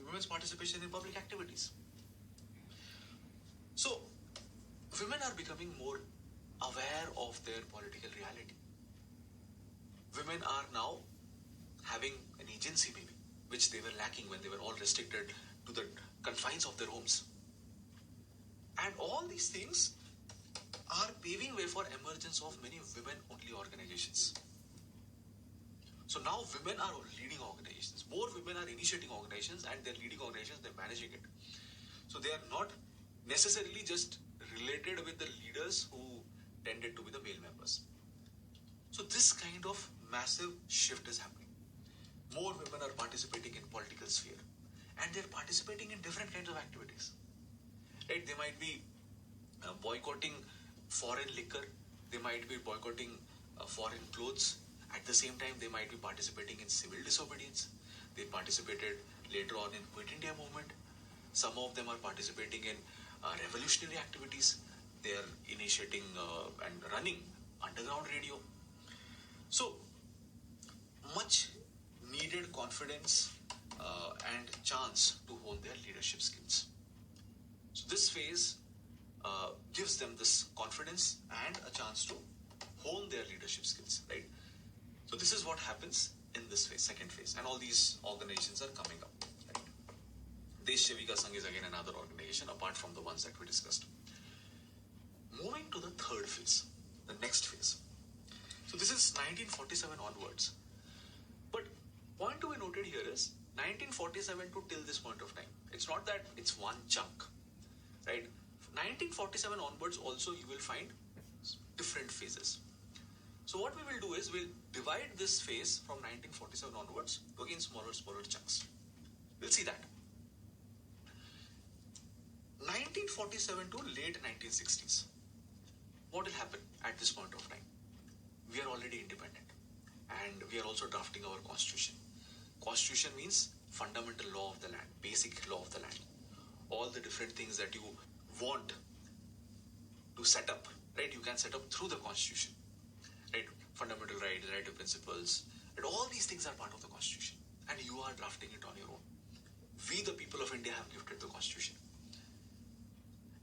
women's participation in public activities. So, women are becoming more aware of their political reality. Women are now having an agency, maybe, which they were lacking when they were all restricted to the confines of their homes. And all these things are paving way for emergence of many women-only organizations. So now women are leading organizations. More women are initiating organizations, and they're leading organizations, they're managing it. So they are not necessarily just related with the leaders who tended to be the male members. So this kind of massive shift is happening. More women are participating in political sphere, and they're participating in different kinds of activities. Right? They might be boycotting foreign liquor, they might be boycotting foreign clothes. At the same time, they might be participating in civil disobedience. They participated later on in Quit India movement. Some of them are participating in revolutionary activities. They are initiating and running underground radio. So, much needed confidence and chance to hone their leadership skills. So this phase gives them this confidence and a chance to hone their leadership skills, right? So this is what happens in this phase, second phase, and all these organizations are coming up. Right? Desh Sevika Sangh is again another organization apart from the ones that we discussed. Moving to the third phase, the next phase. So this is 1947 onwards. But point to be noted here is 1947 to till this point of time. It's not that it's one chunk, right? 1947 onwards also you will find different phases. So what we will do is we'll divide this phase from 1947 onwards to again smaller chunks. We'll see that. 1947 to late 1960s. What will happen at this point of time? We are already independent and we are also drafting our constitution. Constitution means fundamental law of the land, basic law of the land. All the different things that you want to set up, right? You can set up through the constitution. Right? Fundamental rights, right of principles, and all these things are part of the constitution, and you are drafting it on your own. We, the people of India, have gifted the constitution,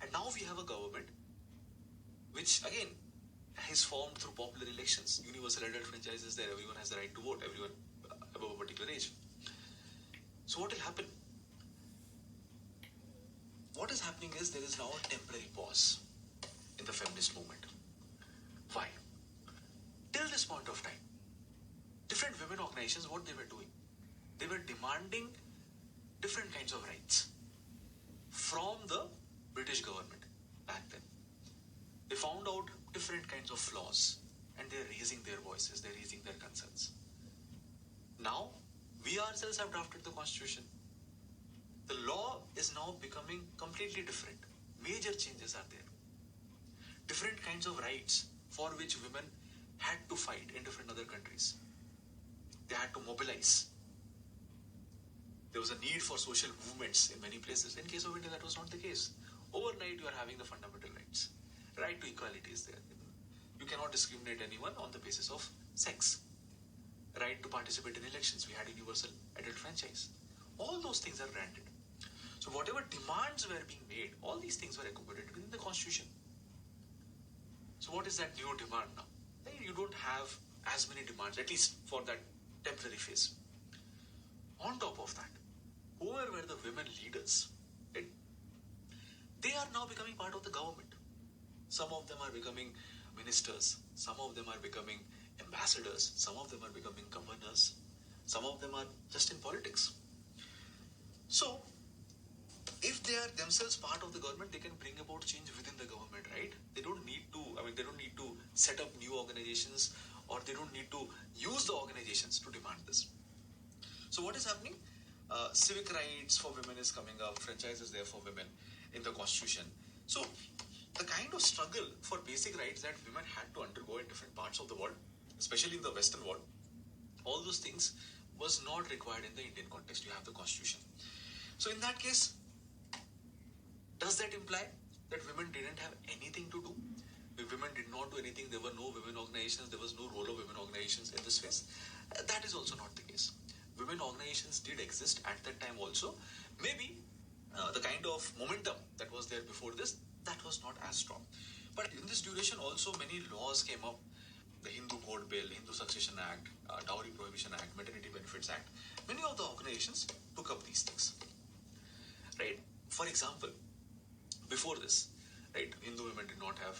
and now we have a government which again is formed through popular elections. Universal adult franchise is there. Everyone has the right to vote. Everyone above a particular age. So what will happen? What is happening is there is now a temporary pause in the feminist movement. Why? Till this point of time, different women organizations, what they were doing, they were demanding different kinds of rights from the British government back then. They found out different kinds of flaws and they're raising their voices, they're raising their concerns. Now, we ourselves have drafted the constitution. The law is now becoming completely different. Major changes are there. Different kinds of rights for which women had to fight in different other countries. They had to mobilize. There was a need for social movements in many places. In case of India, that was not the case. Overnight, you are having the fundamental rights. Right to equality is there. You cannot discriminate anyone on the basis of sex. Right to participate in elections. We had universal adult franchise. All those things are granted. So whatever demands were being made, all these things were accommodated within the constitution. So what is that new demand now? You don't have as many demands, at least for that temporary phase. On top of that, whoever were the women leaders, right, they are now becoming part of the government. Some of them are becoming ministers. Some of them are becoming ambassadors. Some of them are becoming governors. Some of them are just in politics. So, if they are themselves part of the government, they can bring about change within the government, right? They don't need to, they don't need to set up new organizations, or they don't need to use the organizations to demand this. So what is happening? Civic rights for women is coming up, franchise is there for women in the constitution. So the kind of struggle for basic rights that women had to undergo in different parts of the world, especially in the Western world, all those things was not required in the Indian context. You have the constitution. So in that case, does that imply that women didn't have anything to do? If women did not do anything, there were no women organizations, there was no role of women organizations in this phase. That is also not the case. Women organizations did exist at that time also. Maybe the kind of momentum that was there before this, that was not as strong. But in this duration also many laws came up. The Hindu Code Bill, Hindu Succession Act, Dowry Prohibition Act, Maternity Benefits Act. Many of the organizations took up these things. Right? For example, before this, right, Hindu women did not have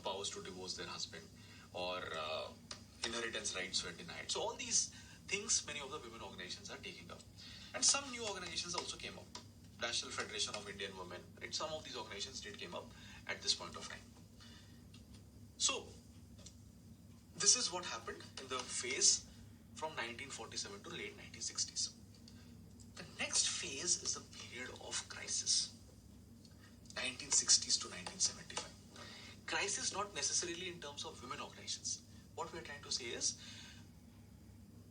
powers to divorce their husband, or inheritance rights were denied. So all these things many of the women organizations are taking up. And some new organizations also came up. National Federation of Indian Women, right? Some of these organizations did came up at this point of time. So this is what happened in the phase from 1947 to late 1960s. The next phase is the period of crisis, 1960s to 1975. Crisis not necessarily in terms of women organizations. What we are trying to say is,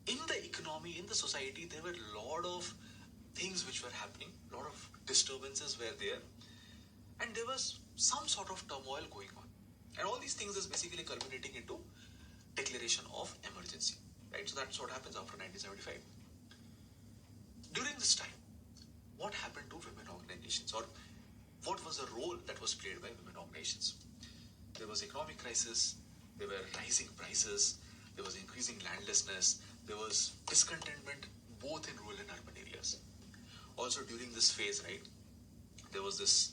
in the economy, in the society, there were a lot of things which were happening, a lot of disturbances were there, and there was some sort of turmoil going on. And all these things is basically culminating into declaration of emergency, right? So that's what happens after 1975. During this time, what happened to women organizations, or what was the role that was played by women organizations? There was economic crisis, there were rising prices, there was increasing landlessness, there was discontentment both in rural and urban areas. Also during this phase, right, there was this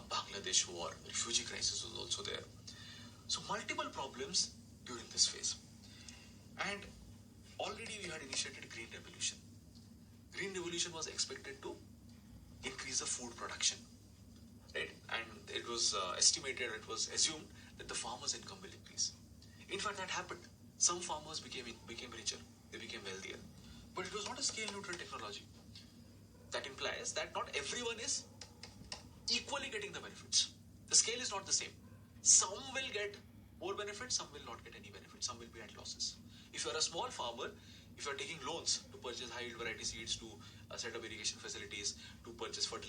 Bangladesh war, refugee crisis was also there. So multiple problems during this phase. And already we had initiated Green Revolution. Green Revolution was expected to increase the food production, right? And it was estimated, it was assumed that the farmers' income will increase. In fact, that happened. Some farmers became richer, they became wealthier. But it was not a scale-neutral technology. That implies that not everyone is equally getting the benefits. The scale is not the same. Some will get more benefits, some will not get any benefits, some will be at losses. If you are a small farmer, if you are taking loans to purchase high yield variety seeds, to set up irrigation facilities, to purchase fertilizer,